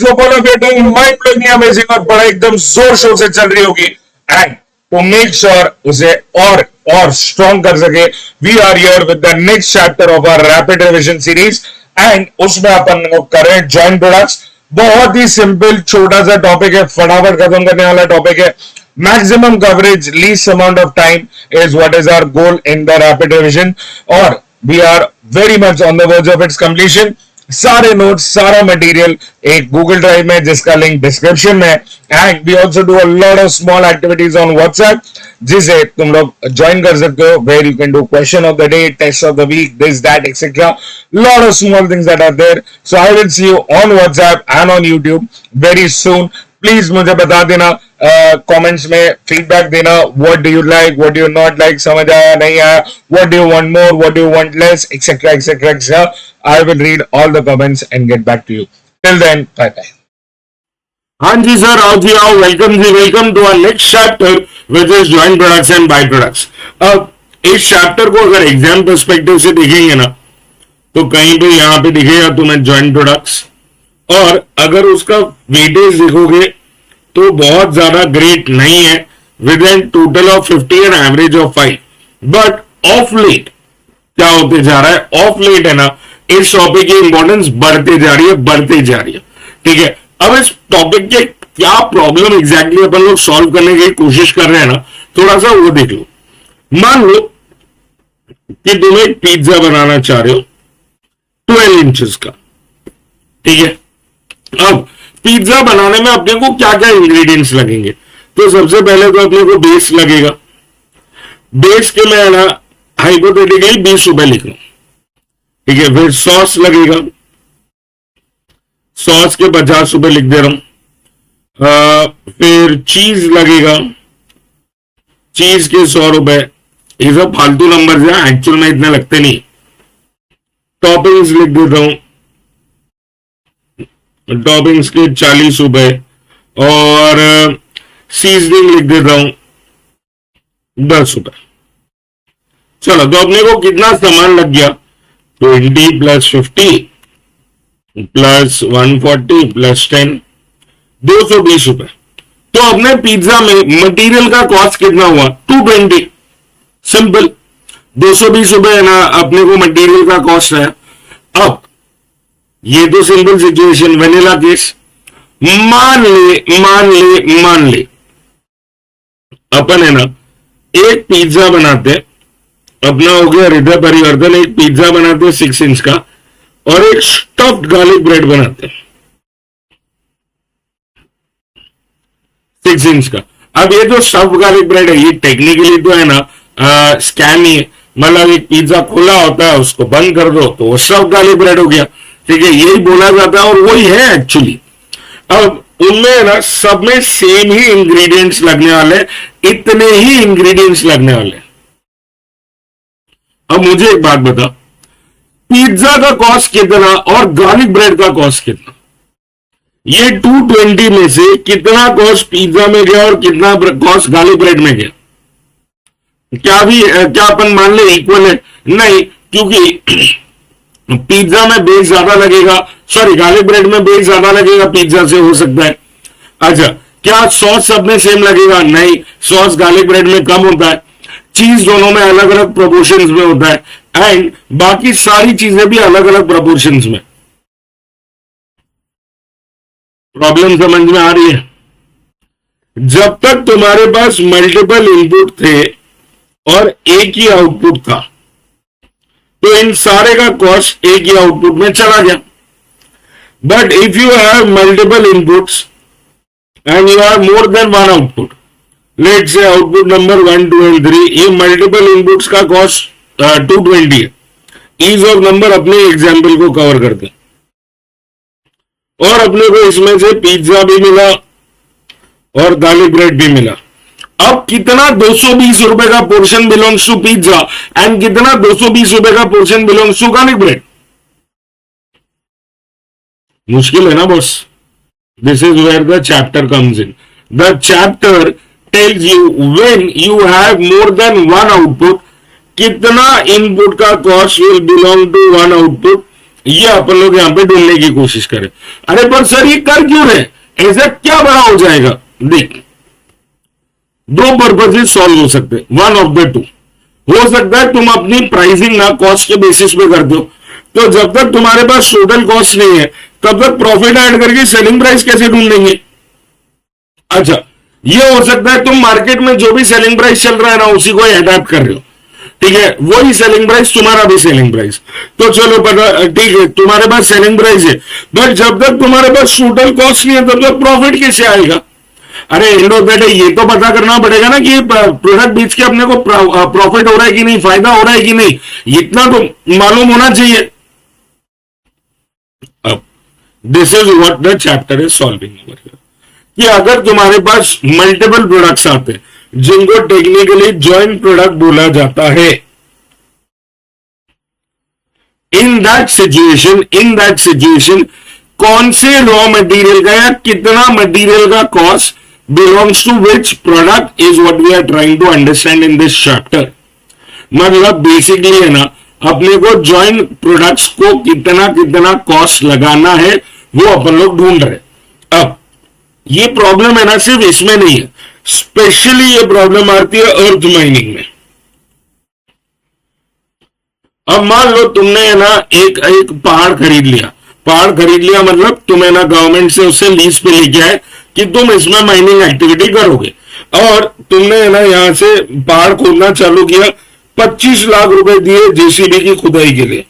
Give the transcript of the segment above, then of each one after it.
hope all of you are doing mind blowing amazing और बड़ा एकदम जोर शोर से चल रही होगी एंड to make sure उसे और strong कर सके we are here with the next chapter of our rapid revision series and उसमें अपन को करें joint products बहुत ही सिंपल छोटा सा टॉपिक है फटाफट खत्म करने वाला टॉपिक है maximum coverage least amount of time is what is our goal in the rapid revision और we are very much on the verge of its completion सारे नोट्स सारा मटेरियल एक गूगल ड्राइव में जिसका लिंक डिस्क्रिप्शन में and we also do a lot of small activities on WhatsApp जिसे तुम लोग ज्वाइन कर सकते हो where you can do question of the day test of the week this that etcetera lot of small things that are there so I will see you on WhatsApp and on YouTube very soon please मुझे बता देना comments में feedback देना what do you like what do you not like समझ आया नहीं आया what do you want more what do you want less etcetera etcetera etcetera I will read all the comments and get back to you. Till then, bye bye. हाँ जी sir आओ जी आओ welcome जी welcome to our next chapter which is joint products and by products. अब इस chapter को अगर एग्जाम पर्सपेक्टिव से देखेंगे ना तो कहीं पे यहाँ पे दिखेगा तुम्हें जॉइंट प्रोडक्ट्स और अगर उसका वेटेज देखोगे तो बहुत ज्यादा ग्रेट नहीं है with an total of 50 and average of 5 but of late क्या होते जा रहा है ऑफ लेट है ना इस टॉपिक की इंपॉर्टेंस बढ़ते जा रही है ठीक है। अब इस टॉपिक के क्या प्रॉब्लम एग्जैक्टली अपन लोग सॉल्व करने की कोशिश कर रहे हैं ना थोड़ा सा वो देख लो। मान लो कि तुम एक पिज्जा बनाना चाह रहे हो 12 इंचेस का ठीक है। अब पिज्जा बनाने में अपने को क्या क्या इंग्रेडिएंट्स लगेंगे तो सबसे पहले तो अपने को बेस लगेगा। बेस के मैं ना हाइपोथेटिकली 20 रुपए लिख रहा हूं ठीक है। फिर सॉस लगेगा सॉस के 50 रुपए लिख दे रहा हूं। फिर चीज लगेगा चीज के 100 रुपए ये सब फालतू नंबर है एक्चुअल में इतने लगते नहीं। टॉपिंग्स लिख देता हूं टॉपिंग्स के 40 रुपए और सीजनिंग लिख देता हूं 10 रुपए। चलो तो अपने को कितना सामान लग गया 20 प्लस 50 प्लस 140 प्लस 10 220 रुपए। तो अपने पिज्जा में मटेरियल का कॉस्ट कितना हुआ 220 सिंपल 220 रुपए है ना अपने को मटेरियल का कॉस्ट है। अब ये तो सिंपल सिचुएशन वेनिला केस मान ले अपन है ना एक पिज्जा बनाते हैं अपना हो गया हृदय परिवर्तन एक पिज्जा बनाते हैं 6 इंच का और एक स्टफ्ड गार्लिक ब्रेड बनाते हैं 6 इंच का। अब ये जो स्टफ्ड गार्लिक ब्रेड है ये टेक्निकली तो है ना स्कैम ही है मतलब एक पिज्जा खुला होता है उसको बंद कर दो तो वो स्टफ्ड गार्लिक ब्रेड हो गया ठीक है यही बोला जाता है और वही है एक्चुअली। अब उनमें है ना सब में सेम ही इंग्रेडिएंट्स लगने वाले इतने ही इंग्रेडिएंट्स लगने वाले। अब मुझे एक बात बता पिज्जा का कॉस्ट कितना और गार्लिक ब्रेड का कॉस्ट कितना ये 220 में से कितना कॉस्ट पिज्जा में गया और कितना कॉस्ट गार्लिक ब्रेड में गया क्या अपन मान ले इक्वल है नहीं क्योंकि पिज्जा में बेस ज्यादा लगेगा सॉरी गार्लिक ब्रेड में बेस ज्यादा लगेगा पिज्जा से हो सकता है। अच्छा क्या सॉस सब में सेम लगेगा नहीं सॉस गार्लिक ब्रेड में कम होता है चीज दोनों में अलग अलग प्रोपोर्शंस में होता है एंड बाकी सारी चीजें भी अलग अलग प्रोपोर्शंस में। प्रॉब्लम समझ में आ रही है। जब तक तुम्हारे पास मल्टीपल इनपुट थे और एक ही आउटपुट था तो इन सारे का कॉस्ट एक ही आउटपुट में चला गया। But if you have multiple inputs and you have more than one output let's say output number 1 2 and 3 ये मल्टीपल इनपुट्स का कॉस्ट 220 है। ईज ऑफ नंबर अपने एग्जाम्पल को कवर करते और अपने को इसमें से पिज्जा भी मिला और गार्लिक ब्रेड भी मिला। अब कितना 220 रुपए का portion belongs to pizza and कितना 220 रुपए का portion belongs to garlic bread मुश्किल है ना boss. This is where the chapter comes in. The chapter tells you when you have more than one output कितना इनपुट का cost will belong to one output ये अपन लोग यहाँ पे ढूंढने की कोशिश करें। अरे पर सर ये कर क्यों रहे, ऐसा क्या बड़ा हो जाएगा? देख, दो पर्पजेस सॉल्व हो सकते हैं, वन ऑफ द टू। हो सकता है तुम अपनी प्राइसिंग ना कॉस्ट के बेसिस पे करते हो, तो जब तक तुम्हारे पास टोटल कॉस्ट नहीं है तब तक प्रॉफिट ऐड करके सेलिंग प्राइस कैसे ढूंढेंगे? अच्छा, ये हो सकता है तुम मार्केट में जो भी सेलिंग प्राइस चल रहा है ना उसी को अडैप्ट कर रहे हो, ठीक है, वही सेलिंग प्राइस तुम्हारा भी सेलिंग प्राइस। तो चलो पता, ठीक है, तुम्हारे पास सेलिंग प्राइस है, बट जब तक तुम्हारे पास टोटल कॉस्ट नहीं है तब तक प्रॉफिट कैसे आएगा? अरे एंड ऑफ द डे ये तो पता करना पड़ेगा ना कि प्रोडक्ट बेच के अपने को प्रॉफिट हो रहा है कि नहीं, फायदा हो रहा है कि नहीं, इतना तो मालूम होना चाहिए। अब this is what the chapter is solving over here, कि अगर तुम्हारे पास मल्टीपल प्रोडक्ट्स आते हैं जिनको टेक्निकली जॉइंट प्रोडक्ट बोला जाता है, इन दैट सिचुएशन कौन से रॉ मटेरियल का या कितना मटेरियल का cost belongs to which product is what we are trying to understand in this chapter. मतलब बेसिकली है ना, अपने को जॉइंट प्रोडक्ट्स को कितना कितना कॉस्ट लगाना है वो अपन लोग ढूंढ रहे। अब ये प्रॉब्लम है ना सिर्फ इसमें नहीं है, स्पेशली ये प्रॉब्लम आती है अर्थ माइनिंग में। अब मान लो तुमने है ना एक पहाड़ खरीद लिया, मतलब तुम्हें ना गवर्नमेंट से उससे लीज पे लेके आए कि तुम इसमें माइनिंग एक्टिविटी करोगे, और तुमने है ना यहां से पहाड़ खोदना चालू किया, 25 लाख रुपए दिए जेसीबी की खुदाई के लिए।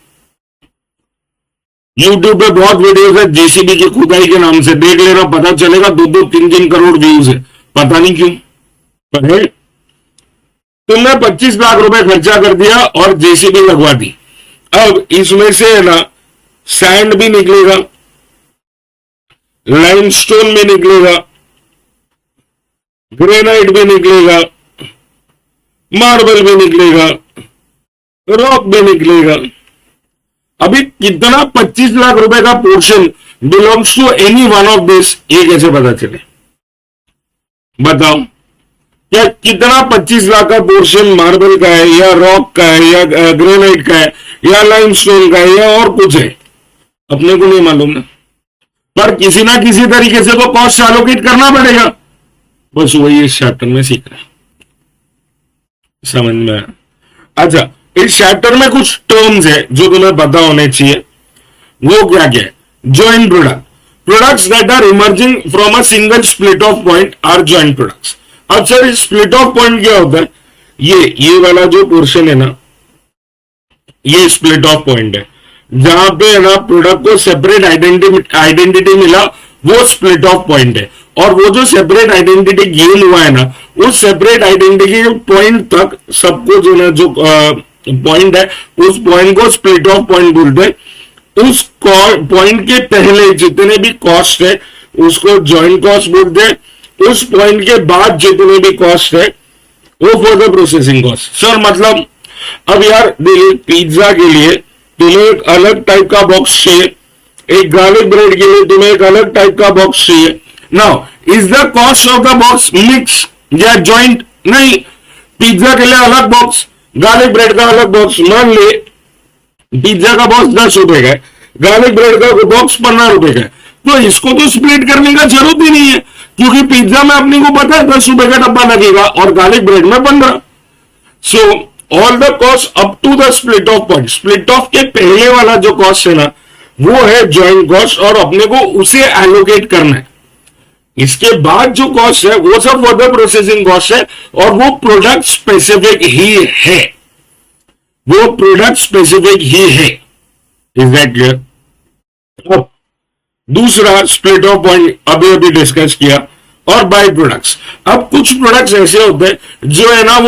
यूट्यूब पे बहुत वीडियोस है जेसीबी की खुदाई के नाम से, देख लेना, पता चलेगा 2-2, 3-3 करोड़ व्यूज है, पता नहीं क्यों, पर है। तुमने 25 लाख रुपए खर्चा कर दिया और जेसीबी लगवा दी। अब इसमें से है ना सैंड भी निकलेगा, लाइमस्टोन भी निकलेगा, ग्रेनाइट भी निकलेगा, मार्बल भी निकलेगा, रॉक भी निकलेगा। अभी कितना 25 लाख रुपए का portion belongs to any one of this, ये कैसे पता चले? बताओ, क्या कितना 25 लाख का पोर्शन मार्बल का है या रॉक का है या ग्रेनाइट का है या लाइमस्टोन का है या और कुछ है, अपने को नहीं मालूम ना, पर किसी ना किसी तरीके से तो कॉस्ट एलोकेट करना पड़ेगा। बस वही इस चैप्टर में सीख रहे हैं, समझ में आया? अच्छा, इस चैप्टर में कुछ टर्म्स है जो तुम्हें पता होने चाहिए। वो क्या क्या है? Joint products that are emerging from a single split off point are joint products. अब सर स्प्लिट ऑफ पॉइंट क्या होता है? ये वाला जो पोर्शन है ना, ये स्प्लिट ऑफ पॉइंट है, जहां पे है ना प्रोडक्ट को सेपरेट आइडेंटिटी मिला, वो स्प्लिट ऑफ पॉइंट है। और वो जो सेपरेट आइडेंटिटी गेन हुआ है ना, उस सेपरेट आइडेंटिटी पॉइंट तक सबको जो ना जो पॉइंट है उस पॉइंट को स्प्लिट ऑफ पॉइंट बोलते हैं। उस पॉइंट के पहले जितने भी कॉस्ट है उसको जॉइंट कॉस्ट बोलते हैं, उस पॉइंट के बाद जितने भी कॉस्ट है वो फर्दर प्रोसेसिंग कॉस्ट। सर मतलब अब यार पिज्जा के लिए तुम्हें एक अलग टाइप का बॉक्स चाहिए, एक गार्लिक ब्रेड के लिए तुम्हें एक अलग टाइप का बॉक्स चाहिए। Now is the cost of the box mix या जॉइंट? नहीं, पिज्जा के लिए अलग बॉक्स, गार्लिक ब्रेड का अलग बॉक्स। मान ले पिज्जा का बॉक्स 10 रुपए का है, गार्लिक ब्रेड का बॉक्स 15 रुपए का है, तो इसको तो स्प्लिट करने का जरूरत ही नहीं है, क्योंकि पिज्जा में अपने को पता है 10 रुपए का डब्बा लगेगा और गार्लिक ब्रेड में 15। So all the cost up to the split off point, split off के पहले वाला जो कॉस्ट है ना वो है जॉइंट कॉस्ट, और अपने को उसे एलोकेट करना है। इसके बाद जो कॉस्ट है वो सब फर्दर प्रोसेसिंग कॉस्ट है, और वो प्रोडक्ट स्पेसिफिक ही है, वो प्रोडक्ट स्पेसिफिक ही है। Is that clear? अब दूसरा स्प्लिट ऑफ पॉइंट अभी अभी डिस्कस किया, और बाय प्रोडक्ट्स। अब कुछ प्रोडक्ट्स ऐसे होते हैं जो है ना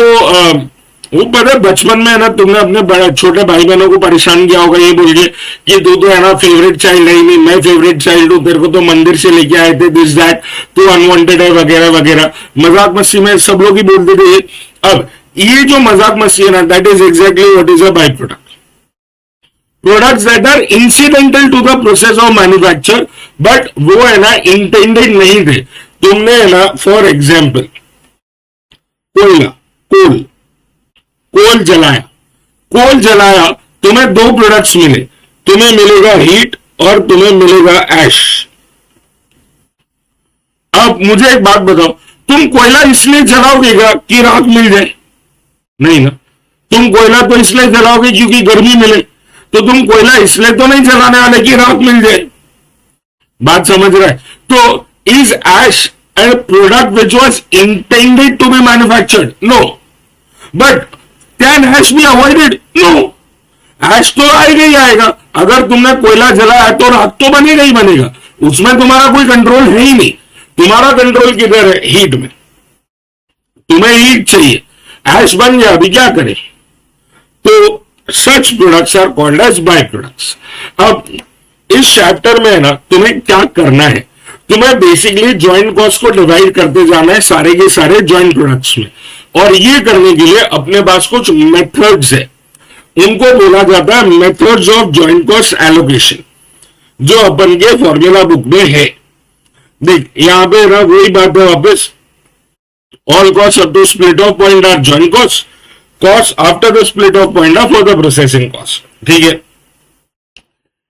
वो पता है बचपन में है ना तुमने अपने छोटे भाई बहनों को परेशान किया होगा ये बोल के कि तू तो है ना फेवरेट चाइल्ड है ही नहीं, मैं फेवरेट चाइल्ड हूं, तेरे को तो मंदिर से लेके आए थे, दिस दैट, तू अनवांटेड है वगैरह वगैरह, मजाक मस्ती में सब लोग ही बोलते थे ये। अब ये जो मजाक मस्ती है ना, that is exactly what is a by product. Products that are incidental to the process of manufacture, but वो है ना इंटेंडेड नहीं थे। तुमने है ना फॉर एग्जाम्पल कोल जलाया, तुम्हें 2 प्रोडक्ट्स मिले, तुम्हें मिलेगा हीट और तुम्हें मिलेगा ऐश। अब मुझे एक बात बताओ, तुम कोयला इसलिए जलाओगे क्या कि राख मिल जाए? नहीं ना। तुम कोयला तो इसलिए जलाओगे क्योंकि गर्मी मिले, तो तुम कोयला इसलिए तो नहीं जलाने वाले कि राख मिल जाए। बात समझ रहा है? तो is ash a product which was intended to be manufactured? No. But can ash be avoided? No. ऐश तो आएगा ही आएगा। अगर तुमने कोयला जलाया तो राख तो बनेगा ही बनेगा, उसमें तुम्हारा कोई कंट्रोल है ही नहीं। तुम्हारा कंट्रोल किधर है? हीट में। तुम्हें हीट चाहिए, ऐश बन गया, अभी क्या करें? तो such products are called as by products. अब इस चैप्टर में है ना, तुम्हें क्या करना है, तुम्हें बेसिकली ज्वाइंट कॉस्ट को डिवाइड करते जाना है सारे के सारे ज्वाइंट प्रोडक्ट्स में। और ये करने के लिए अपने पास कुछ मेथड्स है, उनको बोला जाता है methods of joint cost allocation, जो अपन के फॉर्मूला बुक में है। देख यहां पे ना वही बात है वापस, all cost up to split off point are joint cost, cost after the split off point are for the processing cost. ठीक है,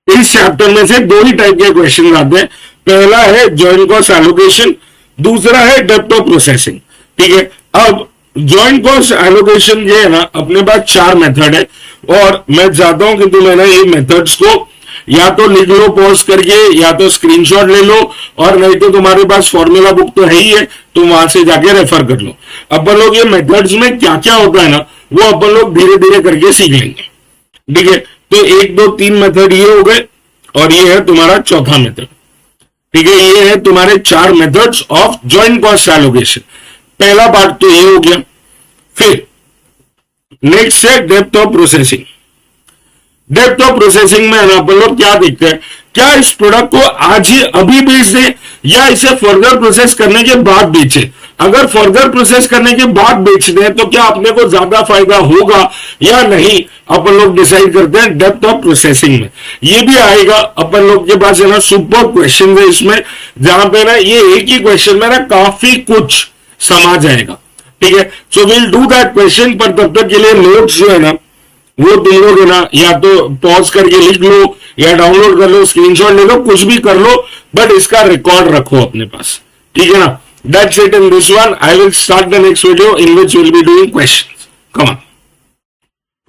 इस चैप्टर में से दो ही टाइप के क्वेश्चन आते हैं। पहला है ज्वाइंट कॉस्ट एलोकेशन, दूसरा है डेप्थ ऑफ प्रोसेसिंग। ठीक है, अब ज्वाइंट कॉस्ट एलोकेशन ये है ना, अपने पास 4 मेथड है, और मैं चाहता हूं कि तुम है ना ये मेथड्स को या तो लिख लो पॉज करके, या तो स्क्रीनशॉट ले लो, और नहीं तो तुम्हारे पास फॉर्मूला बुक तो है ही है, तुम वहां से जाके रेफर कर लो। अपन लोग ये मेथड्स में क्या क्या होता है ना, वो अपन लोग धीरे धीरे करके सीख लेंगे। ठीक है, तो 1 2 3 मेथड ये हो गए, और ये है तुम्हारा चौथा मेथड। ठीक है, ये है तुम्हारे 4 methods of joint cost allocation. पहला पार्ट तो ये हो गया। फिर नेक्स्ट है depth of processing. Depth of processing में अपन लोग क्या देखते हैं, क्या इस प्रोडक्ट को आज ही अभी बेच दें या इसे फर्दर प्रोसेस करने के बाद बेचे। अगर फर्दर प्रोसेस करने के बाद बेच दें तो क्या अपने को ज्यादा फायदा होगा या नहीं, अपन लोग डिसाइड करते हैं डेप्थ ऑफ प्रोसेसिंग में। ये भी आएगा अपन लोग के पास है ना, सुपर क्वेश्चन है इसमें, जहां पे ना ये एक ही क्वेश्चन में ना काफी कुछ समा जाएगा। ठीक है, so will do that question, पर तब तक के लिए नोट्स जो है ना वो तुम लोग है ना या तो पॉज करके लिख लो या डाउनलोड कर लो, स्क्रीनशॉट ले लो, कुछ भी कर लो, बट इसका रिकॉर्ड रखो अपने पास। ठीक है ना, that's it in this one. I will start the next video in which will be doing questions. Come on.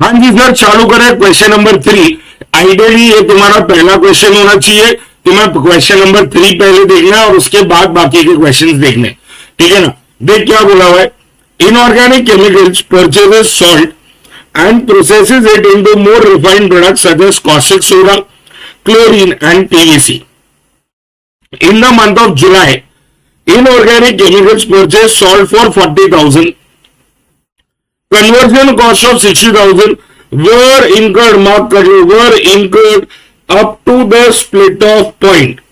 हाँ जी सर, चालू करें क्वेश्चन नंबर 3। आइडियली ये तुम्हारा पहला क्वेश्चन होना चाहिए, तुम्हें क्वेश्चन नंबर 3 पहले देखना है और उसके बाद बाकी के क्वेश्चंस देखने। ठीक है ना, देख क्या बोला हुआ है, inorganic chemicals purchases salt and processes it into more refined products such as caustic soda, chlorine and PVC. In the month of July, inorganic chemicals purchased salt for 40,000. Conversion cost of 60,000 were incurred, mark कर लो, were incurred up to the split off point.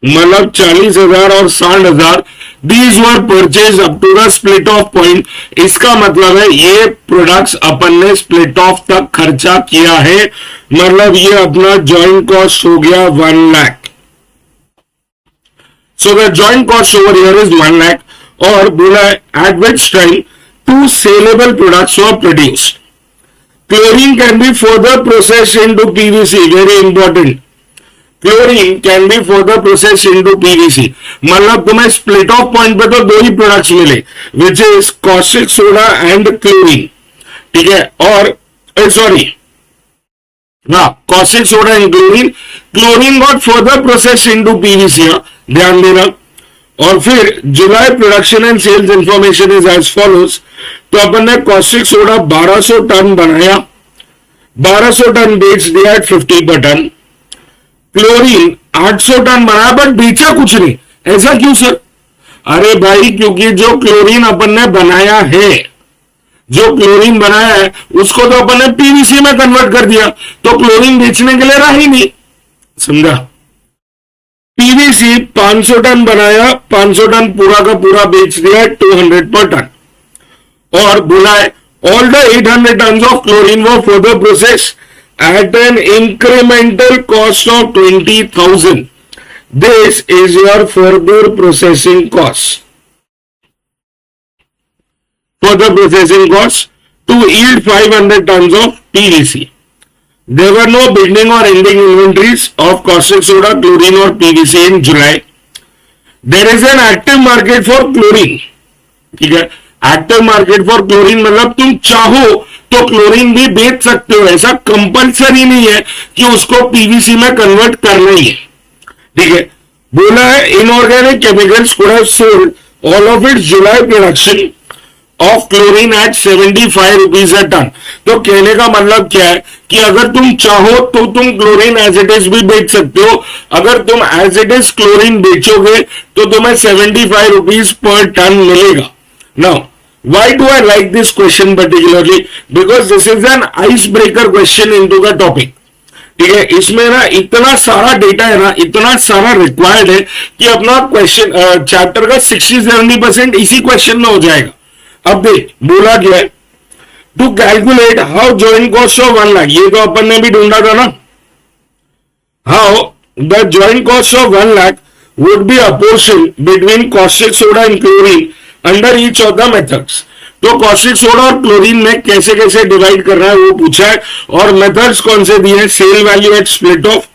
मतलब 40,000 और 60,000 These were purchased up to the split off point. इसका मतलब है ये products अपन ने split of तक खर्चा किया है, मतलब ये अपना जॉइंट कॉस्ट हो गया 1 lakh. So the joint cost over here is 1 lakh. और बोला eight which time 2 saleable products were produced. Chlorine can be further processed into PVC, very important. Chlorine can be further process into PVC. मतलब तुम्हें split off point पे तो 2 ही products मिले, which is caustic soda and chlorine. ठीक है, और sorry हाँ, caustic soda and chlorine. Chlorine got further process into PVC, ध्यान देना। और फिर July production and sales information is as follows. तो अपन ने कॉस्टिक सोडा 1200 टन बनाया, 1200 टन बेच दिया एट 50 पर टन। क्लोरीन 800 टन बनाया बट बेचा कुछ नहीं। ऐसा क्यों सर? अरे भाई, क्योंकि जो क्लोरीन अपन ने बनाया है, जो क्लोरीन बनाया है उसको तो अपन ने पीवीसी में कन्वर्ट कर दिया, तो क्लोरीन बेचने के लिए रहा ही नहीं। समझा? पीवीसी 500 टन बनाया, 500 टन पूरा का पूरा बेच दिया 200 पर टन। और बोला है all the 800 ton of chlorine वो further process at an incremental cost of 20,000. This is your further processing cost. Further processing cost to yield 500 tons of PVC. There were no beginning or ending inventories of caustic soda, chlorine or PVC in July. There is an active market for chlorine. ठीक है, active market for chlorine मतलब तुम चाहो तो chlorine भी बेच सकते हो, ऐसा कंपलसरी नहीं है कि उसको पीवीसी में कन्वर्ट करना ही है। ठीक है, बोला है inorganic chemicals could have sold all of its July production of chlorine at 75 rupees a ton. तो कहने का मतलब क्या है कि अगर तुम चाहो तो तुम क्लोरीन एज इट इज भी बेच सकते हो। अगर तुम एज इट इज क्लोरीन बेचोगे तो तुम्हें 75 रुपीज पर टन मिलेगा। Now why do I like this question particularly? Because this is an icebreaker question into the topic. ठीक है, इसमें ना इतना सारा डेटा है ना, इतना सारा रिक्वायर्ड है कि अपना क्वेश्चन चैप्टर का 60-70% इसी क्वेश्चन में हो जाएगा। अब देख बोला गया है to calculate how joint cost of 1 lakh, ये तो अपन ने भी ढूंढा था ना, how the joint cost of 1 lakh would be apportion between caustic soda and chlorine under each of the methods. तो कॉस्टिक सोडा और क्लोरीन में कैसे कैसे डिवाइड कर रहा है वो पूछा है, और मेथड्स कौन से दिए हैं, sale value at split off,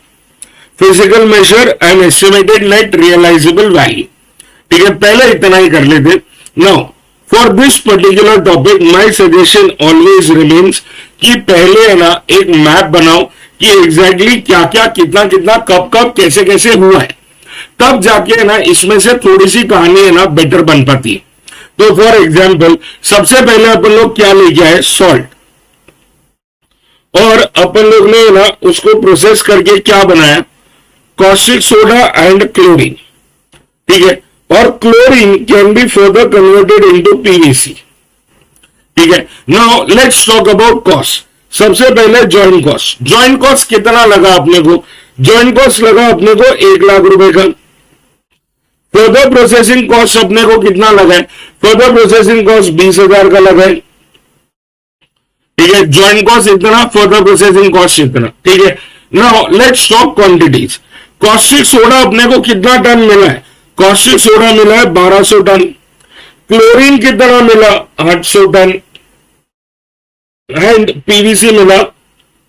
physical measure and estimated net realisable value. ठीक है, पहले इतना ही कर लेते। Now for this particular topic my suggestion always remains कि पहले है ना एक मैप बनाओ कि एग्जैक्टली क्या क्या कितना कितना कब कब कैसे कैसे हुआ है, तब जाके है ना इसमें से थोड़ी सी कहानी है ना बेटर बन पाती है। तो फॉर एग्जाम्पल सबसे पहले अपन लोग क्या लेके आए, सॉल्ट, और अपन लोग ने ना उसको प्रोसेस करके क्या बनाया, कॉस्टिक सोडा एंड क्लोरीन। ठीक है, और chlorine can be further converted into PVC. ठीक है, now let's talk about cost. सबसे पहले जॉइंट कॉस्ट। जॉइंट कॉस्ट कितना लगा अपने को, जॉइंट कॉस्ट लगा अपने को 1 लाख रुपए का। फर्दर प्रोसेसिंग कॉस्ट अपने को कितना लगा है, फर्दर प्रोसेसिंग कॉस्ट 20,000 का लगा है। ठीक है, जॉइंट कॉस्ट इतना, फर्दर प्रोसेसिंग कॉस्ट इतना। ठीक है, now let's talk quantities. Caustic soda अपने को कितना टन मिला है, कॉस्टिक सोडा मिला है 1200 टन, क्लोरीन कितना मिला 800 टन, एंड पीवीसी मिला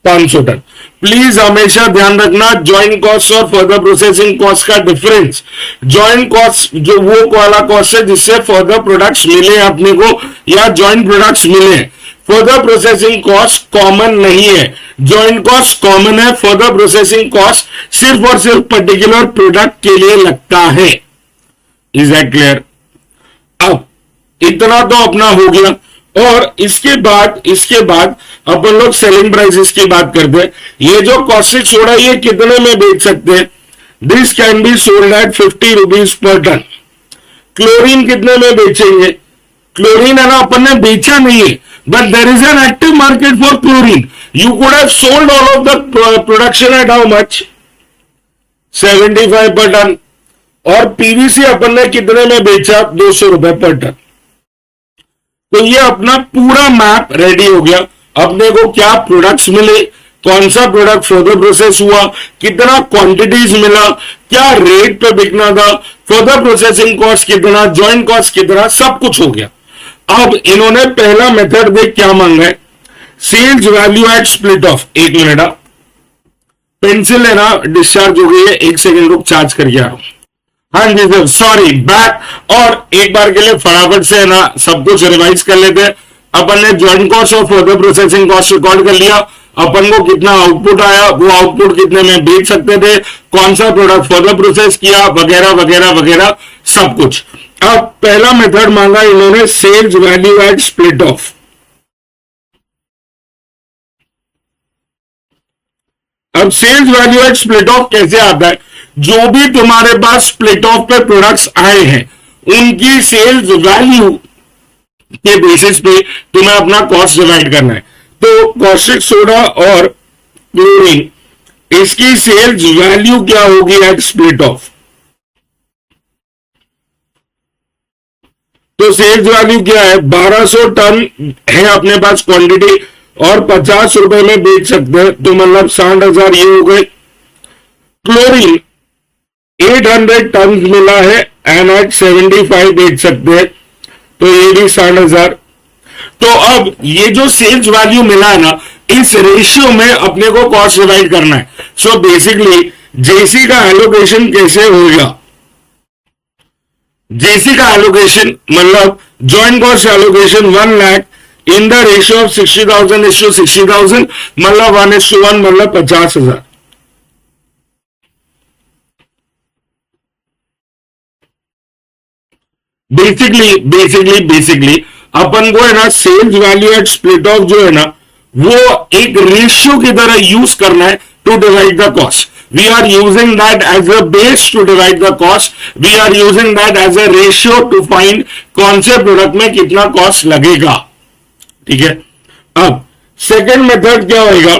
500 टन। प्लीज हमेशा ध्यान रखना जॉइंट कॉस्ट और फर्दर प्रोसेसिंग कॉस्ट का डिफरेंस। जॉइंट कॉस्ट जो वो वाला कॉस्ट है जिससे फर्दर प्रोडक्ट्स मिले अपने को या जॉइंट प्रोडक्ट्स मिले। फर्दर प्रोसेसिंग कॉस्ट कॉमन नहीं है, जॉइंट कॉस्ट कॉमन है, फर्दर प्रोसेसिंग कॉस्ट सिर्फ और सिर्फ पर्टिकुलर प्रोडक्ट के लिए लगता है। Is that clear? अब इतना तो अपना हो गया, और इसके बाद अपन लोग सेलिंग प्राइसेस की बात करते हैं। ये जो कॉस्टिक सोडा ये कितने में बेच सकते हैं, this can be sold at 50 rupees per ton. Chlorine कितने में बेचेंगे, क्लोरीन है ना अपन ने बेचा नहीं है, but there is an active market for chlorine. You could have sold all of the production at how much, 75 per ton. और पीवीसी अपन ने कितने में बेचा, 200 रुपए पर टन। तो ये अपना पूरा मैप रेडी हो गया। अपने को क्या प्रोडक्ट्स मिले, कौन सा प्रोडक्ट फर्दर प्रोसेस हुआ, कितना क्वांटिटीज मिला, क्या रेट पे बिकना था, फर्दर प्रोसेसिंग कॉस्ट कितना, जॉइंट कॉस्ट कितना, सब कुछ हो गया। अब इन्होंने पहला मेथड देख क्या मांगा है, sales value at split off. 1 minute, pencil है ना डिस्चार्ज हो गई है, 1 सेकेंड रुक चार्ज करके आ रहा हूं। हाँ जी सर, सॉरी बैक। और एक बार के लिए फटाफट से ना सब कुछ रिवाइज कर लेते हैं। अपन ने जॉइंट कॉस्ट और फर्दर प्रोसेसिंग कॉस्ट रिकॉर्ड कर लिया, अपन को कितना आउटपुट आया, वो आउटपुट कितने में बेच सकते थे, कौन सा प्रोडक्ट फर्दर प्रोसेस किया, वगैरह वगैरह वगैरह सब कुछ। अब पहला मेथड मांगा इन्होंने, sales value at split off. अब sales value at split off कैसे आता है, जो भी तुम्हारे पास स्प्लिट ऑफ पे प्रोडक्ट्स आए हैं उनकी सेल्स वैल्यू के बेसिस पे तुम्हें अपना कॉस्ट डिवाइड करना है। तो कॉस्टिक सोडा और क्लोरीन इसकी सेल्स वैल्यू क्या होगी एट स्प्लिट ऑफ। तो सेल्स वैल्यू क्या है, 1200 टन है अपने पास क्वांटिटी और 50 रुपए में बेच सकते हैं, तो मतलब 60,000 ये हो गए। क्लोरीन 800 टन मिला है एंड एट 75 बेच सकते हैं, तो ये भी 60,000। तो अब ये जो सेल्स वैल्यू मिला है ना, इस रेशियो में अपने को कॉस्ट डिवाइड करना है। सो बेसिकली जेसी का एलोकेशन कैसे होगा, जेसी का एलोकेशन मतलब joint cost allocation 1 lakh in the ratio of 60,000 is to 60,000 मतलब 1:1 मतलब 50,000। बेसिकली अपन को है ना sales value at split off जो है ना वो एक रेशियो की तरह यूज करना है to divide the cost. We are using that as a base to divide the cost, we are using that as a ratio to find कौन से प्रोडक्ट में कितना कॉस्ट लगेगा। ठीक है, अब सेकेंड मेथड क्या होगा,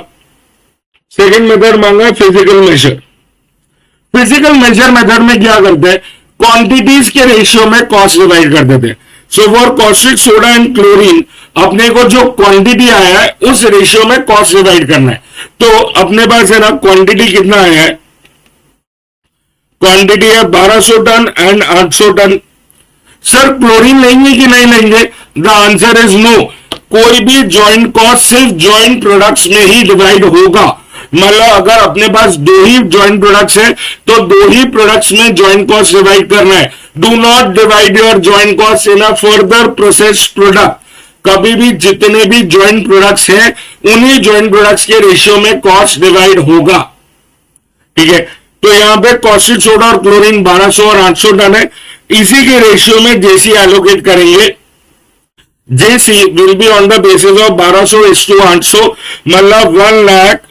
सेकेंड मेथड मांगा physical measure. Physical measure method में क्या करते हैं, क्वांटिटीज के रेशियो में कॉस्ट डिवाइड कर देते हैं। So for caustic soda and chlorine अपने को जो क्वांटिटी आया है उस रेशियो में कॉस्ट डिवाइड करना है। तो अपने पास है ना क्वांटिटी कितना आया है, क्वांटिटी है 1200 ton and 800 ton. Sir chlorine लेंगे कि नहीं लेंगे, द आंसर इज नो। कोई भी ज्वाइंट कॉस्ट सिर्फ ज्वाइंट प्रोडक्ट्स में ही डिवाइड होगा। मतलब अगर अपने पास दो ही ज्वाइंट प्रोडक्ट्स हैं तो दो ही प्रोडक्ट्स में ज्वाइंट कॉस्ट डिवाइड करना है। Do not divide your joint cost in a further process product. कभी भी जितने भी ज्वाइंट प्रोडक्ट्स हैं उन्हीं ज्वाइंट प्रोडक्ट्स के रेशियो में कॉस्ट डिवाइड होगा। ठीक है, तो यहां पे कॉस्टिक सोडा और क्लोरीन 1200 और 800 टन है, इसी के रेशियो में जेसी एलोकेट करेंगे। JC will be on the basis of 1200:800 मतलब 1 lakh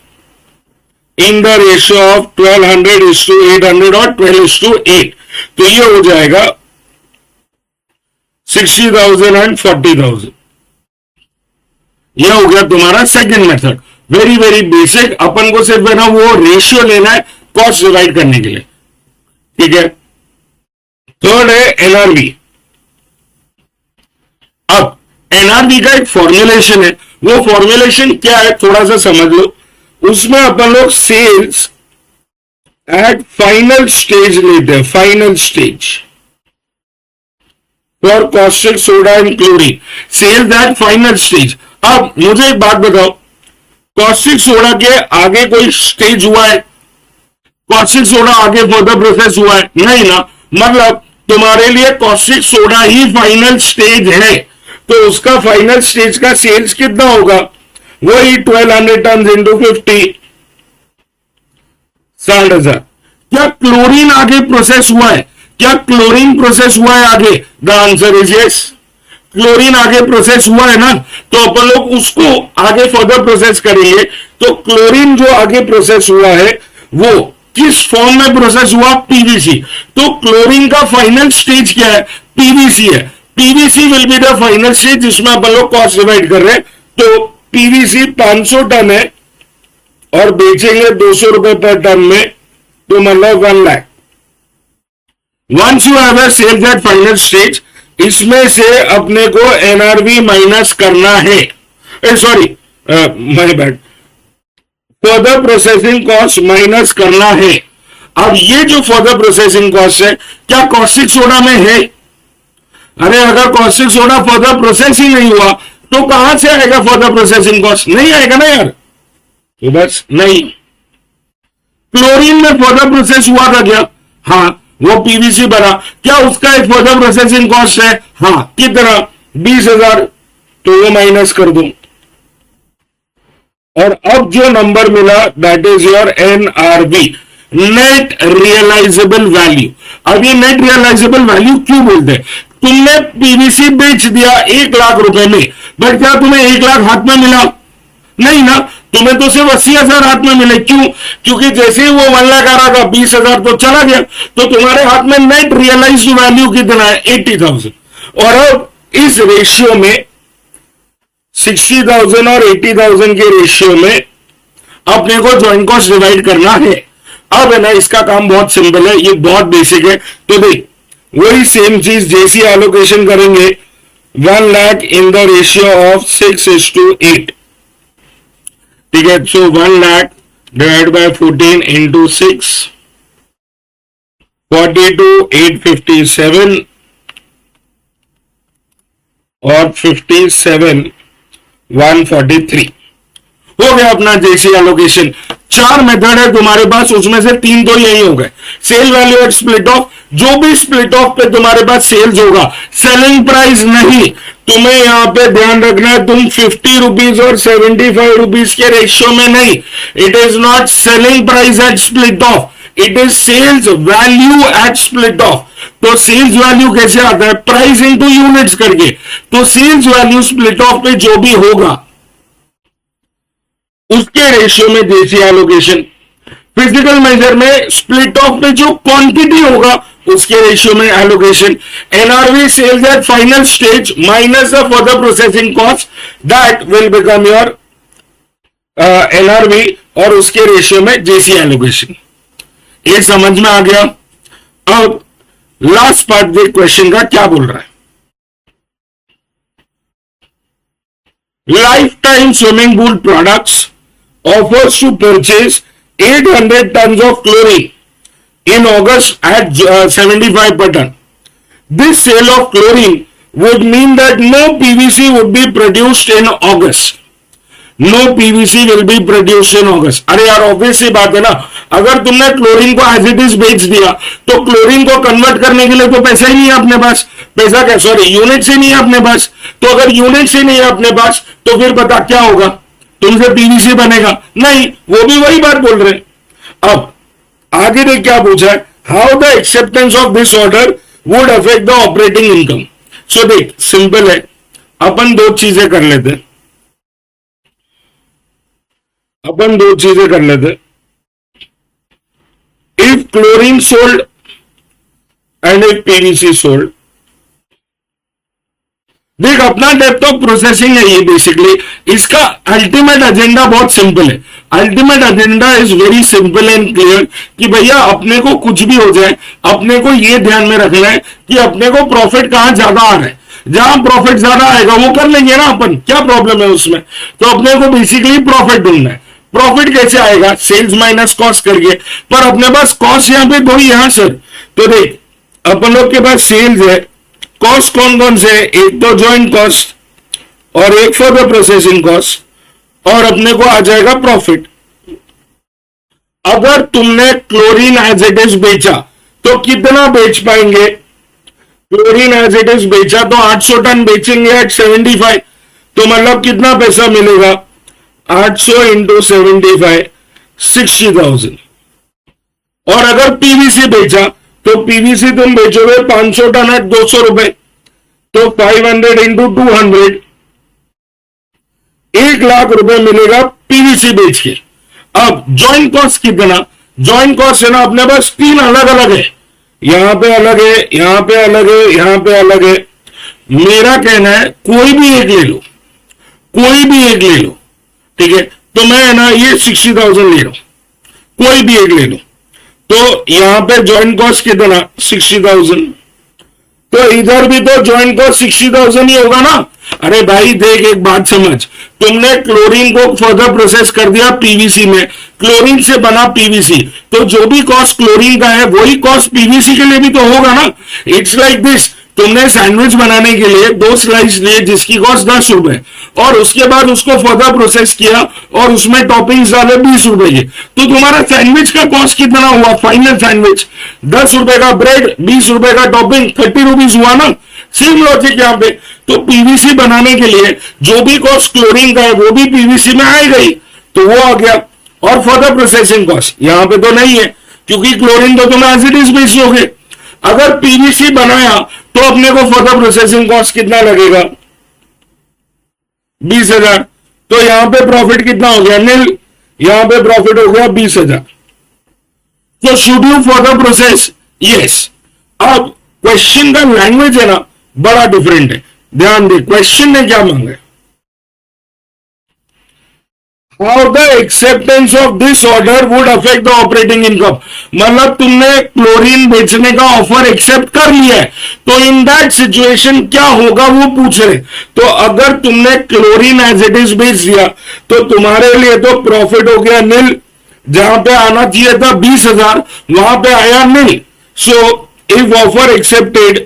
in the ratio of 1200:800 और 12:8। तो ये हो जाएगा 60,000 एंड 40,000। यह हो गया तुम्हारा second method, very very basic. अपन को सिर्फ है ना वो रेशियो लेना है कॉस्ट डिवाइड करने के लिए। ठीक है, थर्ड है एनआरवी। अब एनआरवी का एक फॉर्मुलेशन है, वो फॉर्मुलेशन क्या है थोड़ा सा समझ लो। उसमें अपन लोग सेल्स एट फाइनल स्टेज लेते हैं, final stage for caustic soda and chlorine, sales at final stage. अब मुझे एक बात बताओ, कॉस्टिक सोडा के आगे कोई स्टेज हुआ है, कॉस्टिक सोडा आगे फर्दर प्रोसेस हुआ है नहीं ना, मतलब तुम्हारे लिए कॉस्टिक सोडा ही फाइनल स्टेज है, तो उसका फाइनल स्टेज का सेल्स कितना होगा, वही 1200 टन इंटू 50, 60,000। क्या क्लोरीन आगे प्रोसेस हुआ है, क्या क्लोरीन प्रोसेस हुआ है आगे, the answer is yes. Chlorine आगे प्रोसेस हुआ है ना, तो अपन लोग उसको आगे फर्दर प्रोसेस करेंगे। तो क्लोरीन जो आगे प्रोसेस हुआ है वो किस फॉर्म में प्रोसेस हुआ, पीवीसी। तो क्लोरीन का फाइनल स्टेज क्या है, पीवीसी है। PVC will be the final stage जिसमें अपन लोग कॉस्ट डिवाइड कर रहे हैं। तो पीवीसी 500 टन है और बेचेंगे 200 रुपए पर टन में, तो मतलब 1 lakh. Once you have sales at final stage, इसमें से अपने को एनआरवी माइनस करना है, sorry my bad, further processing cost minus करना है। अब ये जो फर्दर प्रोसेसिंग कॉस्ट है क्या कॉस्टिक सोडा में है, अरे अगर कॉस्टिक सोडा फर्दर प्रोसेस ही नहीं हुआ तो कहां से आएगा फर्दर प्रोसेसिंग कॉस्ट, नहीं आएगा ना यार, तो बस नहीं। क्लोरीन में फर्दर प्रोसेस हुआ था क्या, हाँ वो पीवीसी बना, क्या उसका एक फर्दर प्रोसेसिंग कॉस्ट है, हाँ कितना 20,000, तो वो माइनस कर दो। और अब जो नंबर मिला that is your NRV, net realisable value. अब ये नेट रियलाइजेबल वैल्यू क्यों बोलते हैं, तुमने पीवीसी बेच दिया 1 लाख रुपए में, बट क्या तुम्हें 1 लाख हाथ में मिला, नहीं ना, तुम्हें तो सिर्फ 80,000 हाथ में मिले। क्यों, क्योंकि जैसे ही वो 1 लाख आ रहा था 20,000 तो चला गया, तो तुम्हारे हाथ में नेट रियलाइज्ड वैल्यू कितना है 80,000। और अब इस रेशियो में 60,000 और 80,000 के रेशियो में अपने को जॉइंट कॉस्ट डिवाइड करना है। अब है ना इसका काम बहुत सिंपल है, ये बहुत बेसिक है। तो देख वही सेम चीज जेसी एलोकेशन करेंगे, 1 lakh in the ratio of 6:8। ठीक है, सो 1 लाख डिवाइड बाय 14 इंटू 6, 42,857 और 57,143 हो गया अपना जेसी एलोकेशन। 4 मेथड है तुम्हारे पास, उसमें से 3 तो यही हो गए, sale value at split off. जो भी स्प्लिट ऑफ पे तुम्हारे पास सेल्स होगा, सेलिंग प्राइस नहीं, तुम्हें यहां पे ध्यान रखना है, तुम 50 रुपीज और 75 रुपीज के रेशियो में नहीं, it is not selling price at split off, it is sales value at split off. तो सेल्स वैल्यू कैसे आता है, प्राइस इंटू यूनिट्स करके। तो सेल्स वैल्यू स्प्लिट ऑफ पे जो भी होगा उसके रेशियो में जेसी एलोकेशन। फिजिकल मेजर में स्प्लिट ऑफ पे जो क्वांटिटी होगा उसके रेशियो में allocation. NRV sales at final stage minus the further processing cost, that will become your NRV, और उसके रेशियो में जेसी एलोकेशन। ये समझ में आ गया। अब लास्ट पार्ट देख क्वेश्चन का क्या बोल रहा है। Life time swimming pool products offers to purchase 800 tons of chlorine in August at 75 per ton. This sale of chlorine would mean that no PVC would be produced in August. No PVC will be produced in August. अरे यार obvious सी बात है ना, अगर तुमने chlorine को as it is बेच दिया तो क्लोरीन को कन्वर्ट करने के लिए तो पैसा ही नहीं है अपने पास, पैसा क्या, सॉरी यूनिट ही नहीं है अपने पास। तो अगर यूनिट ही नहीं है अपने पास तो फिर बता क्या होगा, तुमसे पीवीसी बनेगा नहीं, वो भी वही बात बोल रहे हैं। अब आगे देख क्या पूछा है, how the acceptance of this order would affect the operating income. So देख सिंपल है, अपन दो चीजें कर लेते, if chlorine sold and if PVC sold. देख अपना डेप्थ ऑफ प्रोसेसिंग है ये बेसिकली, इसका अल्टीमेट एजेंडा बहुत सिंपल है। Ultimate agenda is very simple and clear कि भैया अपने को कुछ भी हो जाए, अपने को ये ध्यान में रखना है कि अपने को प्रॉफिट कहां ज्यादा आ रहा है, जहां प्रॉफिट ज्यादा आएगा वो कर लेंगे ना अपन, क्या प्रॉब्लम है उसमें। तो अपने को बेसिकली प्रॉफिट ढूंढना है। प्रॉफिट कैसे आएगा, सेल्स माइनस कॉस्ट करके, पर अपने पास कॉस्ट यहां पे दो ही है सर। तो देख अपन लोग के पास सेल्स है, कॉस्ट कौन कौन से है, एक तो ज्वाइंट कॉस्ट और एक फर्दर प्रोसेसिंग कॉस्ट, और अपने को आ जाएगा प्रॉफिट। अगर तुमने क्लोरीन एज इट इज बेचा तो कितना बेच पाएंगे, क्लोरीन एज इट इज बेचा तो 800 टन बेचेंगे एट 75, तो मतलब कितना पैसा मिलेगा, 800 इंटू 75 60,000। और अगर पीवीसी बेचा तो पीवीसी तुम बेचोगे 500 टन एट 200 रुपए, तो 500 इंटू 200 1 लाख रुपए मिलेगा पीवीसी बेच के। अब जॉइंट कॉस्ट कितना, जॉइंट कॉस्ट है ना अपने पास 3 अलग अलग है, यहां पे अलग है, यहां पे अलग है, यहां पे अलग है। मेरा कहना है कोई भी एक ले लो, कोई भी एक ले लो, ठीक है। तो मैं ना ये 60,000 ले रहा हूं, कोई भी एक ले लो। तो यहां पे ज्वाइंट कॉस्ट कितना 60,000, तो इधर भी तो ज्वाइंट कॉस्ट 60,000 ही होगा ना। अरे भाई देख एक बात समझ, तुमने क्लोरीन को फर्दर प्रोसेस कर दिया पीवीसी में, क्लोरीन से बना पीवीसी, तो जो भी कॉस्ट क्लोरीन का है वही कॉस्ट पीवीसी के लिए भी तो होगा ना। इट्स लाइक दिस, तुमने सैंडविच बनाने के लिए 2 स्लाइस लिए जिसकी कॉस्ट 10 रुपए, और उसके बाद उसको फर्दर प्रोसेस किया और उसमें टॉपिंग्स डाले 20 रुपए के, तो तुम्हारा सैंडविच का कॉस्ट कितना हुआ, फाइनल सैंडविच 10 रुपए का ब्रेड, 20 रुपए का टॉपिंग, 30 रुपीज हुआ ना। सेम लॉजिक यहां पे, तो पीवीसी बनाने के लिए जो भी कॉस्ट क्लोरीन का है वो भी पीवीसी में आ गई, तो वो आ गया। और फर्दर प्रोसेसिंग कॉस्ट यहां पे तो नहीं है, क्योंकि क्लोरीन तो तुम एज इट इज बेचोगे। अगर पीवीसी बनाया तो अपने को फर्दर प्रोसेसिंग कॉस्ट कितना लगेगा, 20,000, तो यहां पे प्रॉफिट कितना हो गया, नील, यहां पे प्रॉफिट हो गया 20,000। तो should you further process, yes. अब क्वेश्चन का लैंग्वेज है ना बड़ा डिफरेंट है, ध्यान दे क्वेश्चन ने क्या मांगा है, how the acceptance of this order would affect the operating income. मतलब तुमने क्लोरीन बेचने का ऑफर एक्सेप्ट कर लिया है, तो इन दैट सिचुएशन क्या होगा वो पूछ रहे। तो अगर तुमने क्लोरीन एज इट इज बेच दिया तो तुम्हारे लिए तो प्रॉफिट हो गया नील, जहां पे आना चाहिए था 20,000 वहां पे आया nil. So if offer accepted,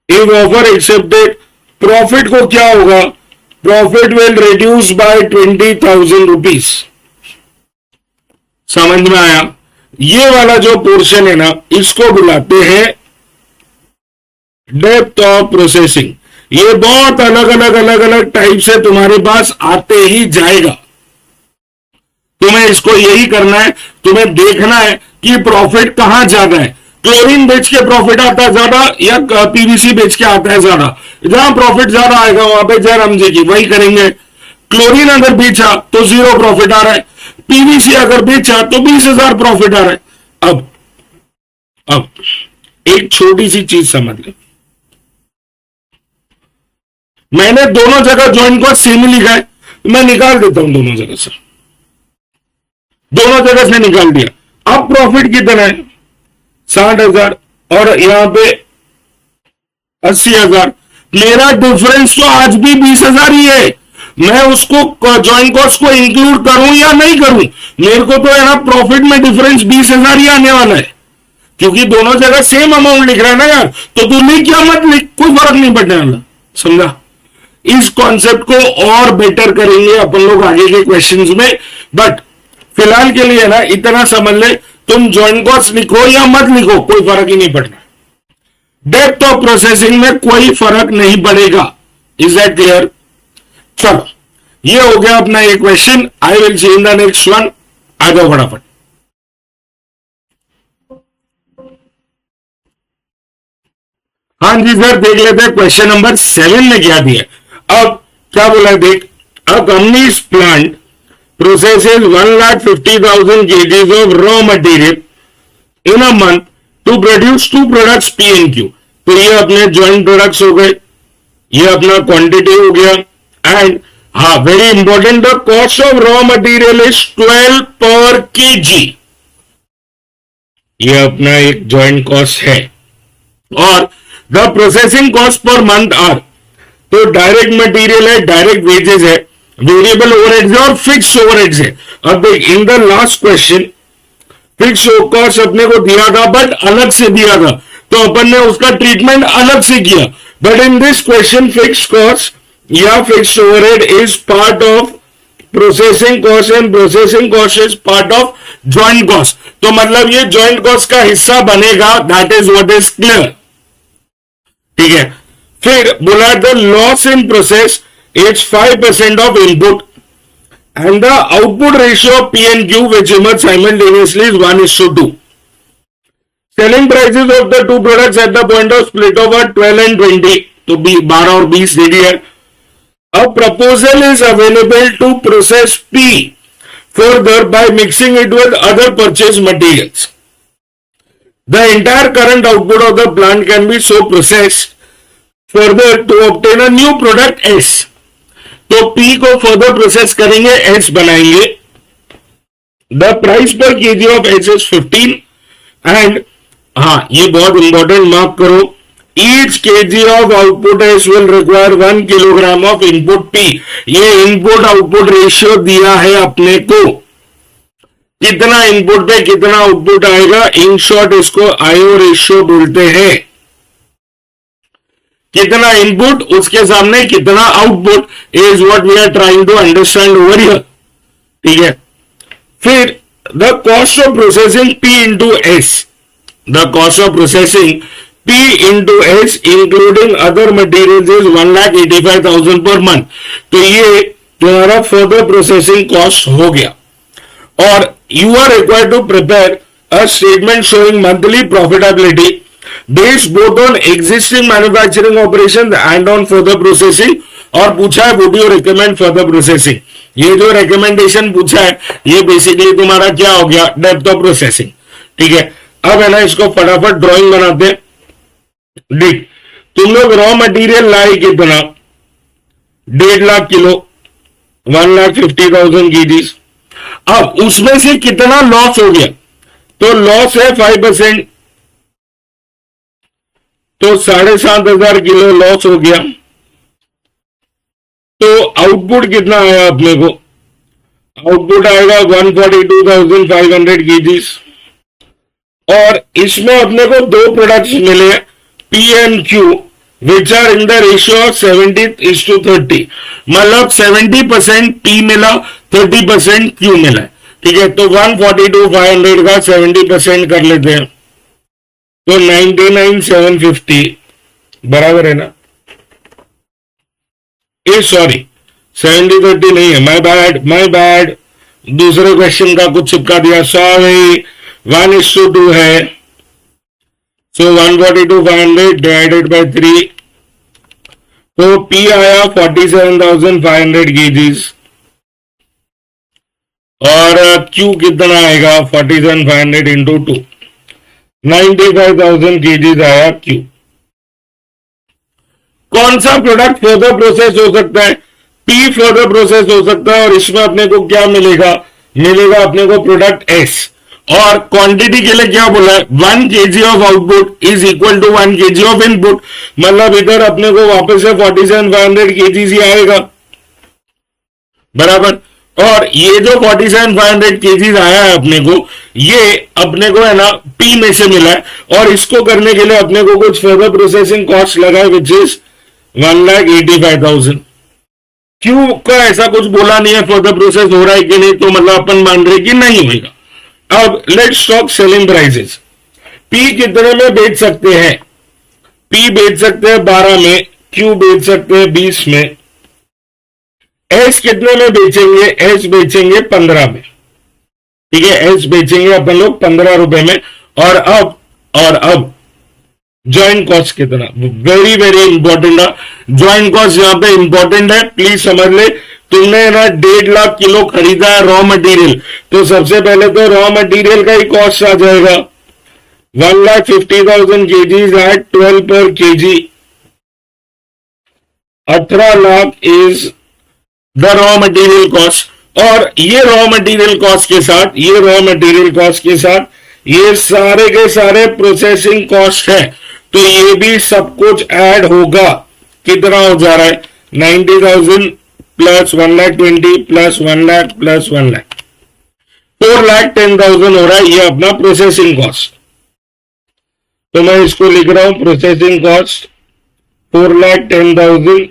if offer accepted, profit को क्या होगा, profit will reduce by 20,000 rupees. समझ में आया? ये वाला जो पोर्शन है ना, इसको बुलाते हैं डेप्थ ऑफ प्रोसेसिंग। ये बहुत अलग अलग टाइप से तुम्हारे पास आते ही जाएगा। तुम्हें इसको यही करना है, तुम्हें देखना है कि प्रॉफिट कहां ज्यादा है। क्लोरीन बेच के प्रॉफिट आता है ज्यादा या पीवीसी बेच के आता है ज्यादा? जहां प्रॉफिट ज्यादा आएगा वहां पे जयराम जी की वही करेंगे। क्लोरीन अगर बेचा तो 0 प्रॉफिट आ रहा है, पीवीसी अगर बेचा तो 20,000 प्रॉफिट आ रहा है। अब एक छोटी सी चीज समझ ले, मैंने दोनों जगह ज्वाइंट कॉस्ट सेम ही लिखा है, मैं निकाल देता हूं दोनों जगह से, दोनों जगह से निकाल दिया। अब प्रॉफिट कितना है? 60,000 और यहां पे 80,000। मेरा डिफरेंस तो आज भी 20,000 ही है। मैं उसको ज्वाइंट कॉस्ट को इंक्लूड करूं या नहीं करूं, मेरे को तो है ना प्रॉफिट में डिफरेंस 20,000 ही आने वाला है, क्योंकि दोनों जगह सेम अमाउंट लिख रहा है ना यार। तो तू लिख या मत लिख, कोई फर्क नहीं पड़ने वाला। समझा? इस कॉन्सेप्ट को और बेटर करेंगे अपन लोग आगे के क्वेश्चंस में, बट फिलहाल के लिए ना इतना समझ ले, तुम ज्वाइंट कॉस्ट लिखो या मत लिखो कोई फर्क ही नहीं पड़ना। डेप्थ ऑफ प्रोसेसिंग में कोई फर्क नहीं पड़ेगा। Is that clear? चलो, ये हो गया अपना ये question. I will see in the next one. आ जाओ फटाफट। हाँ जी सर, देख लेते हैं क्वेश्चन नंबर 7 में क्या दिया। अब क्या बोला है देख, अ companies plant processes 150,000 kgs of raw material in a month to produce 2 products P and Q। तो ये अपने ज्वाइंट प्रोडक्ट्स हो गए, ये अपना क्वांटिटी हो गया। एंड हाँ, very important, the cost of raw material is 12 per kg। ये अपना एक ज्वाइंट कॉस्ट है। और the processing cost per month are, तो डायरेक्ट मटेरियल है, डायरेक्ट वेजेस है, वेरिएबल ओवरहेड्स है और फिक्स ओवरहेड्स है। अब देख, in the last question fix cost अपने को दिया था बट अलग से दिया था, तो अपन ने उसका ट्रीटमेंट अलग से किया। But in this question fix cost या fix overhead is part of processing cost and processing cost is part of joint cost. तो मतलब ये ज्वाइंट कॉस्ट का हिस्सा बनेगा। That is what is clear. ठीक है, फिर बोला the loss in process is 5% of input and the output ratio of P and Q which emerge simultaneously is 1:2. Selling prices of the two products at the point of split over 12 and 20, तो 12 और 20 दे दिया। A proposal is available to process P further by mixing it with other purchased materials. The entire current output of the plant can be so processed further to obtain a new product S। तो P को further process करेंगे, S बनाएंगे। The price पर KG of S is 15 and हाँ, ये बहुत important, mark करो, each KG of output S will require 1 kilogram of input P। ये इनपुट आउटपुट रेशियो दिया है अपने को, कितना इनपुट पे कितना आउटपुट आएगा। इन शॉर्ट इसको आयो रेशियो बोलते हैं। कितना इनपुट उसके सामने कितना output is what we are trying to understand over here. ठीक है, फिर the cost of processing P into S, the cost of processing P into S including other material is 1,85,000 per month. तो ये तुम्हारा further processing cost हो गया। और you are required to prepare a statement showing monthly profitability based both on existing manufacturing operations and on further processing। और पूछा है would you recommend further processing। ये जो रिकमेंडेशन पूछा है ये बेसिकली तुम्हारा क्या हो गया, डेप्थ ऑफ प्रोसेसिंग। ठीक है, अब है ना इसको फटाफट ड्राइंग बनाते हैं। देख, तुम लोग रॉ मटेरियल लाए कितना, 1.5 लाख किलो, 1,50,000 kgs। अब उसमें से कितना लॉस हो गया, तो लॉस है 5%, तो 7,500 किलो लॉस हो गया। तो आउटपुट कितना आया अपने को, आउटपुट आएगा 142,500 kgs। और इसमें अपने को 2 प्रोडक्ट्स मिले, P and Q। Which are in the ratio of 70:30, मतलब 70% P मिला, 30% Q मिला। ठीक है, तो 142,500 का 70% कर लेते हैं, तो 99,750 बराबर है ना। ए सॉरी, 70:30 नहीं है, माय बैड, दूसरे क्वेश्चन का कुछ चिपका दिया, सॉरी, 1:2 है। सो 142,500 डिवाइडेड बाय 3, तो P आया 47,500 kgs और Q कितना आएगा 47,500 इंटू 2, 95,000 kgs आया Q। कौन सा प्रोडक्ट फर्दर प्रोसेस हो सकता है? P फर्दर प्रोसेस हो सकता है, और इसमें अपने को क्या मिलेगा? मिलेगा अपने को प्रोडक्ट S। और क्वांटिटी के लिए क्या बोला है? 1 kg of output is equal to 1 kg of input, मतलब इधर अपने को वापस से 47,500 kg ही आएगा, बराबर। और ये जो 47,500 kg आया है अपने को, ये अपने को है ना P में से मिला है, और इसको करने के लिए अपने को कुछ फर्दर प्रोसेसिंग कॉस्ट लगा है, विच इज 1,85,000। क्यों का ऐसा कुछ बोला नहीं है, फर्दर प्रोसेस हो रहा है कि नहीं, तो मतलब अपन मान रहे कि नहीं होगा। अब let's talk selling prices. P कितने में बेच सकते हैं? P बेच सकते हैं 12 में, Q बेच सकते हैं 20 में, S कितने में बेचेंगे? S बेचेंगे 15 में। ठीक है, S बेचेंगे अपन लोग 15 रुपए में। और अब ज्वाइंट कॉस्ट कितना? वेरी वेरी इंपॉर्टेंट है ज्वाइंट कॉस्ट, यहां पे इंपॉर्टेंट है, प्लीज समझ ले। तुमने ना 1.5 लाख किलो खरीदा है रॉ मटेरियल, तो सबसे पहले तो रॉ मटेरियल का ही कॉस्ट आ जाएगा 1,50,000 kgs eight 12 per kg, 18 lakh is the raw material cost. और ये रॉ मटेरियल कॉस्ट के साथ, ये सारे के सारे प्रोसेसिंग कॉस्ट है, तो ये भी सब कुछ ऐड होगा। कितना हो जा रहा है? 90,000 plus 1,20,000 plus 1 lakh plus 1 lakh, 4,10,000 हो रहा है ये अपना प्रोसेसिंग कॉस्ट। तो मैं इसको लिख रहा हूं प्रोसेसिंग कॉस्ट 4,10,000,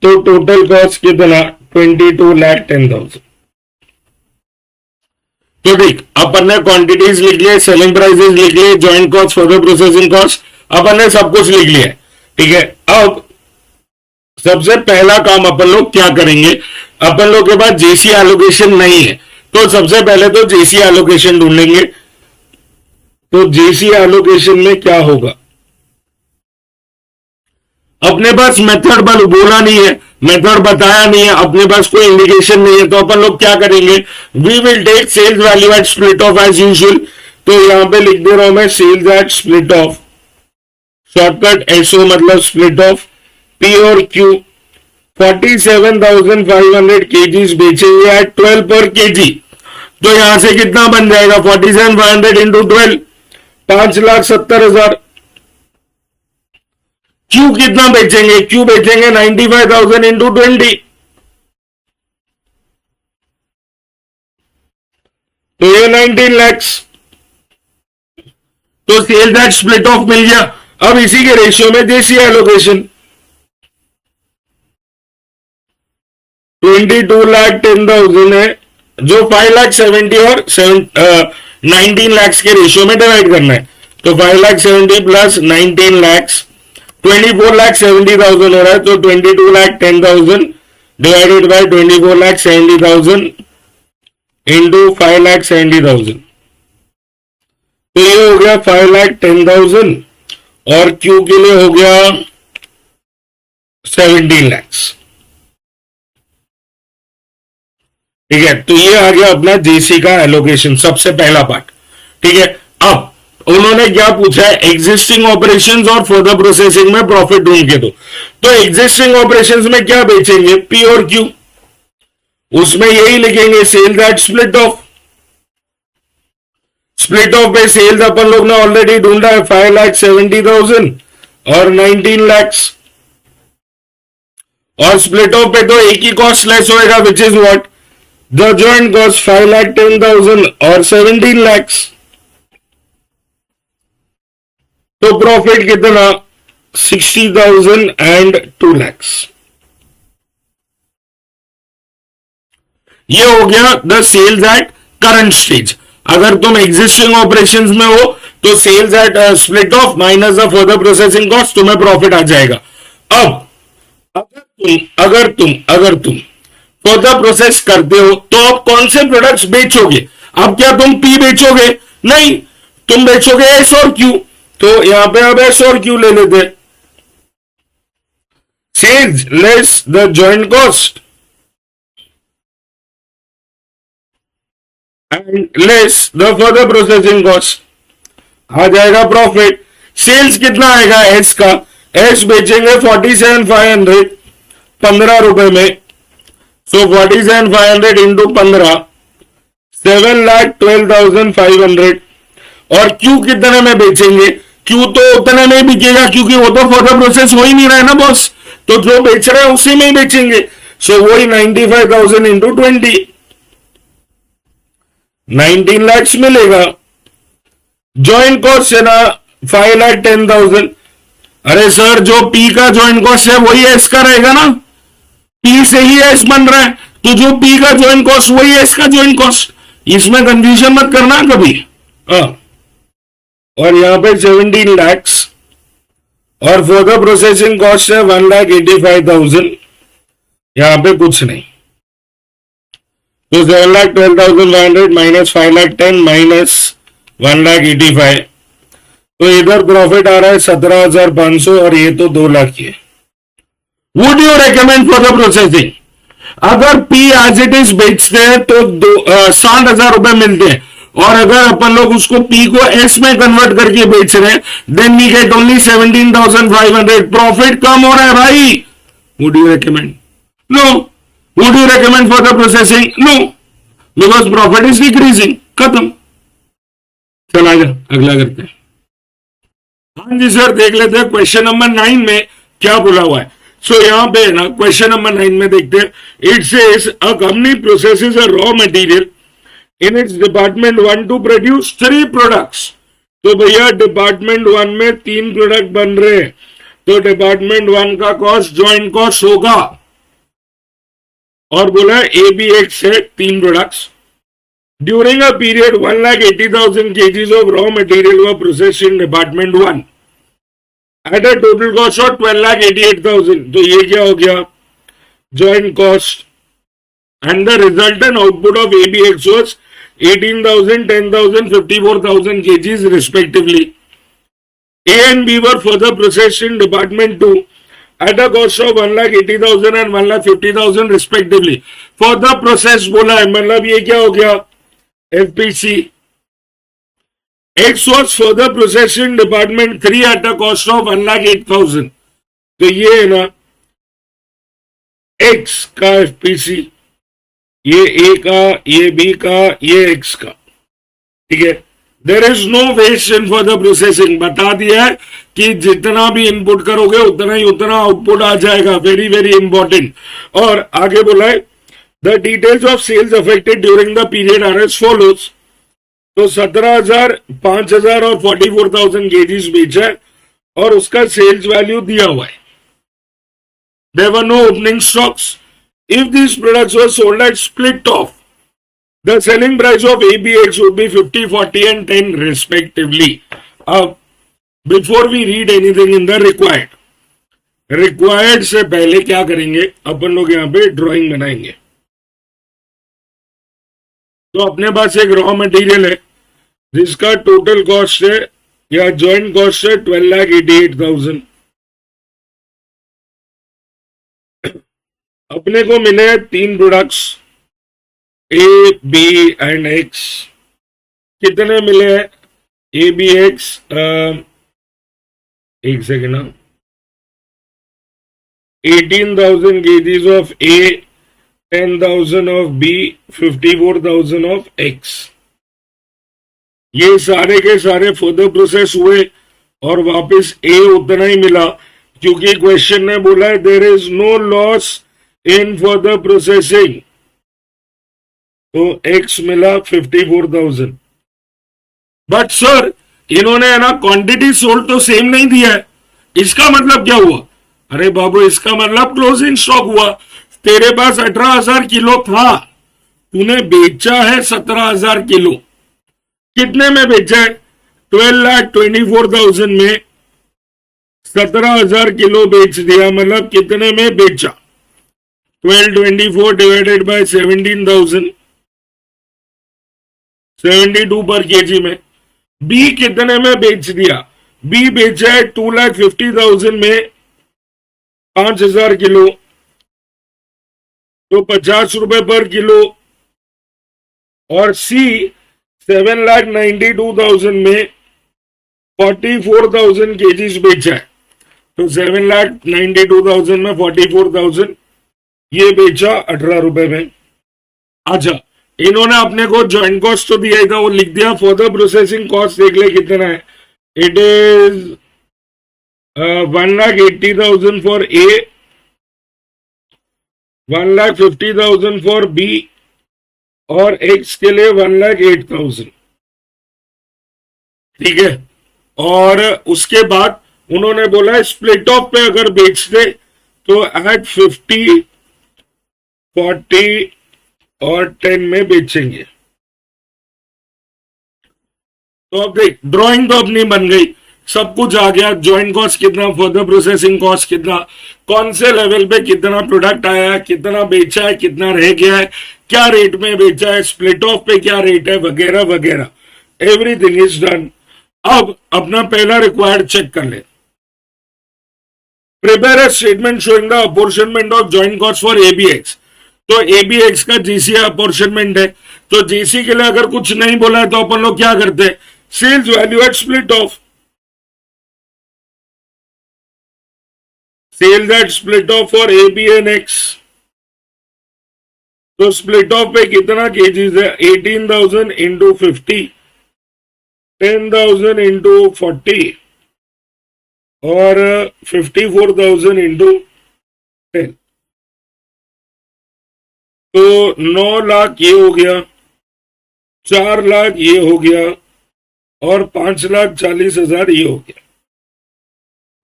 तो टोटल कॉस्ट कितना? 22,10,000। तो ठीक, अपन ने क्वांटिटीज लिख लिए, सेलिंग प्राइसेस लिख लिए, joint cost, further processing cost, अपन ने सब कुछ लिख लिया है। ठीक है, अब सबसे पहला काम अपन लोग क्या करेंगे? अपन लोग के पास जेसी एलोकेशन नहीं है, तो सबसे पहले तो जेसी एलोकेशन ढूंढेंगे। तो जेसी एलोकेशन में क्या होगा? अपने पास मेथड बोला नहीं है, मेथड बताया नहीं है, अपने पास कोई इंडिकेशन नहीं है, तो अपन लोग क्या करेंगे? We will take sales value at split off as usual. तो यहां पे लिख दे रहा हूं मैं sales at split off, shortcut SO मतलब स्प्लिट ऑफ। P और Q 47,500 kgs बेचेंगे एट 12 पर kg, तो यहां से कितना बन जाएगा? 47,500 इंटू 12, 5,70,000। Q कितना बेचेंगे? Q बेचेंगे 95,000 इंटू 20, तो ये 19 lakhs। तो सेल्स एट स्प्लिट ऑफ मिल गया। अब इसी के रेशियो में जेसी एलोकेशन 22,10,000 है, जो 5,70,000 और 19 lakhs के रेशियो में डिवाइड करना है। तो 5,70,000 प्लस 19 lakhs 24,70,000 हो रहा है, तो 22,10,000 डिवाइडेड बाय 24,70,000 इंटू 5,70,000, तो ये हो गया 5,10,000, और Q के लिए हो गया 17 lakhs। ठीक है, तो ये आ गया अपना जेसी का एलोकेशन, सबसे पहला पार्ट। ठीक है, अब उन्होंने क्या पूछा है? एग्जिस्टिंग ऑपरेशंस और फर्दर प्रोसेसिंग में प्रॉफिट ढूंढ के दो। तो एग्जिस्टिंग ऑपरेशंस में क्या बेचेंगे? P और Q, उसमें यही लिखेंगे sales at split off. Split off पे सेल्स अपन लोग ने ऑलरेडी ढूंढा है 5,70,000 और 19 lakhs, और स्प्लिट ऑफ पे तो एक ही कॉस्ट लेस होएगा, which is what? The joint cost 5,10,000 और 17 lakhs। तो प्रॉफिट कितना? 60,000 and 2 lakhs. ये हो गया the sales at current stage. अगर तुम एग्जिस्टिंग ऑपरेशंस में हो तो sales at split off minus the further processing cost, तुम्हें प्रॉफिट आ जाएगा. अब अगर तुम फर्दर प्रोसेस करते हो तो आप कौन से प्रोडक्ट्स बेचोगे? अब क्या तुम पी बेचोगे? नहीं, तुम बेचोगे एस और क्यू. तो यहां पे अब एस और क्यू ले लेते हैं. Sales less the joint cost and less the further processing cost, आ जाएगा प्रॉफिट. सेल्स कितना आएगा एस का? एस बेचेंगे 47,500 15 रुपए में. सो 47,500 इंटू 15 7,12,500. और क्यू कितने में बेचेंगे? क्यू तो उतने में बिकेगा क्योंकि वो तो फर्दर प्रोसेस हो ही नहीं रहा है ना बॉस. तो जो बेच रहे हैं उसी में ही बेचेंगे. सो वही 95,000 इंटू 20 19 lakhs मिलेगा. ज्वाइंट कॉस्ट है ना 5,10,000. अरे सर, जो पी का ज्वाइंट कॉस्ट है वही एस का रहेगा ना. पी से ही एस बन रहा है, तो जो पी का ज्वाइंट कॉस्ट वही एस का ज्वाइंट कॉस्ट. इसमें कंफ्यूजन मत करना कभी. और यहां पे 17 lakhs और फर्दर प्रोसेसिंग कॉस्ट है 1,85,000. यहां पे कुछ नहीं. तो 7,12,500 माइनस 5,10,000 माइनस 1,85,000. तो इधर प्रॉफिट आ रहा है 17,500 और ये तो 2 लाख है. Would you recommend for the processing? अगर पी एज इट इज बेचते हैं तो 60,000 रुपए मिलते हैं, और अगर अपन लोग उसको पी को एस में कन्वर्ट करके बेच रहे हैं then we get only 17,500. Profit कम हो रहा है भाई. Would you recommend? No. Would you recommend for the processing? No, because profit is decreasing. खत्म. चला जा अगला करते हैं. हाँ जी सर, देख लेते हैं क्वेश्चन नंबर 9 में क्या बोला हुआ है. सो यहां पे ना क्वेश्चन नंबर 9 में देखते हैं. It says a company processes a raw material in its department 1 to produce 3 products. तो भैया डिपार्टमेंट 1 में 3 प्रोडक्ट बन रहे हैं, तो डिपार्टमेंट 1 का कॉस्ट ज्वाइंट कॉस्ट होगा. और बोला ए बी एक्स है 3 products. During a period 1,80,000 kgs of raw material were processed in department 1 at a total cost of 12,88,000. तो ये क्या हो गया? joint cost. And the resultant output of ABX was 18,000, 10,000, 54,000 kgs respectively. A and B were further processed in department 2 at a cost of 1,80,000 and 1,50,000 respectively. Further process बोला है, मतलब ये क्या हो गया? FPC. X was further processed in department 3 at a cost of 1,08,000. तो ये है ना X का FPC, ये A का, ये B का, ये X का. ठीक है. There is no waste in further processing. बता दिया है कि जितना भी इनपुट करोगे उतना आउटपुट आ जाएगा. Very very important. और आगे बोला है the details of sales affected during the period are as follows. तो 17,000, 5,000 और 44,000 केजीज बेचा है और उसका सेल्स वैल्यू दिया हुआ है. There were no opening stocks. If this products were sold at split off, the selling price of ABX would be 50, 40 and 10 respectively. Before we read anything in the required से पहले क्या करेंगे अपन लोग यहाँ पे ड्राइंग बनाएंगे. तो अपने पास एक रॉ मटेरियल है जिसका टोटल कॉस्ट है या जॉइंट कॉस्ट है 12,88,000. अपने को मिले 3 products A, B and X. कितने मिले हैं? A, B, X, एक सेकेंड ना, 18,000 kgs of A, 10,000 of B, 54,000 of X. ये सारे के सारे फर्दर प्रोसेस हुए और वापस A उतना ही मिला क्योंकि क्वेश्चन ने बोला है there is no loss in further processing. तो X मिला 54,000. बट सर इन्होंने है ना क्वांटिटी सोल्ड तो सेम नहीं दिया है. इसका मतलब क्या हुआ? अरे बाबू, इसका मतलब क्लोजिंग स्टॉक हुआ। तेरे पास 18,000 किलो था, तूने बेचा है 17,000 किलो। कितने में बेचा है? 12,24,000 में 17,000 किलो बेच दिया, मतलब कितने में बेचा? 1224 डिवाइडेड बाय 17,000, 72 पर केजी में। बी कितने में बेच दिया? बी बेचा है 2,50,000 में 5,000 किलो, तो 50 रुपए पर किलो। और सी 7,92,000 में 44,000 केजीज बेचा है, तो 7,92,000 में 44,000 ये बेचा 18 रुपए में। अच्छा, इन्होंने अपने को ज्वाइंट कॉस्ट तो दिया ही था, वो लिख दिया। फर्दर प्रोसेसिंग कॉस्ट देख ले कितना है। It is 1,80,000 for A, 1,50,000 for B, और एक्स के लिए 1,08,000। ठीक है। और उसके बाद उन्होंने बोला स्प्लिट ऑफ पे अगर बेचते तो एट 50, 40 और 10 में बेचेंगे। तो अब देख, ड्राइंग तो अपनी बन गई, सब कुछ आ गया। ज्वाइंट कॉस्ट कितना, फर्दर प्रोसेसिंग कॉस्ट कितना, कौन से लेवल पे कितना प्रोडक्ट आया है, कितना बेचा है, कितना रह गया है, क्या रेट में बेचा है, स्प्लिट ऑफ पे क्या रेट है, वगैरह वगैरह, एवरीथिंग इज डन। अब अपना पहला रिक्वायर्ड चेक कर ले। Prepare a statement showing the apportionment of joint cost for ABX. तो एबीएक्स का जीसी अपॉर्शनमेंट है, तो जीसी के लिए अगर कुछ नहीं बोला है तो अपन लोग क्या करते हैं? Sales value at split off. Sales at split off for A B and X. तो स्प्लिट ऑफ पे कितना केजीज है? 18,000 इंटू 50, 10,000 इंटू 40 और 54,000 इंटू 10। तो 9 लाख ये हो गया, 4 लाख ये हो गया, और 5,40,000 ये हो गया।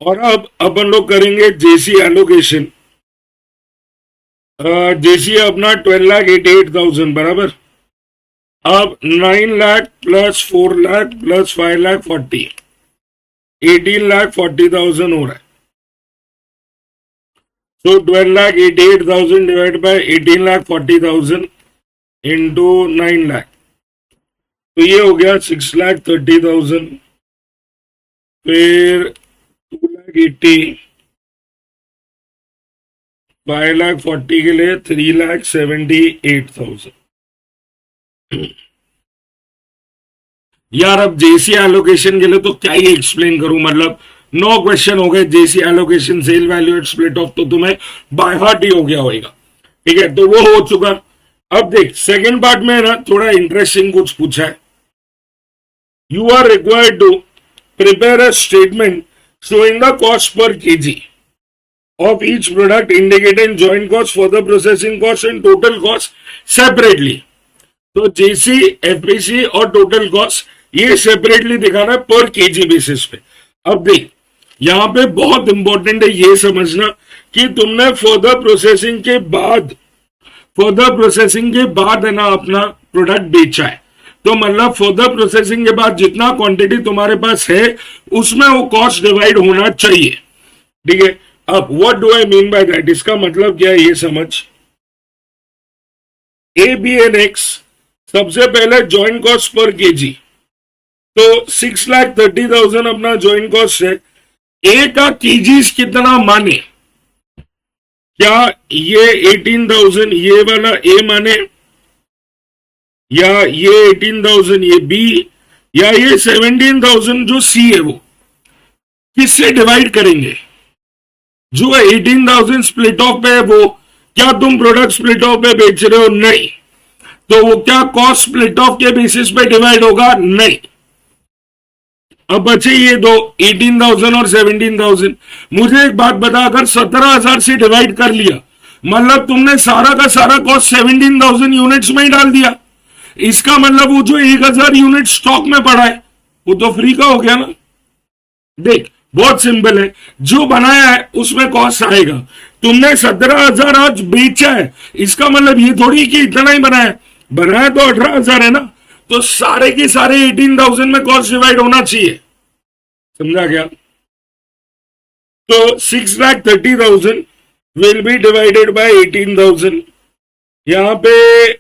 और अब अपन लोग करेंगे जेसी एलोकेशन। जेसी अपना 12,88,000 बराबर। अब 9 लाख प्लस 4 लाख प्लस 5,40,000, 18,40,000 हो रहा है। So 12,88,000 divided by 18,40,000 into 9 lakh, तो ये हो गया 6,30,000। फिर 2,80,000, 5,40,000 के लिए 3,78,000। यार अब जेसी एलोकेशन के लिए तो क्या ही एक्सप्लेन करूं, मतलब 9 क्वेश्चन हो गए। JC allocation, sale value at split off तो तुम्हें बाय हार्ट ही हो गया होगा। ठीक है, तो वो हो चुका। अब देख, सेकंड पार्ट में ना थोड़ा इंटरेस्टिंग कुछ पूछा है। You are required to prepare a statement showing the cost per kg of each product indicating joint cost, further processing cost and total cost separately। तो जेसी, एफपीसी और टोटल कॉस्ट ये separately दिखाना है पर केजी बेसिस पे। अब देख, यहां पे बहुत इंपॉर्टेंट है ये समझना कि तुमने फर्दर प्रोसेसिंग के बाद है ना अपना प्रोडक्ट बेचा है, तो मतलब फर्दर प्रोसेसिंग के बाद जितना क्वांटिटी तुम्हारे पास है उसमें वो कॉस्ट डिवाइड होना चाहिए। ठीक है, अब what do I mean by that, इसका मतलब क्या है ये समझ। ए बी एन एक्स सबसे पहले ज्वाइंट कॉस्ट पर केजी, तो 6,30,000 अपना ज्वाइंट कॉस्ट है। ए का केजीज कितना माने, क्या ये 18,000 ये वाला ए माने, या ये 18,000 ये बी, या ये 17,000 जो सी है वो किससे डिवाइड करेंगे? जो 18,000 स्प्लिट ऑफ पे है वो, क्या तुम प्रोडक्ट स्प्लिट ऑफ पे बेच रहे हो? नहीं। तो वो क्या कॉस्ट स्प्लिट ऑफ के बेसिस पे डिवाइड होगा? नहीं। अब बचे ये दो, 18,000 और 17,000। मुझे एक बात बता, अगर 17,000 से डिवाइड कर लिया मतलब तुमने सारा का सारा कॉस्ट 17,000 यूनिट्स में ही डाल दिया। इसका मतलब वो जो 1,000 यूनिट स्टॉक में पड़ा है वो तो फ्री का हो गया ना। देख, बहुत सिंपल है, जो बनाया है उसमें कॉस्ट आएगा। तुमने 17,000 आज बेचा है, इसका मतलब ये थोड़ी कि इतना ही बनाया, बनाया तो 18,000 है ना, तो सारे के सारे 18,000 में कॉस्ट डिवाइड होना चाहिए। समझा क्या? तो 6,30,000 विल बी डिवाइडेड बाय 18,000। यहां पे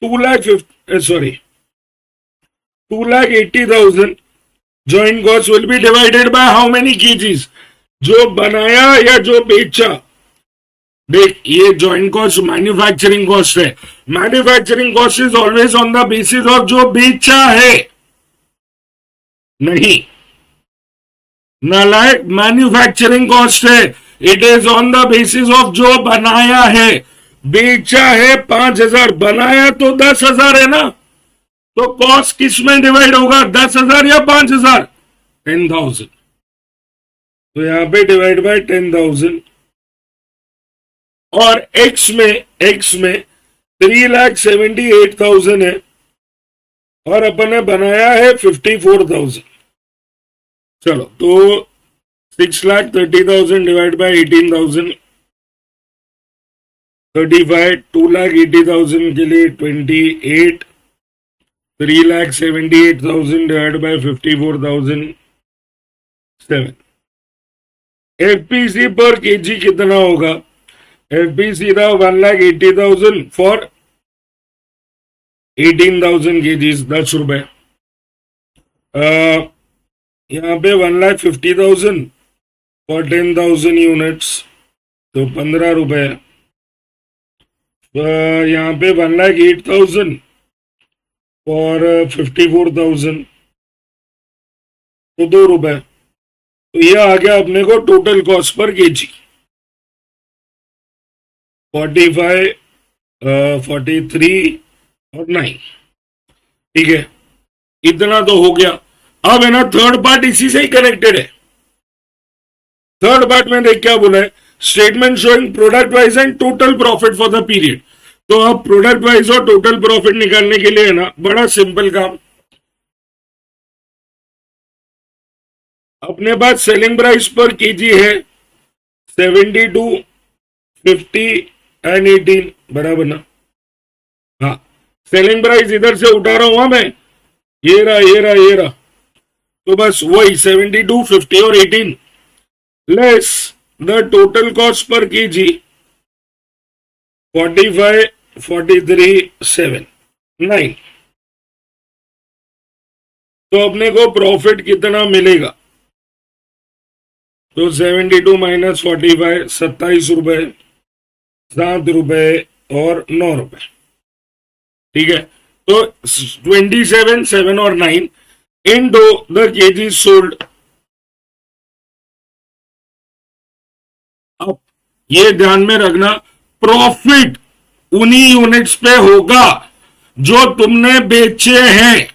2,80,000 joint cost will be divided bye how many KGs, जो बनाया या जो बेचा। देख, ये ज्वाइंट कॉस्ट मैन्युफैक्चरिंग कॉस्ट है। Manufacturing cost is always on the basis of जो बेचा है, नहीं नालायक, मैन्युफैक्चरिंग कॉस्ट है, it is on the basis of जो बनाया है। बेचा है 5,000, बनाया तो 10,000 है ना, तो कॉस्ट किस में डिवाइड होगा, 10,000 या 5,000? 10,000। तो यहां पे डिवाइड बाय 10,000। और एक्स में 3,78,000 है, और अपन ने बनाया है 54,000। चलो, तो 6,30,000 डिवाइड बाय 18,000, 35, 2,80,000 के लिए 28, 3,78,000 divide by 54,000, 7। FPC per KG कितना होगा? एफपीसी था 1,80,000 फॉर 18,000 केजीज, 10 रुपए। यहाँ पे 1,50,000 फॉर 10,000 यूनिट्स, तो 15 रुपए। यहाँ पे 1,08,000 फॉर 54,000, तो 2 रुपए। तो ये आ गया अपने को टोटल कॉस्ट पर केजी 45, 43 और 9। ठीक है, इतना तो हो गया। अब है ना, थर्ड पार्ट इसी से ही कनेक्टेड है। थर्ड पार्ट में देख क्या बोला है, statement showing product wise and total profit for the period. तो अब प्रोडक्ट वाइज और टोटल प्रॉफिट निकालने के लिए है ना, बड़ा सिंपल काम। अपने पास सेलिंग प्राइस पर केजी है 72, 50 एंड 18, बराबर ना? हाँ, सेलिंग प्राइस इधर से उठा रहा हूं मैं, ये रहा। तो बस वही 72, 50 और 18 less the total cost per KG 45, 43, 7, 9। तो अपने को प्रॉफिट कितना मिलेगा? तो 72 माइनस 45, 27 रुपए, 7 रुपए और 9 रुपए। ठीक है, तो 27, 7 और 9 into the kg sold। अब ये ध्यान में रखना, प्रॉफिट उन्हीं यूनिट्स पे होगा जो तुमने बेचे हैं।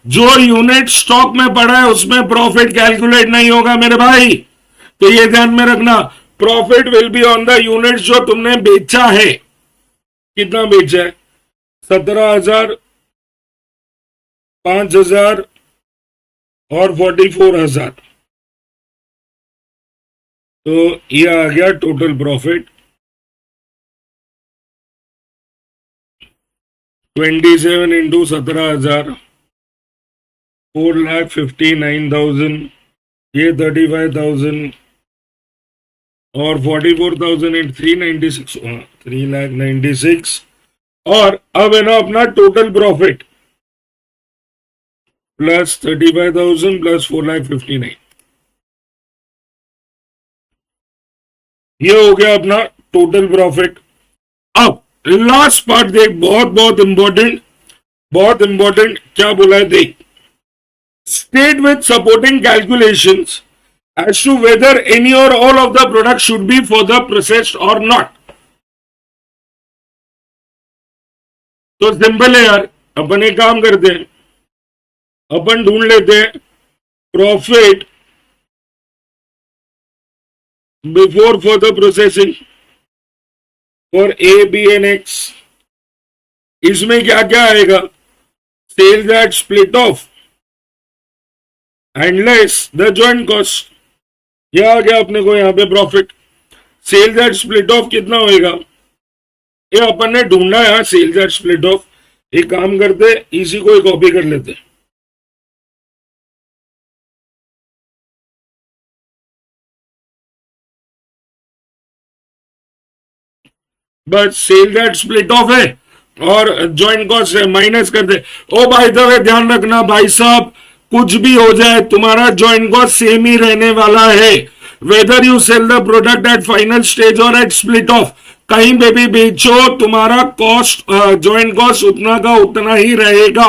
जो यूनिट स्टॉक में पड़ा है उसमें प्रॉफिट कैलकुलेट नहीं होगा मेरे भाई, तो ये ध्यान में रखना। Profit will be on the unit जो तुमने बेचा है। कितना बेचा है? 17,000, 5,000 और 44,000। तो ये आ गया टोटल प्रॉफिट 27 इंटू 17,000, 4,59,000, ये 35,000 और 44,000 इन 396, 3,96। और अब है ना अपना टोटल प्रॉफिट प्लस 35,000 प्लस 4,59, ये हो गया अपना टोटल प्रॉफिट। अब लास्ट पार्ट देख, बहुत बहुत इंपॉर्टेंट, बहुत इंपॉर्टेंट। क्या बोला है देख, state with supporting calculations as to whether any or all of the product should be further processed or not। तो सिंपल है यार, अपन एक काम करते हैं, अपन ढूंढ लेते हैं profit before further processing for A, B and X. इसमें क्या क्या आएगा? Sales at split off and less the joint cost. यह आ गया अपने को यहाँ पे profit. Sales at split off कितना होएगा, ये अपन ने ढूंढना है। सेल्स एट स्प्लिट ऑफ, एक काम करते इसी को कॉपी कर लेते। बस सेल दैट स्प्लिट ऑफ है और ज्वाइंट कॉस्ट है, माइनस कर दे। ओ भाई द वे ध्यान रखना भाई साहब, कुछ भी हो जाए तुम्हारा ज्वाइंट कॉस्ट सेम ही रहने वाला है, whether you sell the product at final stage और एट स्प्लिट ऑफ। कहीं पे भी बेचो तुम्हारा कॉस्ट, ज्वाइंट कॉस्ट उतना का उतना ही रहेगा।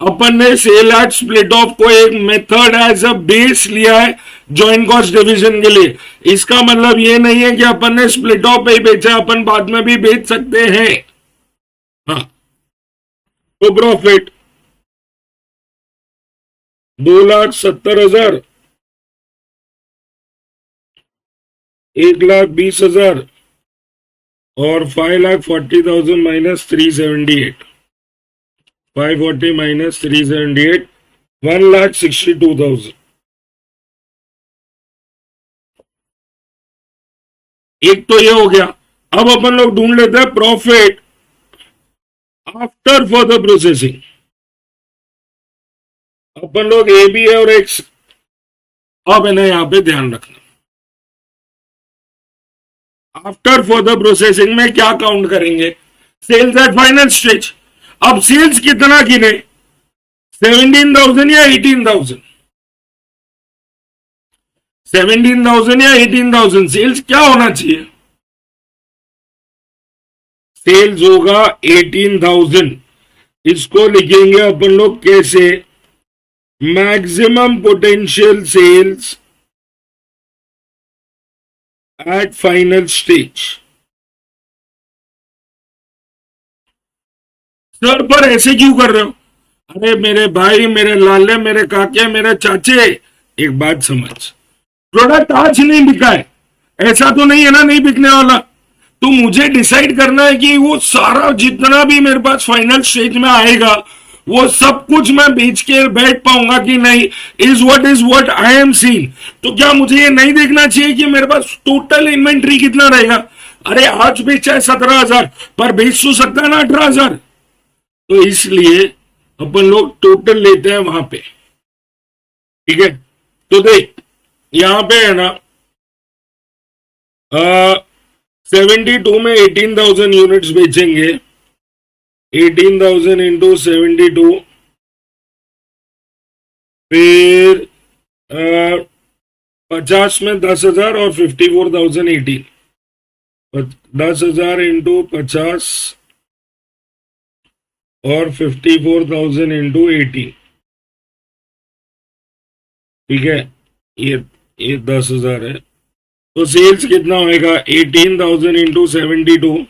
अपन ने सेल एट स्प्लिट ऑफ को एक मेथड एज अ बेस लिया है ज्वाइंट कॉस्ट डिवीजन के लिए। इसका मतलब ये नहीं है कि अपन ने स्प्लिट ऑफ पे ही बेचा, अपन बाद में भी बेच सकते हैं। हाँ, तो प्रॉफिट 2,70,000, 1,20,000 और 5,40,000 माइनस 378, 540 माइनस 378, 1,62,000। एक तो ये हो गया। अब अपन लोग ढूंढ लेते हैं प्रॉफिट आफ्टर फर्दर प्रोसेसिंग। अपन लोग ए बी है और एक्स, अब इन्हें यहां पे ध्यान रखना। आफ्टर फर्दर प्रोसेसिंग में क्या काउंट करेंगे, सेल्स एट फाइनल स्टेज। अब सेल्स कितना गिने, 17,000 या 18,000, 17,000 या 18,000। सेल्स क्या होना चाहिए, सेल्स होगा 18,000। इसको लिखेंगे अपन लोग कैसे, maximum potential sales at final stage. Sir पर ऐसे क्यों कर रहे हो, अरे मेरे भाई, मेरे लाले, मेरे काके, मेरे चाचे, एक बात समझ, प्रोडक्ट आज नहीं बिका है, ऐसा तो नहीं है ना नहीं बिकने वाला। तो मुझे डिसाइड करना है कि वो सारा जितना भी मेरे पास फाइनल स्टेज में आएगा वो सब कुछ मैं बेच के बैठ पाऊंगा कि नहीं, is what I am seeing. तो क्या मुझे ये नहीं देखना चाहिए कि मेरे पास टोटल इन्वेंट्री कितना रहेगा। अरे आज बेचा है 17,000 पर बेच तो सकता है ना 18,000। तो इसलिए अपन लोग टोटल लेते हैं वहां पे, ठीक है। तो देख यहां पे है ना 72 में 18,000 यूनिट्स बेचेंगे, 18,000 इंटू 72, फिर 50 में 10,000 और 54,000 18, 10,000 इंटू 50 और 54,000 इंटू 18, ठीक है। ये 10,000 है। तो सेल्स कितना होएगा, 18,000 इंटू 72,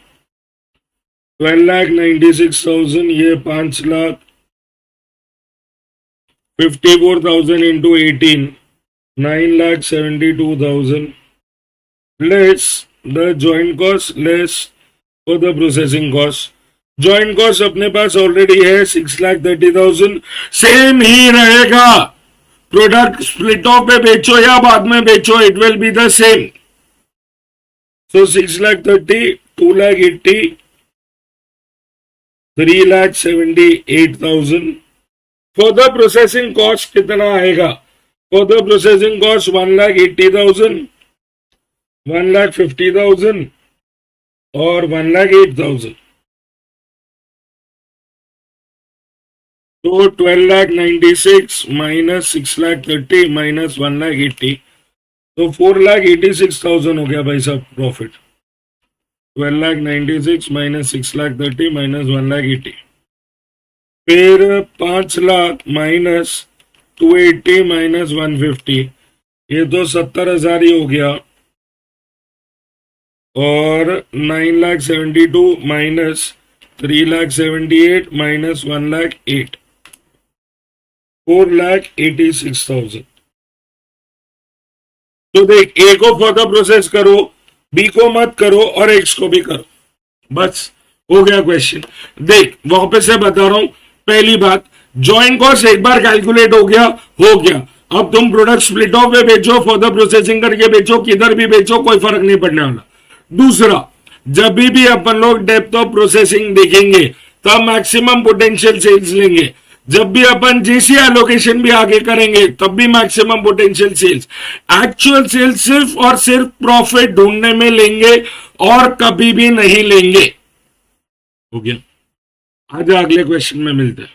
12,96,000, ये 5,00,000, 54,000 into 18, 9,72,000, less the joint cost, less for the processing cost. Joint cost अपने पास ऑलरेडी है 6,30,000, सेम ही रहेगा। प्रोडक्ट स्प्लिट ऑफ पे बेचो या बाद में बेचो, it will be the same. So 6,30,000, 2,80,000, 3,78,000। For the processing cost कितना आएगा, फॉर द प्रोसेसिंग कॉस्ट 1,80,000, 1,50,000 और 1,08,000। तो 12,96,000 माइनस 6,30,000 माइनस 1,80,000, तो 4,86,000 हो गया भाई साहब प्रॉफिट। 12,96,000 माइनस 6,30,000 माइनस 1,80,000, फिर 5,00,000 माइनस 280 माइनस 150, ये तो 70,000 ही हो गया। और 9,72,000 माइनस 3,78,000 माइनस 1,08,000, 4,86,000। तो देख, ए को फर्दर प्रोसेस करो, बी को मत करो और एक्स को भी करो, बस हो गया क्वेश्चन। देख वापस से बता रहा हूं, पहली बात, जॉइंट कॉस्ट एक बार कैलकुलेट हो गया। अब तुम प्रोडक्ट स्प्लिट ऑफ में बेचो, फर्दर प्रोसेसिंग करके बेचो, किधर भी बेचो, कोई फर्क नहीं पड़ने वाला। दूसरा, जब भी अपन लोग डेप्थ ऑफ प्रोसेसिंग देखेंगे तब मैक्सिमम पोटेंशियल सेल्स लेंगे। जब भी अपन जीसी एलोकेशन भी आगे करेंगे तब भी maximum potential sales. Actual sales सिर्फ और सिर्फ प्रॉफिट ढूंढने में लेंगे और कभी भी नहीं लेंगे। हो गया, आज अगले क्वेश्चन में मिलते हैं।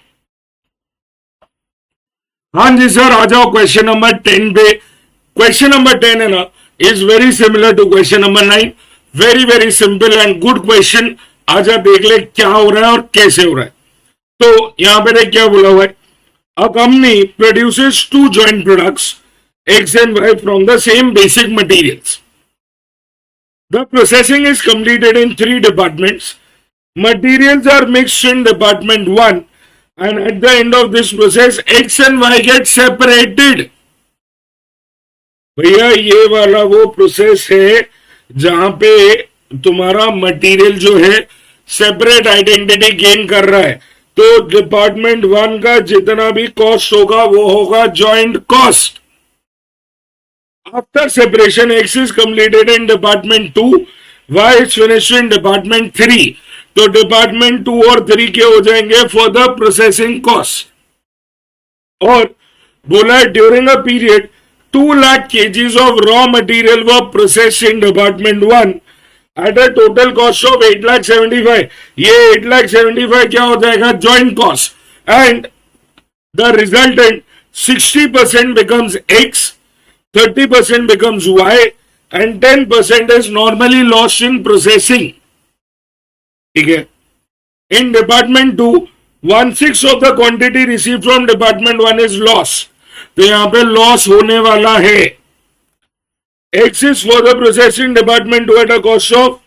हाँ जी सर, आ जाओ क्वेश्चन नंबर 10 पे। क्वेश्चन नंबर 10 है ना, is very similar to question number 9। Very very simple and good question. आजा देख ले क्या हो रहा है और कैसे हो रहा है। तो यहां पे देख क्या बोला हुआ है, a company produces two joint products X and Y from the same basic materials. The processing is completed in 3 departments. Materials are mixed in department 1 and at the end of this process X and Y get separated. भैया ये वाला वो process है जहां पे तुम्हारा material जो है सेपरेट आइडेंटिटी गेन कर रहा है। तो डिपार्टमेंट 1 का जितना भी कॉस्ट होगा वो होगा joint cost. After separation X is completed in department 2, Y is finished in department 3. तो डिपार्टमेंट 2 और 3 के हो जाएंगे फॉर द प्रोसेसिंग कॉस्ट। और बोला during a period 2 lakh kgs of raw material were processed in department 1 at a total cost of 8,75,000. ये 8,75,000 क्या हो जाएगा, joint cost. And the resultant 60% becomes X, 30% becomes Y and 10% is normally lost in processing. ठीक है। In department 2, 1/6 of the quantity received from department 1 is loss. तो यहां पे loss होने वाला है। X is for the processing department 2 at a cost of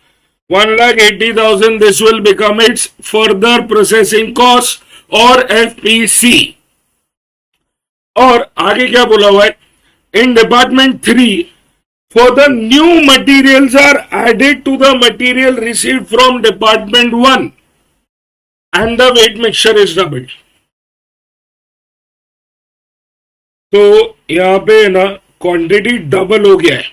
1,80,000. This will become its further processing cost or FPC. और आगे क्या बोला हुआ है, in department 3 for the new materials are added to the material received from department 1 and the weight mixture is doubled. तो यहां पे ना क्वांटिटी डबल हो गया है।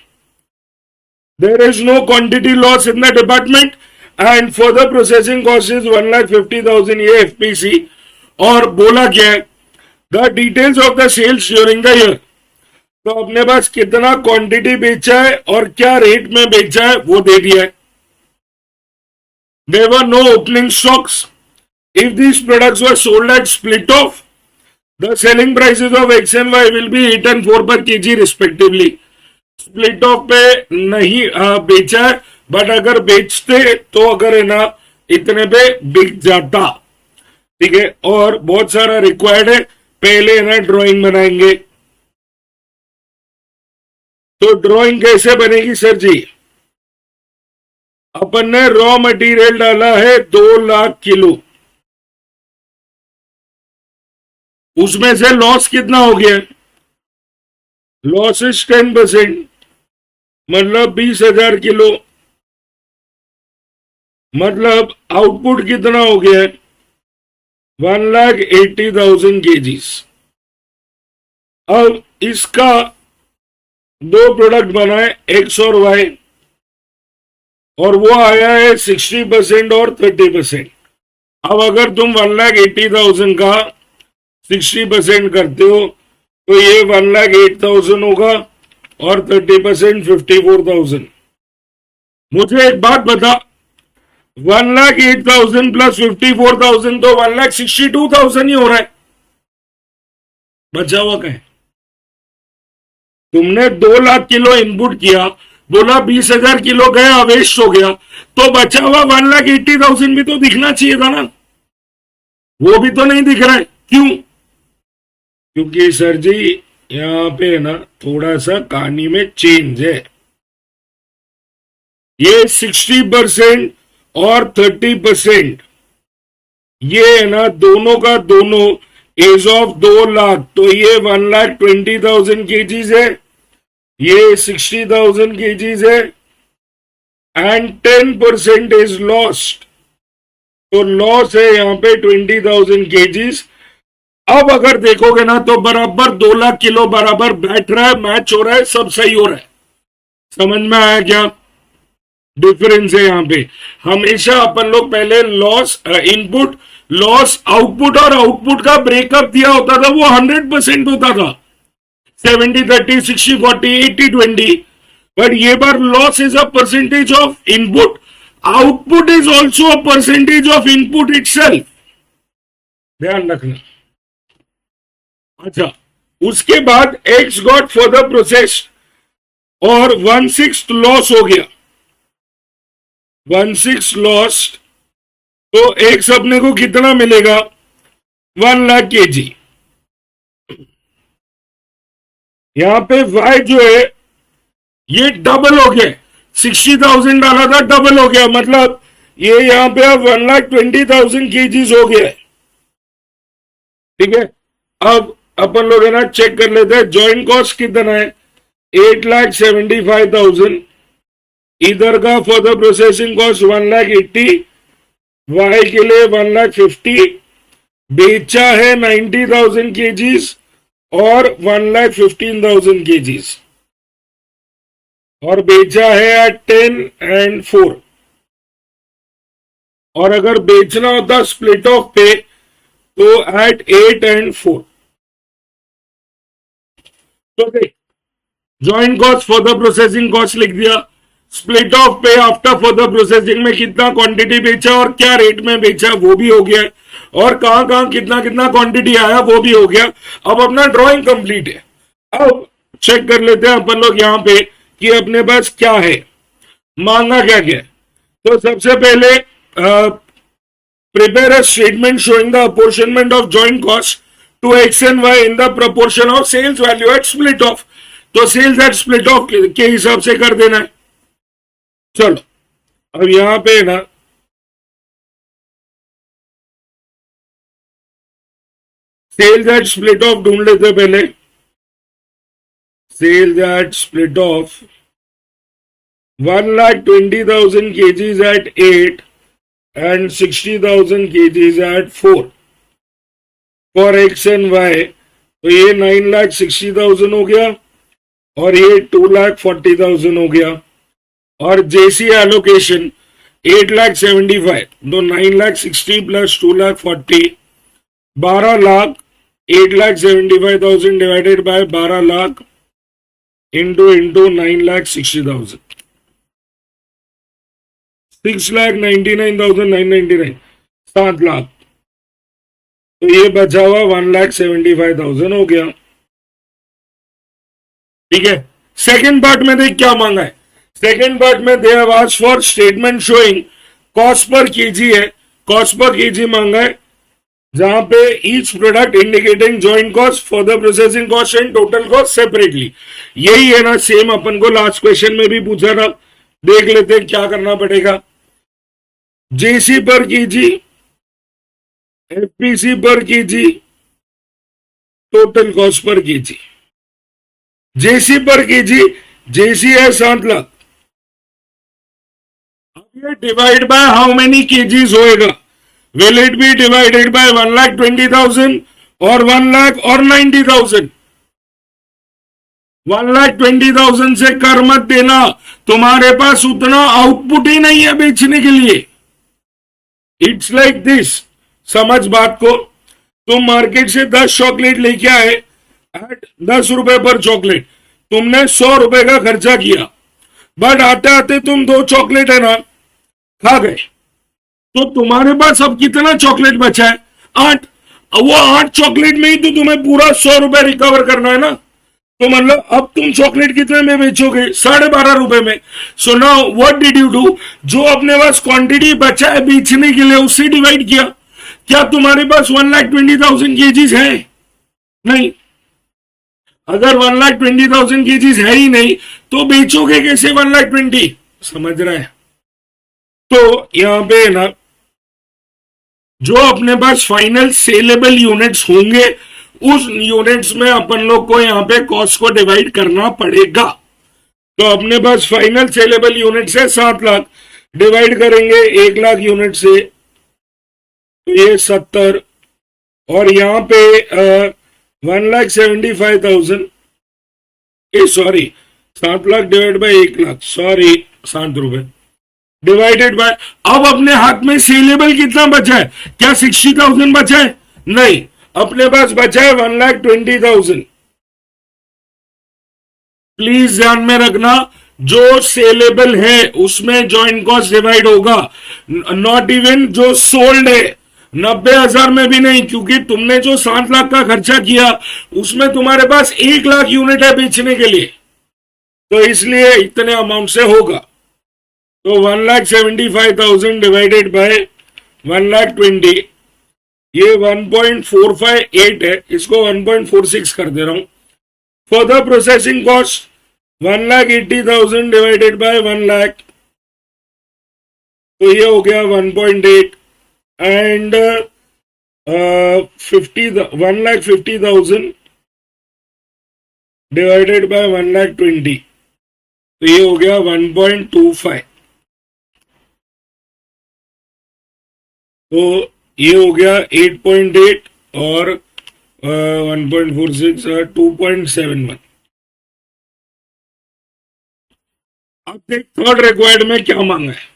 There is no quantity loss in the department and for the processing cost is 1,50,000। ये FPC. और बोला क्या है, the details of the sales during the year. तो अपने पास कितना क्वांटिटी बेचा है और क्या रेट में बेचा है वो दे दिया है। There were no opening stocks. If these products were sold at split off, the selling prices of X and Y will be 8 and 4 per kg respectively. Split off पे नहीं बेचा है, बट अगर बेचते तो अगर है ना इतने पे बिक जाता। ठीक है। और बहुत सारा रिक्वायर्ड है, पहले है ना ड्राइंग बनाएंगे। तो ड्राइंग कैसे बनेगी सर जी, अपन ने रॉ मटेरियल डाला है 2 लाख किलो, उसमें से लॉस कितना हो गया, लॉस इज 10%, मतलब 20,000 किलो। मतलब आउटपुट कितना हो गया, 1,80,000 kgs। अब इसका 2 प्रोडक्ट बनाए X और Y, और वो आया है 60% और 30%। अब अगर तुम 1,80,000 का 60% करते हो तो ये 1,08,000 होगा और 30% 54,000। मुझे एक बात बता, 1,08,000 प्लस 54,000 तो 1,62,000 ही हो रहा है। बचा हुआ क्या है? तुमने 2 लाख किलो इनपुट किया, बोला 20,000 किलो गया, वेस्ट हो गया, तो बचा हुआ 1,80,000 भी तो दिखना चाहिए था ना, वो भी तो नहीं दिख रहा है। क्यों? क्योंकि सर जी यहां पे ना थोड़ा सा कहानी में चेंज है। ये 60% और 30%, ये है ना दोनों का दोनों एज ऑफ 2 लाख, तो ये 1,20,000 kgs है, ये 60,000 kgs है, एंड 10% इज लॉस्ट। तो लॉस है यहां पे 20,000 kgs। अब अगर देखोगे ना तो बराबर 2 लाख किलो बराबर बैठ रहा है, मैच हो रहा है, सब सही हो रहा है। समझ में आया क्या डिफरेंस है? यहाँ पे हमेशा अपन लोग पहले लॉस इनपुट, लॉस आउटपुट, और आउटपुट का ब्रेकअप दिया होता था, वो 100% होता था, 70-30, 60-40, 80-20। बट ये बार loss is a percentage of input, output is also a percentage of input itself, ध्यान रखना। अच्छा, उसके बाद एक्स गॉट फर्दर प्रोसेस और 1/6 लॉस हो गया, 1/6 लॉस, तो एक्स अपने को कितना मिलेगा? 1 लाख kg। यहां पे y जो है ये डबल हो गया, 60,000 डाला था, डबल हो गया, मतलब ये यहां पे अब 1,20,000 kgs हो गया है। ठीक है, अब अपन लोग है ना चेक कर लेते हैं ज्वाइंट कॉस्ट कितना है, 8,75,000। इधर का for the processing cost 1,80,000, Y के लिए 1,50,000, बेचा है 90,000 kgs और 1,15,000 kgs, और बेचा है एट 10 and 4। और अगर बेचना होता स्प्लिट ऑफ पे तो एट 8 and 4। तो देख, joint cost for the processing cost लिख दिया, स्प्लिट ऑफ पे आफ्टर फॉर द प्रोसेसिंग में कितना क्वांटिटी बेचा और क्या रेट में बेचा वो भी हो गया, और कहां कहां कितना कितना क्वांटिटी आया वो भी हो गया। अब अपना ड्राइंग कंप्लीट है। अब चेक कर लेते हैं अपन लोग यहां पे कि अपने पास क्या है, मांगा क्या क्या है। तो सबसे पहले prepare a statement showing the apportionment of joint cost to x and y in the proportion of sales value at split off। तो सेल्स एट स्प्लिट ऑफ के हिसाब से कर देना है। चलो, अब यहां पे ना सेल्स एट स्प्लिट ऑफ ढूंढ लेते पहले। Sales at split off 1,20,000 kgs at 8 and 60,000 kgs at 4 for x and y। तो ये 9,60,000 हो गया और ये 2,40,000 हो गया, और जेसी एलोकेशन 8,75,000, तो 9,60,000 plus 2,40,000 12 lakh, 8,75,000 divided by 12 lakh into 9,60,000, 6,99,999, 7 lakh. तो ये बचा हुआ 1,75,000 हो गया। ठीक है, सेकेंड पार्ट में देख क्या मांगा है। सेकेंड पार्ट में दे have asked for statement showing cost per KG है, कॉस्ट पर केजी मांगा है, जहां पे each product indicating joint cost, further processing cost and total cost separately. यही है ना, सेम अपन को लास्ट क्वेश्चन में भी पूछा था। देख लेते हैं क्या करना पड़ेगा। JC per KG, FPC per KG, total cost per KG. JC per KG, JC है 7 लाख, अब ये divide by how many KGs होएगा? Will it be divided by 1,20,000 और 1 लाख और 90,000? 1,20,000 से कर मत देना, तुम्हारे पास उतना आउटपुट ही नहीं है बेचने के लिए। इट्स लाइक दिस, समझ बात को। तुम मार्केट से 10 चॉकलेट लेके आए एट 10 रुपए पर चॉकलेट, तुमने 100 रुपए का खर्चा किया, बट आते आते तुम 2 चॉकलेट है ना खा गए, तो तुम्हारे पास अब कितना चॉकलेट बचा है? 8। वो 8 चॉकलेट में ही तो तुम्हें पूरा 100 रुपए रिकवर करना है ना। तो मतलब अब तुम चॉकलेट कितने में बेचोगे? 12.5 रुपए में। So now what did you do? जो अपने पास क्वांटिटी बचा है बेचने के लिए उससे डिवाइड किया। क्या तुम्हारे पास 1,20,000 केजीज है? नहीं। अगर 1,20,000 केजीज है ही नहीं तो बेचोगे कैसे 1,20,000? समझ रहा है? तो यहां पे ना जो अपने पास फाइनल सेलेबल यूनिट्स होंगे उस यूनिट्स में अपन लोग को यहां पे कॉस्ट को डिवाइड करना पड़ेगा। तो अपने पास फाइनल सेलेबल यूनिट्स है 7 लाख, डिवाइड करेंगे 1 लाख यूनिट से, तो ये 70 और यहाँ पे 1,75,000, sorry 7 lakh divide by 1 lakh, sorry 7 रुपए डिवाइडेड बाय, अब अपने हाथ में सेलेबल कितना बचा है? क्या 60,000 बचा है? नहीं, अपने पास बचा है 1,20,000। प्लीज ध्यान में रखना, जो सेलेबल है उसमें जॉइंट कॉस्ट डिवाइड होगा, नॉट इवन जो सोल्ड है। 90,000 में भी नहीं, क्योंकि तुमने जो 7 लाख का खर्चा किया उसमें तुम्हारे पास 1 लाख यूनिट है बेचने के लिए, तो इसलिए इतने अमाउंट से होगा। तो 1,75,000 डिवाइडेड बाय 1,20,000, ये 1.458 है, इसको 1.46 कर दे रहा हूं। Further processing cost 1,80,000 divided by 1 lakh, तो ये हो गया 1.8 एंड 1,50,000 डिवाइडेड बाय 1,20,000, तो ये हो गया 1.25, तो ये हो गया 8.8 और 1.46 2.71। अब देख थर्ड रिक्वायर्ड में क्या मांगा है।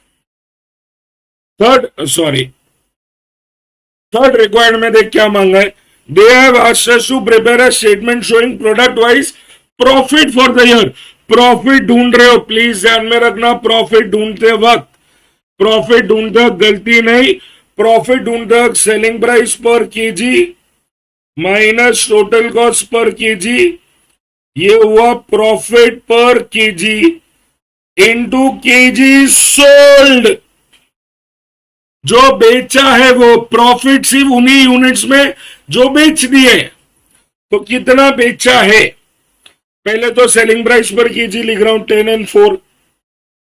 थर्ड रिक्वायर्ड में देख क्या मांगा है। They have asked us to prepare a statement showing product wise profit for the year. Profit ढूंढ रहे हो, प्लीज ध्यान में रखना, प्रॉफिट ढूंढते वक्त गलती नहीं, प्रॉफिट ढूंढते वक्त सेलिंग प्राइस पर KG minus total cost per KG, ये हुआ प्रॉफिट पर केजी इनटू केजी सोल्ड। जो बेचा है वो प्रॉफिट सिर्फ उन्हीं यूनिट्स में जो बेच दिए, तो कितना बेचा है। पहले तो सेलिंग प्राइस पर केजी लिख रहा हूं 10 and 4,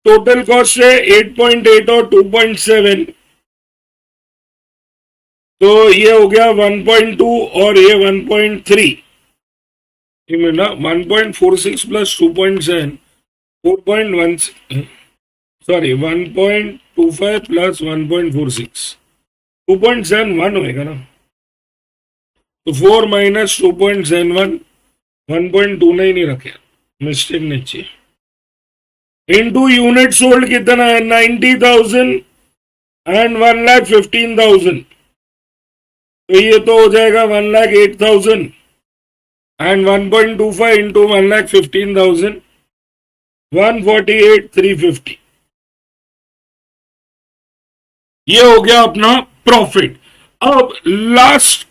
टोटल कॉस्ट है 8.8 और 2.7, तो ये हो गया 1.2 और ये 1.3, 1.46 प्लस 2.7 4.1, सॉरी 1.25 प्लस 1.46 2.71 होएगा ना, तो 4 माइनस 2.71 1.2 नहीं रखे, मिस्टेक नीचे, इनटू यूनिट सोल्ड कितना है 90,000 एंड 1,15,000, तो ये तो हो जाएगा 1,08,000 एंड 1.25 इंटू 1,15,000 148,350, ये हो गया अपना प्रॉफिट। अब लास्ट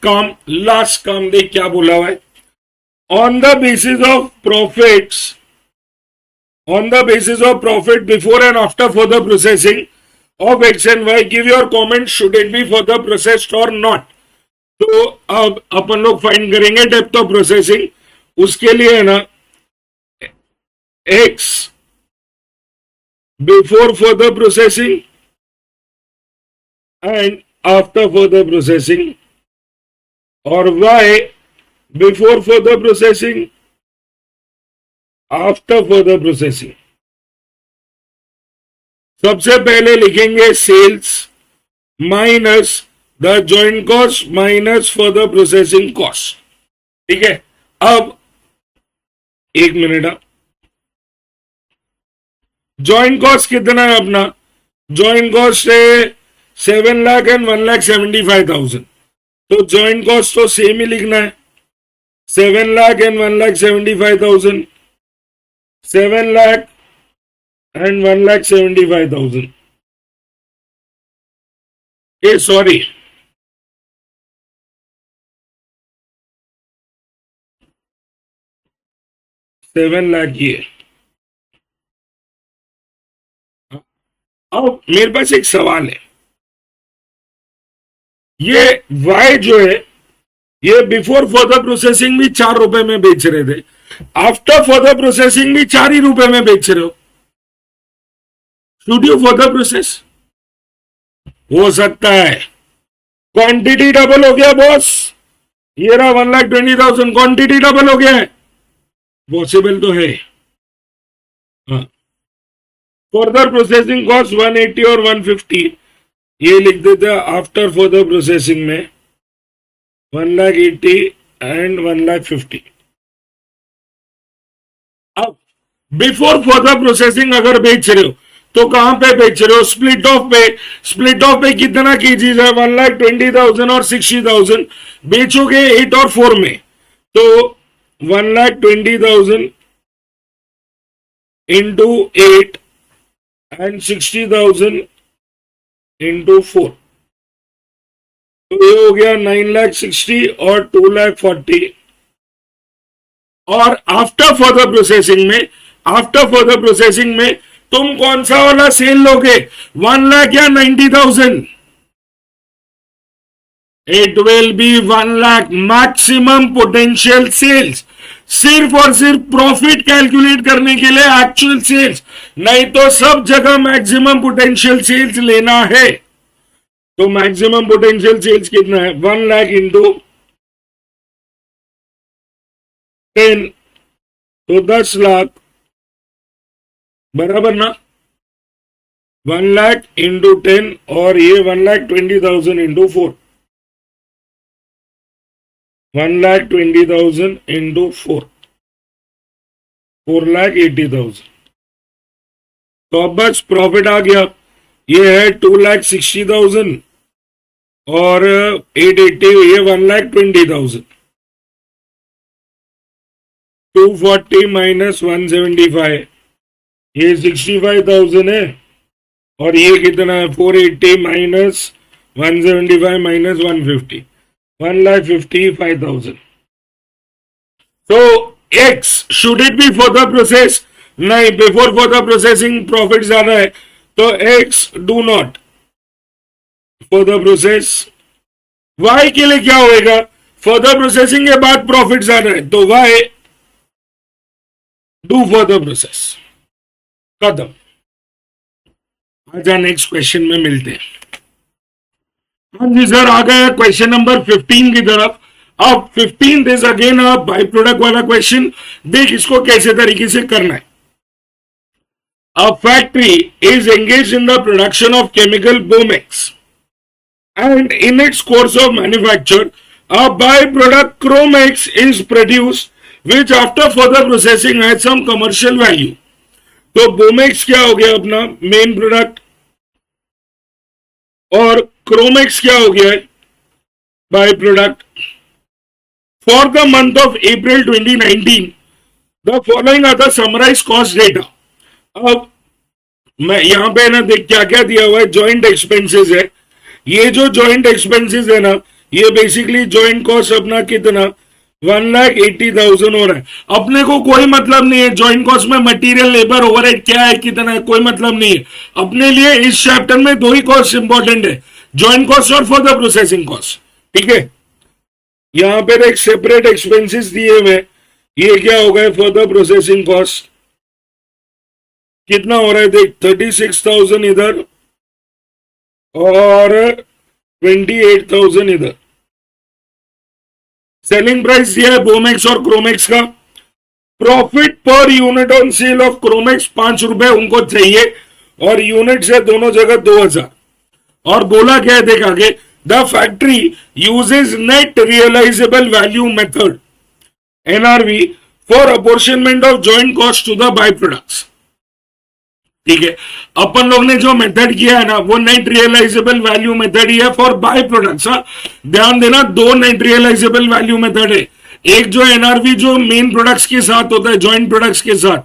काम देख क्या बोला हुआ है। On the basis of profit before and after further processing of X and Y, give your comment, should it be further processed और नॉट। तो अब अपन लोग फाइंड करेंगे डेप्थ ऑफ प्रोसेसिंग, उसके लिए है ना X before further processing and after further processing, और y before further processing after further processing. सबसे पहले लिखेंगे sales minus the joint cost minus further processing cost, ठीक है। अब एक मिनट, जॉइंट कॉस्ट कितना है अपना, जॉइंट कॉस्ट है 7 लाख एंड 1,75,000, तो जॉइंट कॉस्ट तो सेम ही लिखना है, 7 lakh and 1,75,000, 7 lakh and 1,75,000, sorry 7 lakh ये। अब मेरे पास एक सवाल है, ये y जो है ये बिफोर फर्दर प्रोसेसिंग भी 4 रुपए में बेच रहे थे, आफ्टर फर्दर प्रोसेसिंग भी 4 ही रुपए में बेच रहे हो, शुड यू फर्दर प्रोसेस? हो सकता है क्वांटिटी डबल हो गया बॉस, ये रहा 1,20,000, क्वांटिटी डबल हो गया है, पॉसिबल तो है। फर्दर प्रोसेसिंग कॉस्ट 180 और 150, ये लिख देते हैं आफ्टर फर्दर प्रोसेसिंग में, 1,80,000 एंड 1,50,000। अब बिफोर फर्दर प्रोसेसिंग अगर बेच रहे हो तो कहां पे बेच रहे हो? स्प्लिट ऑफ पे। स्प्लिट ऑफ पे कितना कीजिएगा? 1,20,000 और 60,000 बेचोगे 8 और 4 में, तो 1,20,000 इंटू 8 एंड 60,000 इंटू 4, तो ये हो गया 9,60,000 और 2,40,000। और आफ्टर फर्दर प्रोसेसिंग में तुम कौन सा वाला सेल लोगे? 1 लाख या 90,000? It will be 1 lakh maximum potential sales, सिर्फ और सिर्फ प्रॉफिट कैलकुलेट करने के लिए एक्चुअल सेल्स, नहीं तो सब जगह मैक्सिमम पोटेंशियल सेल्स लेना है। तो मैक्सिमम पोटेंशियल सेल्स कितना है? 1 लाख इंटू 10, तो 10 लाख बराबर ना? 1 लाख इंटू 10 और ये 1,20,000 इंटू 4, 1,20,000 इंटू 4, 4,80,000। तो अब बस प्रॉफिट आ गया, ये है 2,60,000 और 880, ये 1,20,000। 240 माइनस 175, ये 65,000 है, और ये कितना है? 480 minus 175 minus 150, 1,55,000। So X, should it be further process? नहीं, बिफोर फर्दर प्रोसेसिंग प्रॉफिट ज्यादा है, तो X do not further process. Y के लिए क्या होएगा? फर्दर प्रोसेसिंग के बाद प्रॉफिट ज्यादा है, तो Y डू फर्दर प्रोसेस। खत्म। आजा नेक्स्ट क्वेश्चन में मिलते हैं। हाँ जी सर, आ गया क्वेश्चन नंबर 15 की तरफ। अब 15 is again a by product वाला क्वेश्चन। देख इसको कैसे तरीके से करना है। A factory is engage in the production of chemical Bomex and in its course of manufacture a by product Chromex is produced which after further processing has some commercial value। तो बोमेक्स क्या हो गया? अपना मेन प्रोडक्ट, और क्रोमेक्स क्या हो गया? By product. For the month of April 2019 the following are the summarise cost data. अब मैं यहां पे ना देख क्या क्या दिया हुआ है। जॉइंट एक्सपेंसेस है, ये जो जॉइंट एक्सपेंसेस है ना, ये बेसिकली जॉइंट कॉस्ट अपना कितना 1,80,000 हो रहा है। अपने को कोई मतलब नहीं है जॉइंट कॉस्ट में मटेरियल लेबर ओवरहेड क्या है कितना है, कोई मतलब नहीं है। अपने लिए इस चैप्टर में दो ही कॉस्ट इंपॉर्टेंट है, जॉइंट कॉस्ट और फर्दर प्रोसेसिंग कॉस्ट। ठीक है, यहां पर एक सेपरेट एक्सपेंसेस दिए हुए, ये क्या होगा? फर्दर प्रोसेसिंग कॉस्ट कितना हो रहा है देख, 36,000 इधर और 28,000 इधर। सेलिंग प्राइस दिया है बोमेक्स और क्रोमेक्स का। Profit per unit on sale of Chromex 5 रुपए उनको चाहिए, और यूनिट है दोनों जगह 2,000। और बोला क्या है देख आगे, the factory uses net realisable value method NRV for apportionment of joint cost to the by products. ठीक है, अपन लोग ने जो मेथड किया है ना, वो नेट रियलाइजेबल वैल्यू मेथड ही है फॉर बाय प्रोडक्ट्स। ध्यान देना, दो नेट रियलाइजेबल वैल्यू मेथड है। एक जो एनआरवी जो मेन प्रोडक्ट्स के साथ होता है, जॉइंट प्रोडक्ट्स के साथ,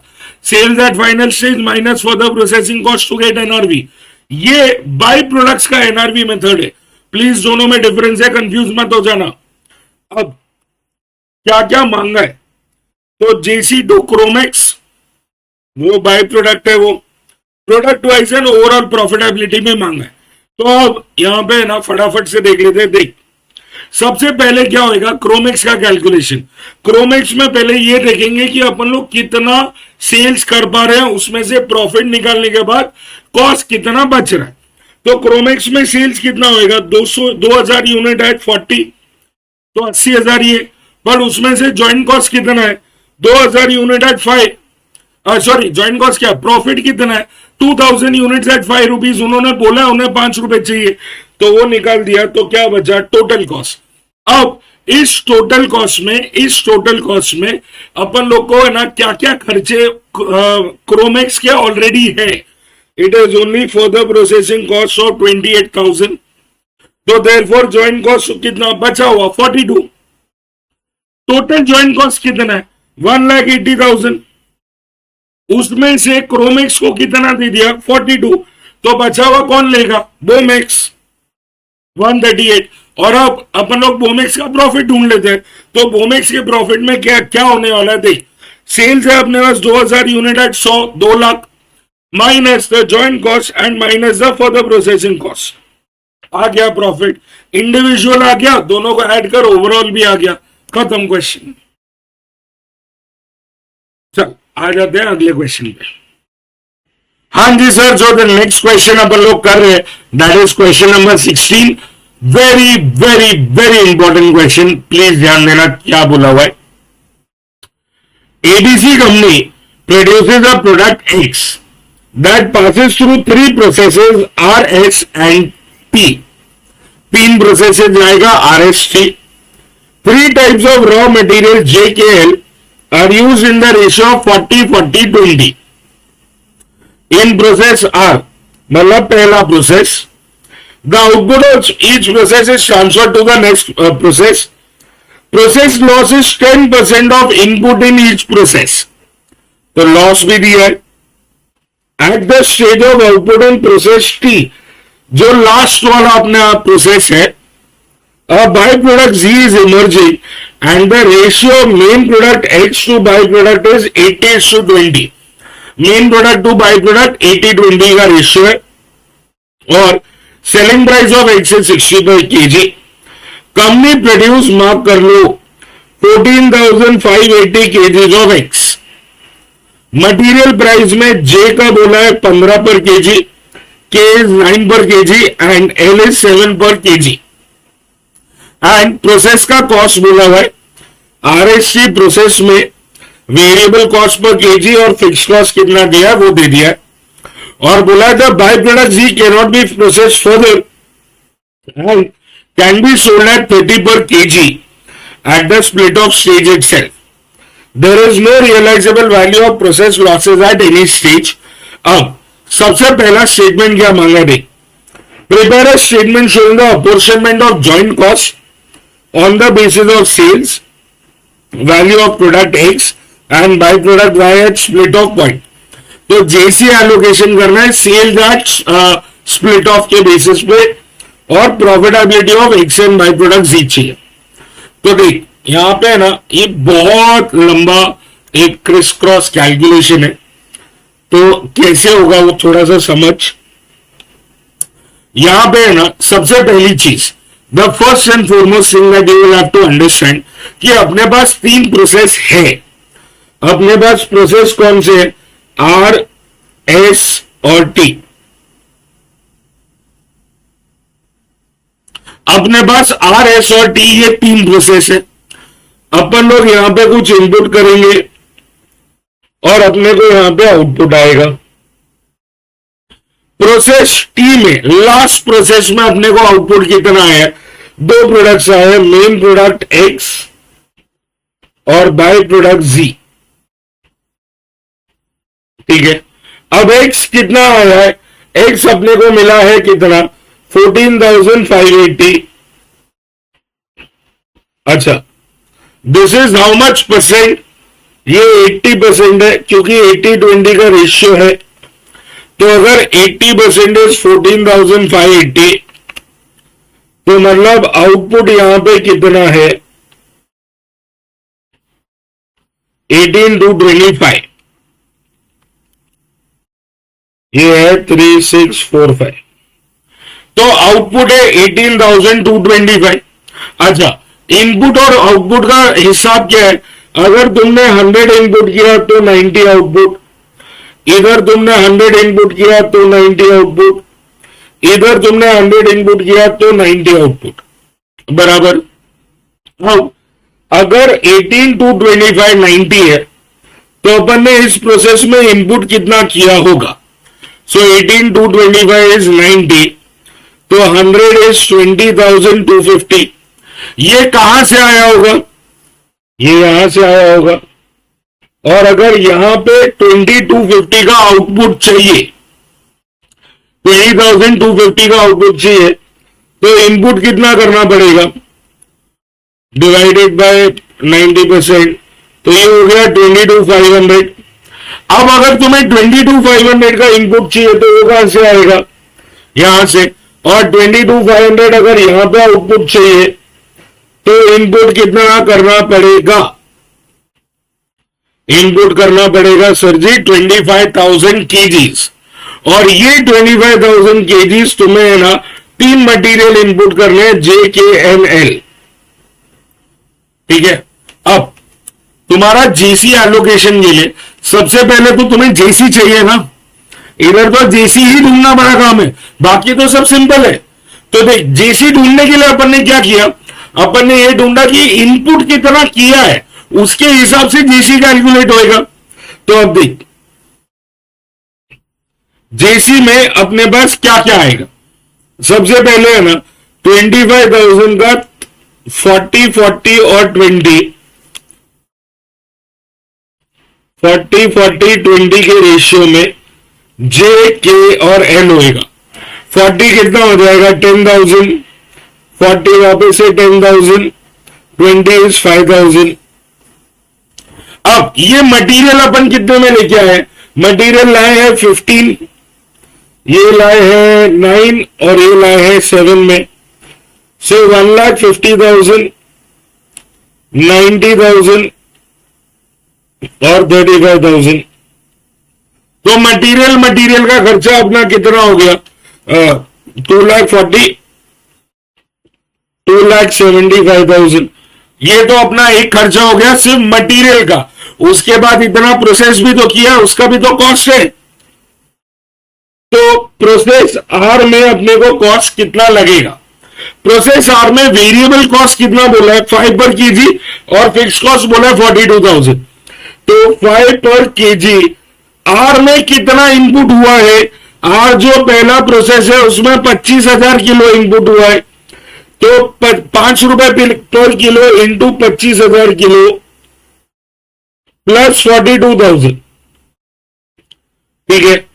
sales at final stage minus for the processing cost to get NRV, ये बाय प्रोडक्ट्स का एनआरवी मेथड है। प्लीज दोनों में डिफरेंस है, कंफ्यूज मत हो जाना। अब क्या क्या मांगा है, तो जेसी टू क्रोमेक्स वो बाय प्रोडक्ट है, वो product wise and overall profitability में मांगा है। तो अब यहां पे ना फटाफट से देख लेते हैं। देख सबसे पहले क्या होगा, क्रोमेक्स का कैलकुलेशन। क्रोमेक्स में पहले ये देखेंगे कि अपन लोग कितना सेल्स कर पा रहे हैं, उसमें से प्रॉफिट निकालने के बाद कॉस्ट कितना बच रहा है। तो क्रोमेक्स में सेल्स कितना होगा, 2,000 यूनिट एट 40, तो 80,000 ये, पर उसमें से ज्वाइंट कॉस्ट कितना है, 2,000 unit at 5, sorry joint cost क्या, प्रॉफिट कितना है 2,000 यूनिट्स एट 5 रुपीज। उन्होंने बोला उन्हें 5 रुपए चाहिए, तो वो निकाल दिया, तो क्या बचा टोटल कॉस्ट। अब इस टोटल कॉस्ट में अपन लोग को है ना क्या क्या खर्चे क्रोमेक्स के ऑलरेडी है. It is only for the processing cost of 28,000. तो देयरफॉर ज्वाइंट कॉस्ट कितना बचा हुआ 42. टोटल ज्वाइंट कॉस्ट कितना है 1,80,000. उसमें से क्रोमेक्स को कितना दे दिया 42. तो बचा हुआ कौन लेगा बोमेक्स 138. और अब अपन लोग बोमेक्स का प्रॉफिट ढूंढ लेते हैं. तो बोमेक्स के प्रॉफिट में क्या क्या होने वाला है देख. सेल्स है अपने पास 2000 unit at 100 2 lakh minus the joint cost and minus the for the processing cost. आ गया प्रॉफिट. इंडिविजुअल आ गया दोनों को ऐड कर ओवरऑल भी आ गया. खत्म क्वेश्चन. चल आ जाते हैं अगले क्वेश्चन पे. हाँ जी सर जो द नेक्स्ट क्वेश्चन अपन लोग कर रहे हैं that is question number 16. Very very very important question. Please ध्यान देना क्या बोला हुआ है. ABC company produces a product X that passes through 3 processes R S and T. 3 processes आएगा R S T. 3 types of raw material JKL are used in the ratio of 40-40-20. In process R, मतलब पहला process, the output of each process is transferred to the next process. Process loss is 10% of input in each process. तो loss भी दिया है. At the stage of output in process T, जो last वाला अपना process है, a byproduct Z is emerging and the ratio of main product X to byproduct is 80:20. Main product to byproduct 80:20 का ratio है. और selling price of X is 60 per kg. Company produce mark कर लो 14,580 kg of X. Material price में J का बोला है 15 per kg, K is 9 per kg and L is 7 per kg. And process का cost बोला हुआ है. आरएससी प्रोसेस में वेरिएबल कॉस्ट पर केजी और फिक्स कॉस्ट कितना दिया वो दे दिया है. और बोला the by product G can not be process further and can be sold at 30 per kg at the split off stage itself. There is no realisable value of process losses at any stage. अब सबसे पहला statement क्या मांगा दे. Prepare a statement showing the apportionment of joint cost on the basis of sales value of product X and by product Y at split off point. तो जैसी allocation करना है sales at split off के basis पे और profitability of X and by product Z चाहिए. तो देख यहां पे है ना ये बहुत लंबा एक क्रिस क्रॉस कैलकुलेशन है. तो कैसे होगा वो थोड़ा सा समझ. यहां पे है ना सबसे पहली चीज the first and foremost thing that you will have to understand कि अपने पास 3 प्रोसेस है. अपने पास प्रोसेस कौन से है आर एस और टी. अपने पास आर एस और टी ये 3 प्रोसेस है. अपन लोग यहां पे कुछ इनपुट करेंगे और अपने को यहां पे आउटपुट आएगा. प्रोसेस टी में लास्ट प्रोसेस में अपने को आउटपुट कितना आया 2 प्रोडक्ट्स आए मेन प्रोडक्ट एक्स और बाय प्रोडक्ट जी. ठीक है. अब एक्स कितना आया है एक्स अपने को मिला है कितना 14,580. अच्छा this is how much percent. ये 80% है क्योंकि 80-20 का रेशियो है. तो अगर 80% इज 14,580 तो मतलब आउटपुट यहां पे कितना है 18,225. ये है 3645. तो आउटपुट है 18,225. अच्छा इनपुट और आउटपुट का हिसाब क्या है. अगर तुमने 100 इनपुट किया तो 90 आउटपुट. इधर तुमने 100 इनपुट किया तो 90 आउटपुट. इधर तुमने 100 इनपुट किया तो 90 आउटपुट. बराबर. अब अगर 18,225 90 है तो अपन ने इस प्रोसेस में इनपुट कितना किया होगा. सो 18,225 इज 90. तो 100 इज 20,250. ये कहां से आया होगा, ये यहां से आया होगा। और अगर यहां पे 2250 का आउटपुट चाहिए, 20,250 का आउटपुट चाहिए, तो इनपुट कितना करना पड़ेगा, डिवाइडेड बाय 90%, तो ये हो गया 22,500। अब अगर तुम्हें 22,500 का इनपुट चाहिए तो वो कहां से आएगा, यहां से। और 22,500 अगर यहां पे आउटपुट चाहिए तो इनपुट कितना करना पड़ेगा, इनपुट करना पड़ेगा सर जी 25,000 केजीज। और ये 25,000 केजीज तुम्हें है ना 3 मटेरियल इनपुट करने हैं, JKNL, ठीक है। अब तुम्हारा जेसी एलोकेशन के लिए सबसे पहले तो तुम्हें जेसी चाहिए ना, इधर तो जेसी ही ढूंढना बड़ा काम है, बाकी तो सब सिंपल है। तो देख जेसी ढूंढने के लिए अपन ने क्या किया, अपन ने ये ढूंढा कि इनपुट कितना किया है, उसके हिसाब से जेसी कैलकुलेट होएगा। तो अब देख जेसी में अपने पास क्या क्या आएगा, सबसे पहले है ना 25,000 का 40 40 और 20 40 40 20 के रेशियो में जे के और एल होएगा। 40 कितना हो जाएगा 10,000, 40 वापस से 10,000, 20 इज 5,000। अब ये मटेरियल अपन कितने में लेके आए, मटेरियल लाए हैं 15, ये लाए हैं 9 और ये लाए हैं 7 में, से 1,50,000, 90,000 और 35,000। तो मटेरियल का खर्चा अपना कितना हो गया, 2,40,000, 2,75,000। ये तो अपना एक खर्चा हो गया सिर्फ मटेरियल का। उसके बाद इतना प्रोसेस भी तो किया, उसका भी तो कॉस्ट है। तो प्रोसेस आर में अपने को कॉस्ट कितना लगेगा, प्रोसेस आर में वेरिएबल कॉस्ट कितना बोला है 5 पर केजी और फिक्स कॉस्ट बोला है 42,000। तो 5 पर केजी आर में कितना इनपुट हुआ है, आर जो पहला प्रोसेस है उसमें 25,000 किलो इनपुट हुआ है, तो 5 रुपए पर किलो इंटू 25,000 किलो प्लस 42,000, ठीक है।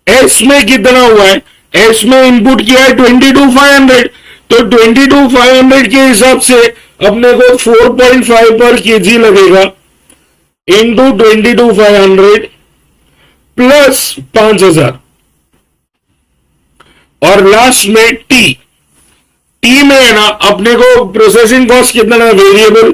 एस में कितना हुआ है, एस में इनपुट किया है 22,500, तो 22,500 के हिसाब से अपने को 4.5 पर केजी लगेगा इंटू 22,500 प्लस 5,000। और लास्ट में टी में है ना अपने को प्रोसेसिंग कॉस्ट कितना है, वेरिएबल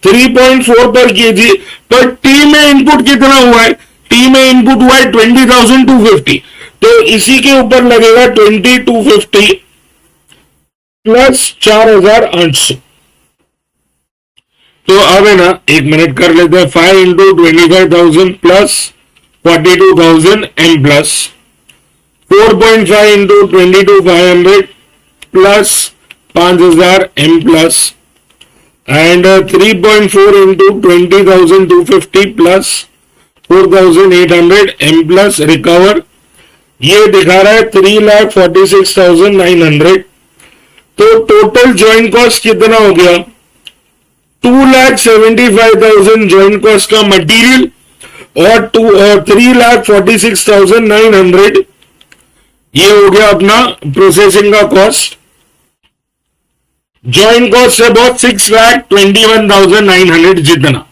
3.4 पर केजी, पर टी में इनपुट कितना हुआ है, टी में इनपुट हुआ है 20,250, तो इसी के ऊपर लगेगा 20,250 प्लस 4,800। तो अब है ना 1 मिनट कर लेते हैं, 5 into 25,000 plus 42,000 M plus 4.5 into 22,500 plus 5,000 M plus and 3.4 into 20,250 plus 4,800 M plus recover, ये दिखा रहा है 3,46,900। तो टोटल ज्वाइंट कॉस्ट कितना हो गया, 2,75,000 ज्वाइंट कॉस्ट का मटेरियल और 3,46,900 ये हो गया अपना प्रोसेसिंग का कॉस्ट। ज्वाइंट कॉस्ट है बहुत 6,21,900 जितना,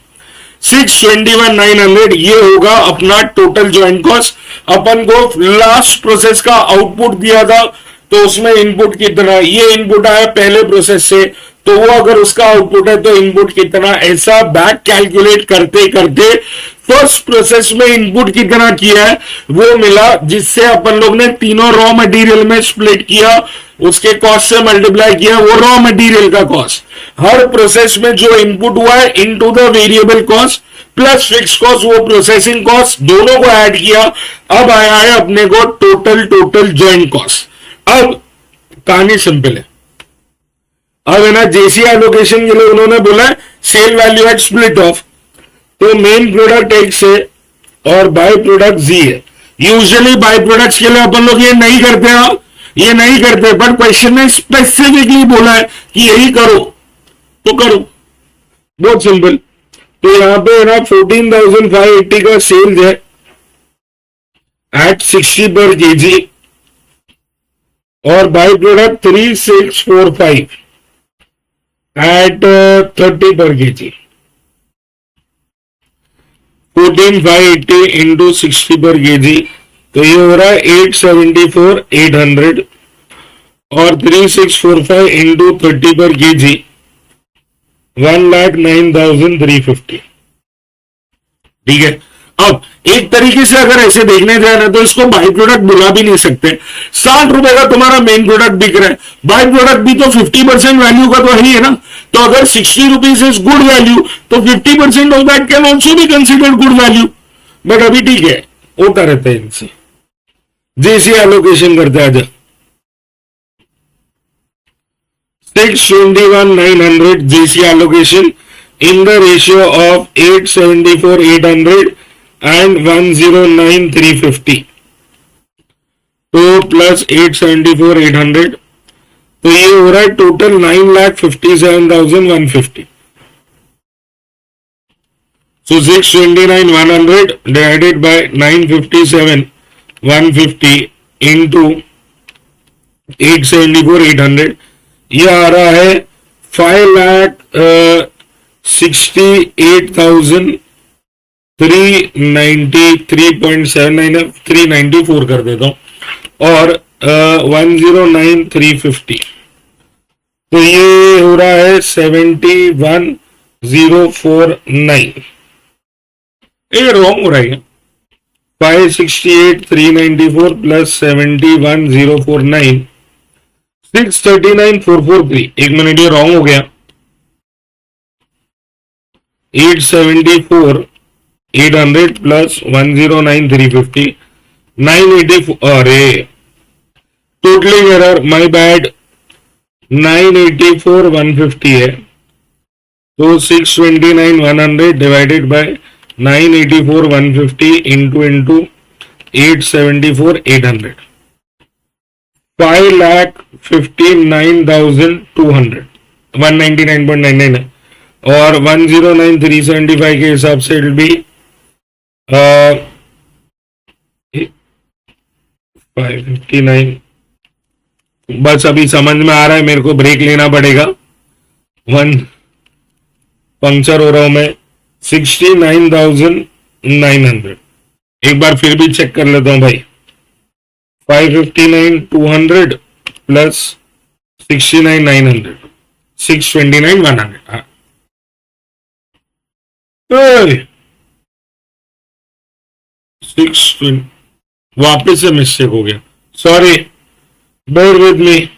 6,21,900 ये होगा अपना टोटल ज्वाइंट कॉस्ट। अपन को लास्ट प्रोसेस का आउटपुट दिया था तो उसमें इनपुट कितना, ये इनपुट आया पहले प्रोसेस से, तो वो अगर उसका आउटपुट है तो इनपुट कितना, ऐसा बैक कैलकुलेट करते करते फर्स्ट प्रोसेस में इनपुट कितना किया है वो मिला, जिससे अपन लोग ने तीनों रॉ मटेरियल में स्प्लिट किया, उसके कॉस्ट से मल्टीप्लाई किया वो रॉ मटेरियल का कॉस्ट। हर प्रोसेस में जो इनपुट हुआ है into the variable cost plus fix cost, वो प्रोसेसिंग कॉस्ट, दोनों को ऐड किया, अब आया है अपने को टोटल ज्वाइंट कॉस्ट। अब कहानी सिंपल है, अब है ना जेसी एलोकेशन के लिए उन्होंने बोला है sale value at split off, तो मेन प्रोडक्ट एक्स है और बाय प्रोडक्ट जी है। यूजुअली बाय प्रोडक्ट्स के लिए अपन लोग ये नहीं करते हैं, ये नहीं करते, बट क्वेश्चन ने स्पेसिफिकली बोला है कि यही करो, तो करो, बहुत सिंपल। तो यहां पे है ना 14,580 का सेल्स है एट 60 पर केजी और by product 3645 eight 30 per KG. 14,580 into 60 पर केजी, तो ये हो रहा है 874,800 और 3645 इंटू 30 पर केजी 1,09,350। ठीक है। अब एक तरीके से अगर ऐसे देखने जाए ना तो इसको बाई प्रोडक्ट बुला भी नहीं सकते। 60 रुपए का तुम्हारा मेन प्रोडक्ट बिक रहा है, बाई प्रोडक्ट भी तो 50% वैल्यू का तो है ना। तो अगर 60 रुपीज इज गुड वैल्यू तो 50% of that can also be considered good value. But अभी ठीक है, होता रहता है इनसे। जैसे एलोकेशन करते हैं, आजा 621,900 JC allocation in the ratio of 874,800 and 109,350, तो प्लस 874,800, तो ये हो रहा है total 9,57,150। So 629,100 divided by 957,150 into 874,800, ये आ रहा है 5,68,393.79, 394 कर देता हूं, और 109,350, तो ये हो रहा है 71,049। ये रॉन्ग हो रहा है। 568,394 प्लस 71,049 639,443। एक मिनट, ये रॉन्ग हो गया। 874,800 प्लस 109,350 984। अरे टोटली एरर, माय बैड। 984,150 है, तो 629,100 डिवाइडेड बाय 984,150 इंटू 874,800, 5,59,200, 199.99 है, और 109,375 के हिसाब से इट बी 559। बस अभी समझ में आ रहा है, मेरे को ब्रेक लेना पड़ेगा, पंक्चर हो रहा हूं मैं। 69,900, एक बार फिर भी चेक कर लेता हूं भाई। 559,200 प्लस 69,900, 629,100। हाँ, वापिस से मिस्टेक हो गया, सॉरी, बेयर विद मी।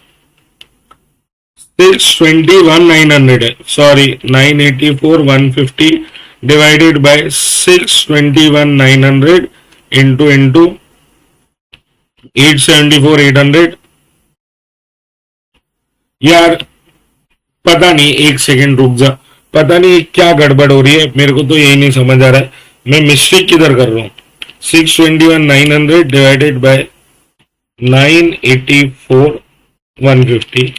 621,900 है, सॉरी, 984,150 डिवाइडेड बाय 621,900 इंटू 874,800। यार पता नहीं, एक सेकेंड रुक जा, पता नहीं क्या गड़बड़ हो रही है, मेरे को तो यही नहीं समझ आ रहा है मैं मिस्टेक किधर कर रहा हूं। 621,900 डिवाइडेड बाय 984,150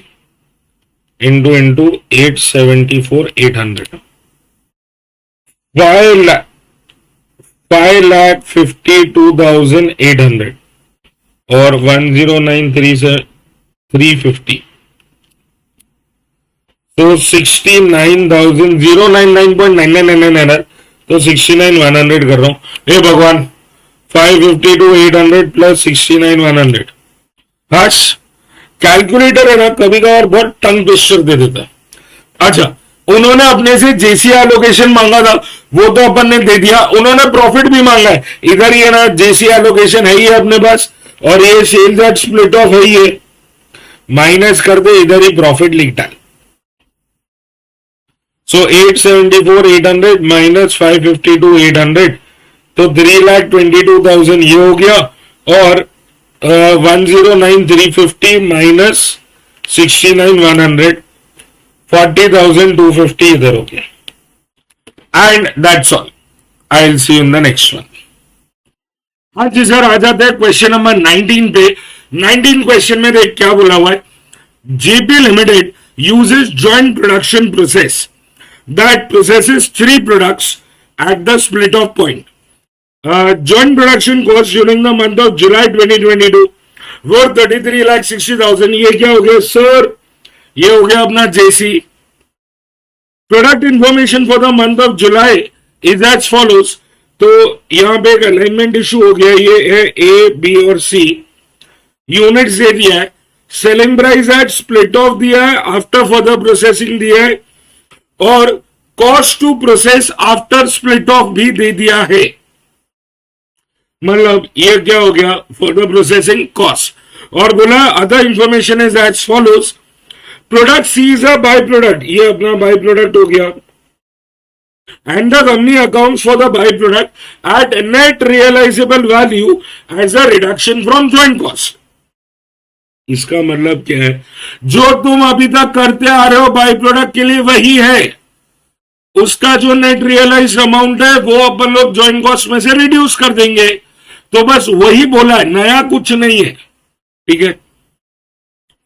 इंटू 874,800, 5,52,800 और 109,350, तो 69,099.99, तो 69,100 कर रहा हूं। हे भगवान, 552,800 प्लस 69,100। हर्ष, कैलकुलेटर है ना कभी कभार बहुत टंग ट्विस्टर दे देता है। अच्छा, उन्होंने अपने से जेसी एलोकेशन मांगा था, वो तो अपन ने दे दिया। उन्होंने प्रॉफिट भी मांगा है, इधर ये ना जेसी एलोकेशन है ही है अपने पास, और ये सेल्स एट स्प्लिट ऑफ है ही है, माइनस कर दे, इधर ही प्रॉफिट लिख डाल। सो 874,800 माइनस 552,800, तो 3,22,000 ये हो गया, और 109,350 माइनस 69,100, 40,250 इधर हो गया। And that's all, I will see in the next one. हाँ जी सर, आ जाते हैं क्वेश्चन नंबर 19 पे। 19 क्वेश्चन में देख क्या बोला हुआ है। JP limited uses joint production process that processes three products at the split off point. Joint production cost during the month of July 2022 worth 33,60,000. ये क्या हो गया सर? ये हो गया अपना JC. Product information for the month of July is as follows. तो यहां पे एक अलाइनमेंट इशू हो गया. ये है A, B और C. यूनिट्स दे दिया है. Selling price at split off दिया है. आफ्टर फर्दर प्रोसेसिंग दिया है. और cost to process after split off भी दे दिया है. मतलब ये क्या हो गया? Further processing cost. और बोला other information is as follows. Product C is a by product. ये अपना बाय प्रोडक्ट हो गया. And the company accounts for the byproduct at net realizable value as a reduction from joint cost. इसका मतलब क्या है? जो तुम अभी तक करते आ रहे हो बाय प्रोडक्ट के लिए वही है. उसका जो नेट रियलाइज अमाउंट है वो अपन लोग जॉइंट कॉस्ट में से रिड्यूस कर देंगे. तो बस वही बोला है, नया कुछ नहीं है. ठीक है.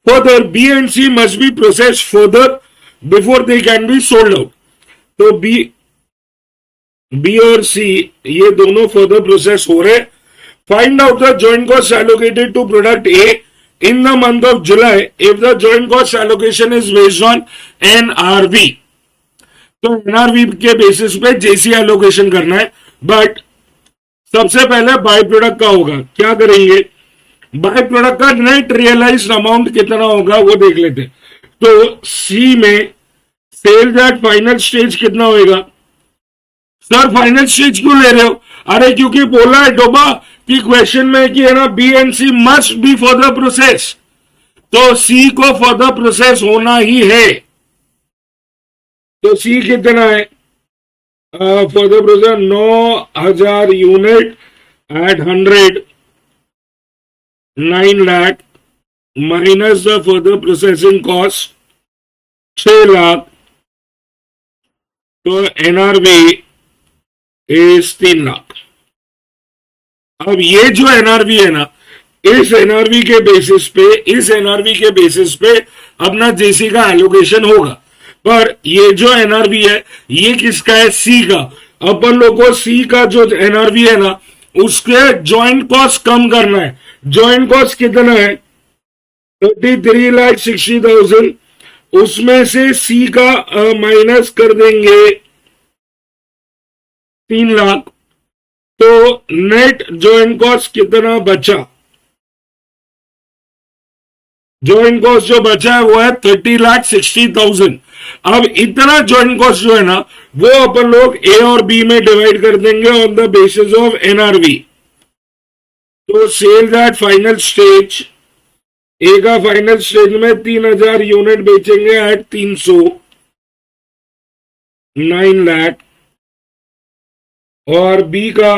Further, B and C must be processed further before they can be sold out. तो B और C ये दोनों फर्दर प्रोसेस हो रहे. Find out the joint cost allocated to product A in the month of July if the joint cost allocation is based on NRV. तो NRV के basis पे JC allocation करना है. बट सबसे पहले बाय प्रोडक्ट का होगा. क्या करेंगे? बाय प्रोडक्ट का नेट रियलाइज्ड अमाउंट कितना होगा वो देख लेते हैं. तो C में सेल्स एट फाइनल स्टेज कितना होगा? सर फाइनल स्टेज क्यों ले रहे हो? अरे क्योंकि बोला है डोबा कि क्वेश्चन में कि है ना B and C must be further process. तो सी को फर्दर प्रोसेस होना ही है. तो सी कितना है? Further process 9,000 unit at 100, 9 lakh minus the further processing cost 6 lakh. तो एनआरवी इज 3 लाख. अब ये जो एनआरवी है ना, इस एनआरवी के बेसिस पे अपना जेसी का एलोकेशन होगा. पर ये जो एनआरवी है ये किसका है? सी का. अपन लोग को सी का जो एनआरवी है ना उसके ज्वाइंट कॉस्ट कम करना है. ज्वाइंट कॉस्ट कितना है? 33,60,000. उसमें से सी का माइनस कर देंगे 3 लाख. तो नेट जॉइंट कॉस्ट कितना बचा? जॉइंट कॉस्ट जो बचा है वो है 30,60,000. अब इतना जॉइंट कॉस्ट जो है ना वो अपन लोग ए और बी में डिवाइड कर देंगे on the basis of NRV. तो सेल्स एट फाइनल स्टेज, ए का फाइनल स्टेज में 3,000 यूनिट बेचेंगे एट 300, 9 लाख. और बी का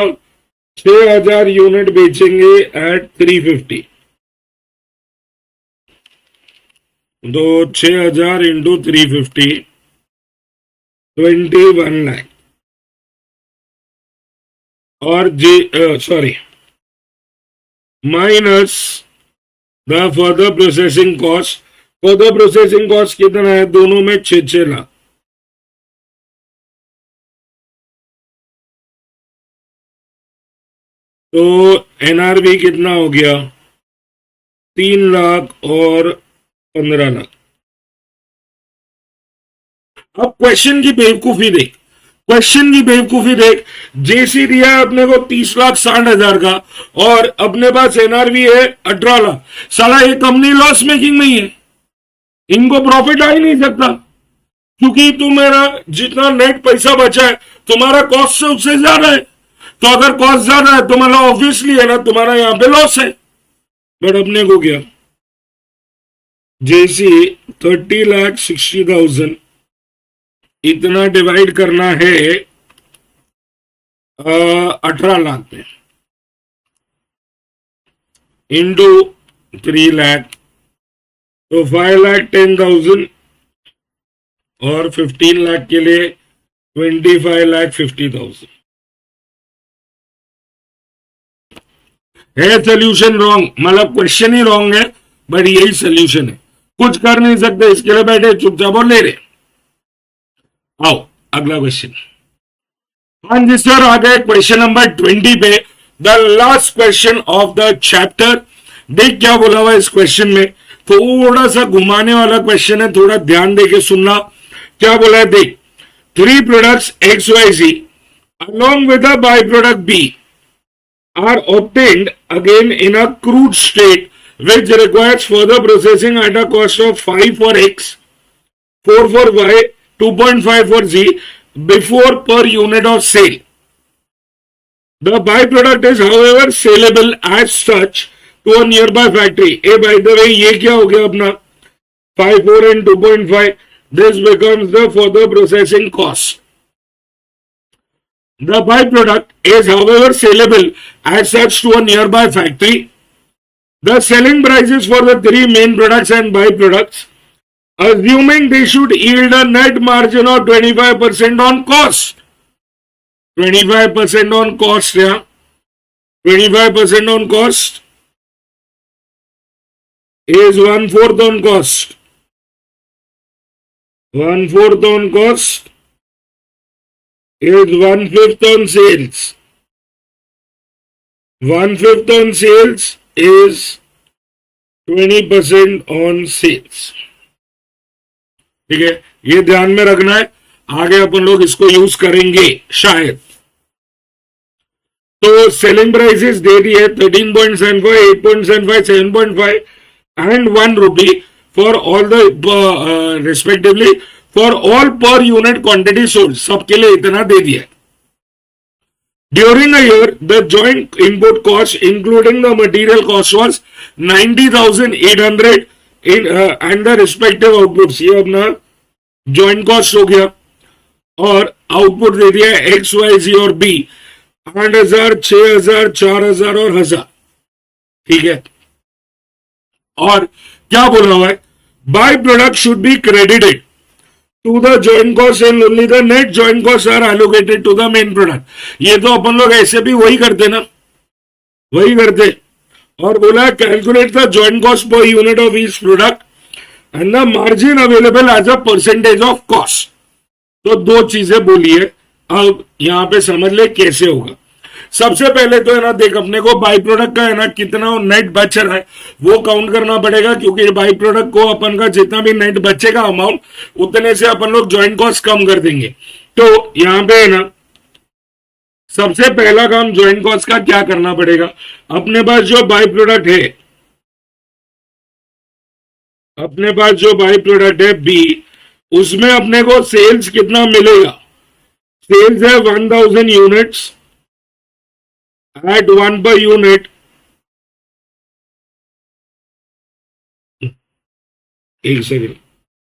6,000 यूनिट बेचेंगे एट 350. तो 6,000 इंटू 350 21 लाख. और minus the further processing cost. Further processing cost कितना है? दोनों में 6 लाख. तो एनआरवी कितना हो गया? 3 लाख और 15 लाख. अब क्वेश्चन की बेवकूफी देख. जेसी दिया है अपने को 30,60,000 का और अपने पास एनआरवी है 18 लाख. साला ये कंपनी लॉस मेकिंग में ही है. इनको प्रॉफिट आ ही नहीं सकता क्योंकि तुम्हारा जितना नेट पैसा बचा है तुम्हारा कॉस्ट से उससे ज्यादा है. तो अगर कॉस्ट ज्यादा है तो मतलब ऑब्वियसली है ना तुम्हारा यहां पे लॉस है. बट अपने को क्या? जेसी 30,60,000 इतना डिवाइड करना है 18 लाख में इंटू 3 लाख. तो 5,10,000 और 15 लाख के लिए 25,50,000 है. सोल्यूशन रॉन्ग, मतलब क्वेश्चन ही रॉन्ग है बट यही सोल्यूशन है. कुछ कर नहीं सकते, इसके लिए बैठे चुपचाप और ले रहे। आओ अगला क्वेश्चन। हाँ जी सर, आ गए क्वेश्चन नंबर 20 पे, the last question of the chapter. देख क्या बोला हुआ इस क्वेश्चन में, थोड़ा सा घुमाने वाला क्वेश्चन है, थोड़ा ध्यान देके सुनना। क्या बोला है देख, 3 products XYZ along with a byproduct B are obtained again in a crude state which requires further processing at a cost of 5 for X, 4 for Y, 2.5 for Z before per unit of sale. The byproduct is however saleable as such to a nearby factory. By the way, ये क्या हो गया अपना 5, 4 and 2.5. This becomes the further processing cost. The byproduct is however saleable as such to a nearby factory. The selling prices for the 3 main products and byproducts, assuming they should yield a net margin of 25% on cost. 25% on cost, yeah. 25% on cost is 1/4 on cost. 1/4 on cost is 1/5 on sales. 1/5 on sales is 20% on sales. ठीक है, ये ध्यान में रखना है, आगे अपन लोग इसको यूज करेंगे शायद। तो सेलिंग प्राइसेस दे दी है 13.75, 8.75, 7.5 and 1 rupee for all the respectively for all per unit quantity sold, सबके लिए इतना दे दिया है। During a year, the joint input cost, including the material cost, was 90,800 in and the respective outputs. ये अपना joint cost हो गया और आउटपुट दे दिया है X, Y, Z और B, 8,000, 6,000, 4,000 और 1,000। ठीक है, और क्या बोला हुआ है, by product should be credited to the joint cost and only the net joint costs are allocated to the main product. ये तो अपन लोग ऐसे भी वही करते ना, वही करते। और बोला calculate the joint cost per unit of each product and the margin available as a percentage of cost. तो 2 चीजें बोली है, अब यहां पे समझ ले कैसे होगा। सबसे पहले तो है ना देख, अपने को बाई प्रोडक्ट का है ना कितना नेट बच रहा है वो काउंट करना पड़ेगा, क्योंकि बाई प्रोडक्ट को अपन का जितना भी नेट बचेगा अमाउंट, उतने से अपन लोग जॉइंट कॉस्ट कम कर देंगे। तो यहां पे है ना सबसे पहला काम जॉइंट कॉस्ट का क्या करना पड़ेगा, अपने पास जो बाई प्रोडक्ट है, अपने पास जो बाई प्रोडक्ट है बी, उसमें अपने को सेल्स कितना मिलेगा, सेल्स है 1000 यूनिट्स at 1 per unit, एक second,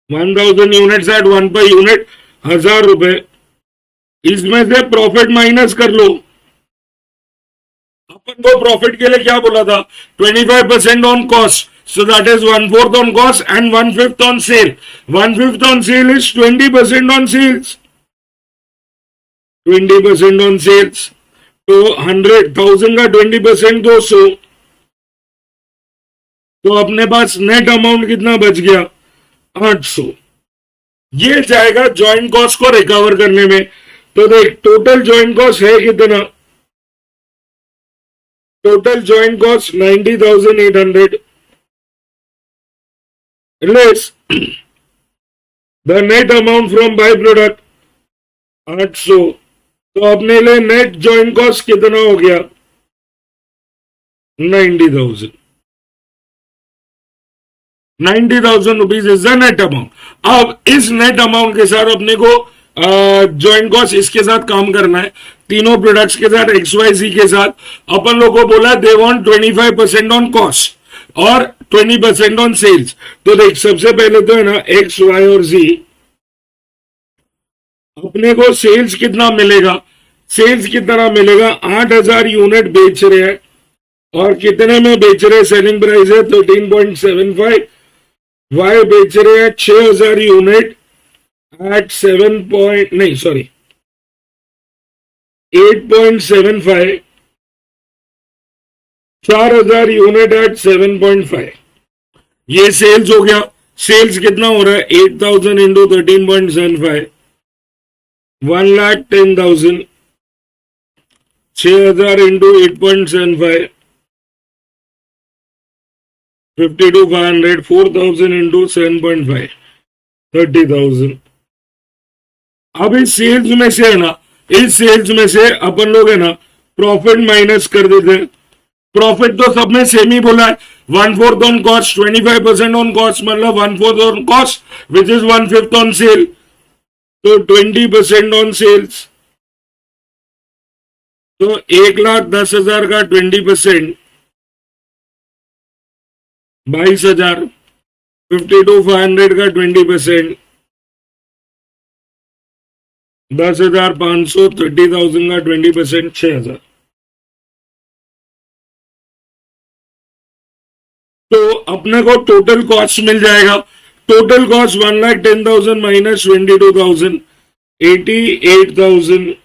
1000 units at 1 per unit 1000 रुपए। इसमें से प्रॉफिट माइनस कर लो। अपन को प्रॉफिट के लिए क्या बोला था, 25% on cost, so that is 1/4 on cost and 1/5 on sale. 1/5 on sale is 20% on sales. 20% on sales. तो 100,000 का 20% 200, तो अपने पास नेट अमाउंट कितना बच गया 800। ये जाएगा जॉइंट कॉस्ट को रिकवर करने में। तो देख टोटल जॉइंट कॉस्ट है कितना, total joint cost 90,800 less the net amount from by product 800। तो अपने लिए नेट जॉइंट कॉस्ट कितना हो गया 90,000। 90,000 rupees is the net amount. अब इस नेट अमाउंट के साथ अपने को जॉइंट कॉस्ट इसके साथ काम करना है, तीनों प्रोडक्ट्स के साथ XYZ के साथ। अपन लोग को बोला दे वांट 25% ऑन कॉस्ट और 20% ऑन सेल्स। तो देख सबसे पहले तो है ना X, Y और Z, अपने को सेल्स कितना मिलेगा, सेल्स कितना मिलेगा 8,000 यूनिट बेच रहे हैं और कितने में बेच रहे हैं, सेलिंग प्राइस है 13.75, वाई बेच रहे हैं 6,000 यूनिट एट 8.75, 4,000 यूनिट एट 7.5। ये सेल्स हो गया। सेल्स कितना हो रहा है 8,000 इंटू 13.75, 1,10,000, 6,000 इंटू 8.75, 52,500, 4,000 इंटू 7.5, 30,000। अब इस सेल्स में से है ना, इस सेल्स में से अपन लोग है ना प्रॉफिट माइनस कर देते हैं। प्रॉफिट तो सब में सेम ही बोला है, 1/4 ऑन कॉस्ट, 25% ऑन कॉस्ट, मतलब 1/4 on cost which is 1/5 on sale, तो 20% ऑन सेल्स। तो 1,10,000 का 20% 22,000, 52,500 का 20% 10,500, 30,000 का 20% 6,000। तो अपने को टोटल कॉस्ट मिल जाएगा। Total cost 1,10,000 minus 22,000, 88,000,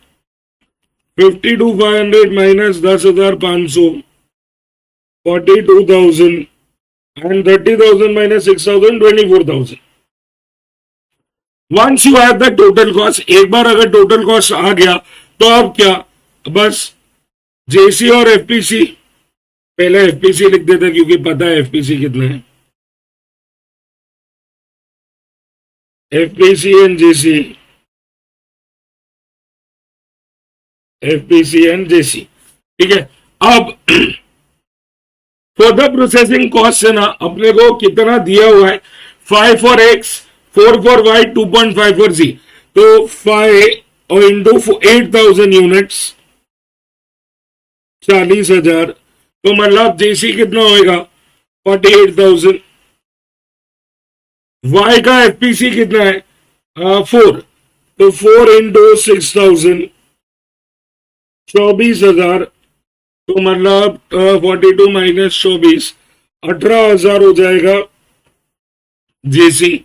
52,500 minus 10,500, 42,000 and 30,000 minus 6,000, 24,000। Once you have the total cost, एक बार अगर टोटल कॉस्ट आ गया तो अब क्या, बस जेसी और एफपीसी, पहले एफपीसी लिख देते क्योंकि पता है एफपीसी कितना है, FPC and JC, FPC and JC, ठीक है। अब फॉर द प्रोसेसिंग कॉस्ट है ना अपने को कितना दिया हुआ है, 5 for X, 4 for Y, 2.5 for Z, तो 5 और इंटू 8,000 यूनिट्स 40,000, तो मतलब जेसी कितना होएगा 48,000। वाई का एफपीसी कितना है 4, तो 4 इंटू 6,000 24,000, तो मतलब 42 माइनस 24 18,000 हो जाएगा जेसी।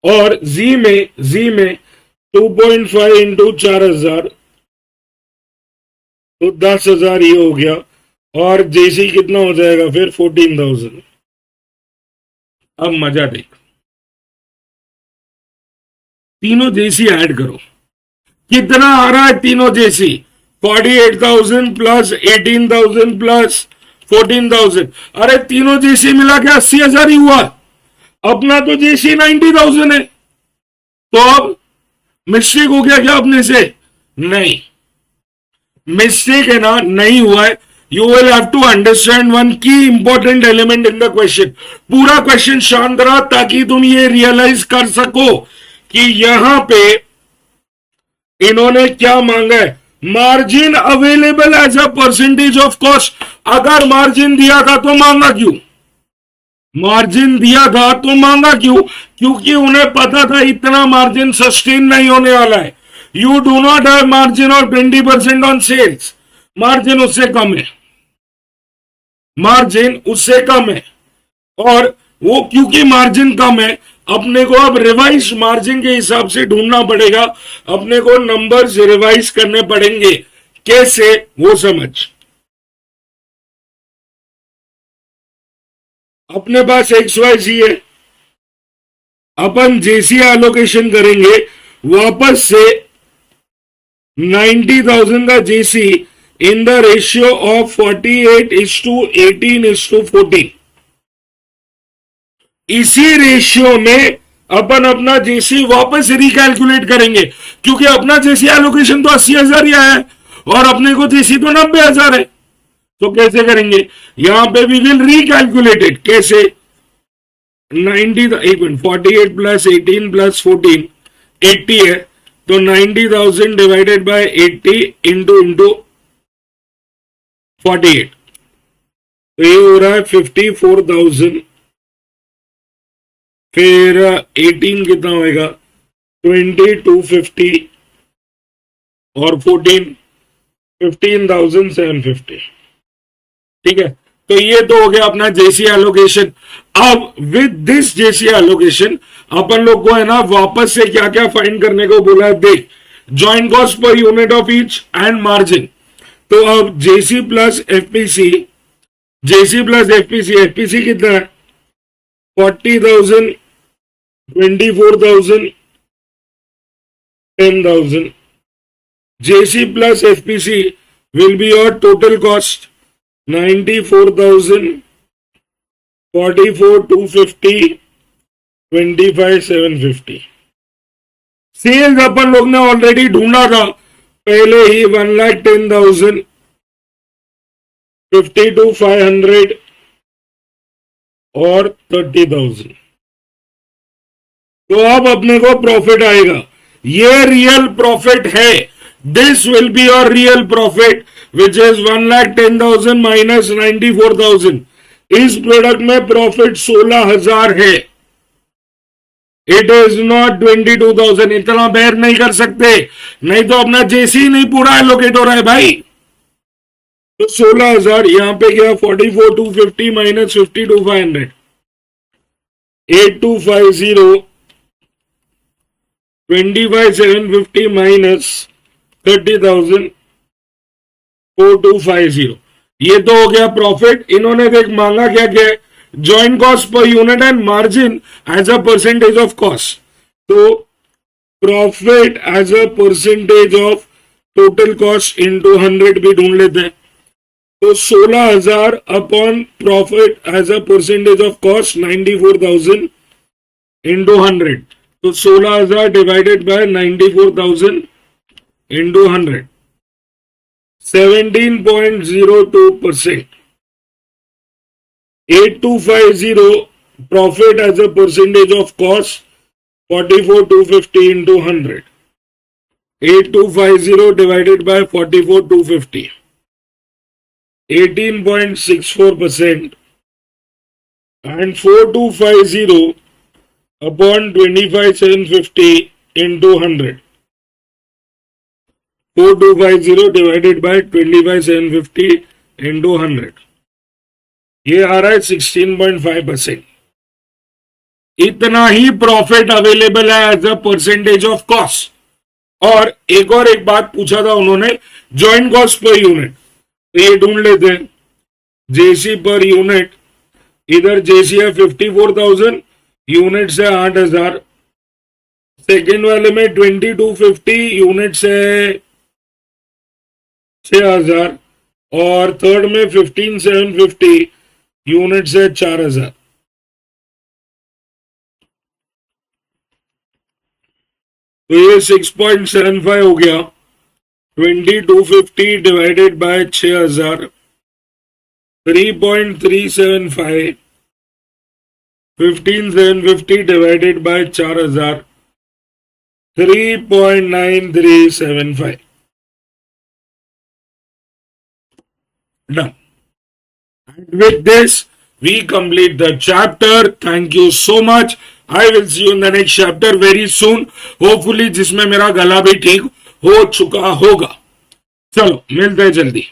और जी में 2.5 इंटू 4,000, तो 10,000 ये हो गया। और जेसी कितना हो जाएगा फिर 14,000। अब मजा देख, तीनों जेसी ऐड करो, कितना आ रहा है तीनों जेसी, 48,000 प्लस 18,000 प्लस 14,000, अरे तीनों जेसी मिला के 80,000 ही हुआ। अपना तो जेसी 90,000 है, तो अब मिस्टेक हो गया क्या अपने से, नहीं मिस्टेक है ना, नहीं हुआ है। You will have to understand one key important element in the question. पूरा क्वेश्चन शांत रहा ताकि तुम ये रियलाइज कर सको कि यहां पे इन्होंने क्या मांगा है, margin available as a percentage of cost. अगर मार्जिन दिया था तो मांगा क्यों, मार्जिन दिया था तो मांगा क्यों, क्योंकि उन्हें पता था इतना मार्जिन सस्टेन नहीं होने वाला है। You do not have margin of 20% on sales, margin उससे कम है, मार्जिन उससे कम है। और वो क्योंकि मार्जिन कम है, अपने को अब रिवाइज मार्जिन के हिसाब से ढूंढना पड़ेगा, अपने को नंबर्स रिवाइज करने पड़ेंगे। कैसे, वो समझ। अपने पास एक्स वाई जी है, अपन जेसी एलोकेशन करेंगे वापस से 90,000 का जेसी इन द रेशियो ऑफ 48:18:14। इसी रेशियो में अपन अपना जेसी वापस रिकैलकुलेट करेंगे, क्योंकि अपना जेसी एलोकेशन तो 80,000 ही आया है और अपने को जेसी तो 90,000 है। तो कैसे करेंगे, यहां पे वी विल रिकैलकुलेटेड कैसे, 90, एक मिनट, 48 प्लस 18 प्लस 14 80 है, तो 90,000 डिवाइडेड बाय 80 इंटू 48, तो ये हो रहा है 54,000। फिर 18 कितना होएगा 2250 और 14 15,750, ठीक है। तो ये तो हो गया अपना जेसी एलोकेशन। अब विद दिस जेसी एलोकेशन अपन लोग को है ना वापस से क्या क्या फाइंड करने को बोला है, देख, joint cost per unit of each and margin. तो अब जेसी प्लस एफपीसी, जेसी प्लस एफपीसी, एफपीसी कितना है 40,000 24,000, 10,000. JC plus FPC will be your total cost 94,000, 44,250, 25,750. Sales अपन लोग ने ऑलरेडी ढूंढा था पहले ही 1,10,000, 52,500 और 30,000. तो अब अपने को प्रॉफिट आएगा. ये रियल प्रॉफिट है. This will be your real profit which is 1,10,000 minus 94,000. इस प्रोडक्ट में प्रॉफिट 16,000 है. It is not 22,000. इतना बेर नहीं कर सकते, नहीं तो अपना जेसी नहीं पूरा एलोकेट हो रहा है भाई. तो 16,000 यहां पे गया 44,250 माइनस 52,500, 8,250, 25,750 माइनस 30,000, 4,250. ये तो हो गया प्रॉफिट. इन्होंने देख मांगा क्या क्या है, joint cost per unit and margin as a percentage of cost. तो profit as a percentage of total cost into 100 भी ढूंढ लेते हैं. तो 16,000 upon profit as a percentage of cost 94,000 into 100. तो 16,000 divided by 94,000 into 100, 17.02%. 8,250 profit as a percentage of cost 44,250 into 100. 8,250 divided by 44,250, 18.64%. and 4,250 upon 25,750 into 100. 4,250 divided by 25,750 into 100. ये आ रहा है 16.5%. इतना ही प्रॉफिट अवेलेबल है as a percentage of cost. और एक बात पूछा था उन्होंने, जॉइंट कॉस्ट पर यूनिट. तो ये ढूंढ लेते हैं. जेसी पर यूनिट, इधर जेसी है 54,000, यूनिट से 8,000. सेकेंड वाले में 2250, यूनिट से 6,000. और थर्ड में 15,750, यूनिट से 4,000. तो ये 6.75 हो गया. 2250 divided by 6,000, 3.375. 15,750 divided by 4,000, 3.9375. Done. And with this, we complete the chapter. Thank you so much. I will see you in the next chapter very soon. Hopefully, जिसमें मेरा गला भी ठीक हो चुका होगा. चलो मिलते हैं जल्दी.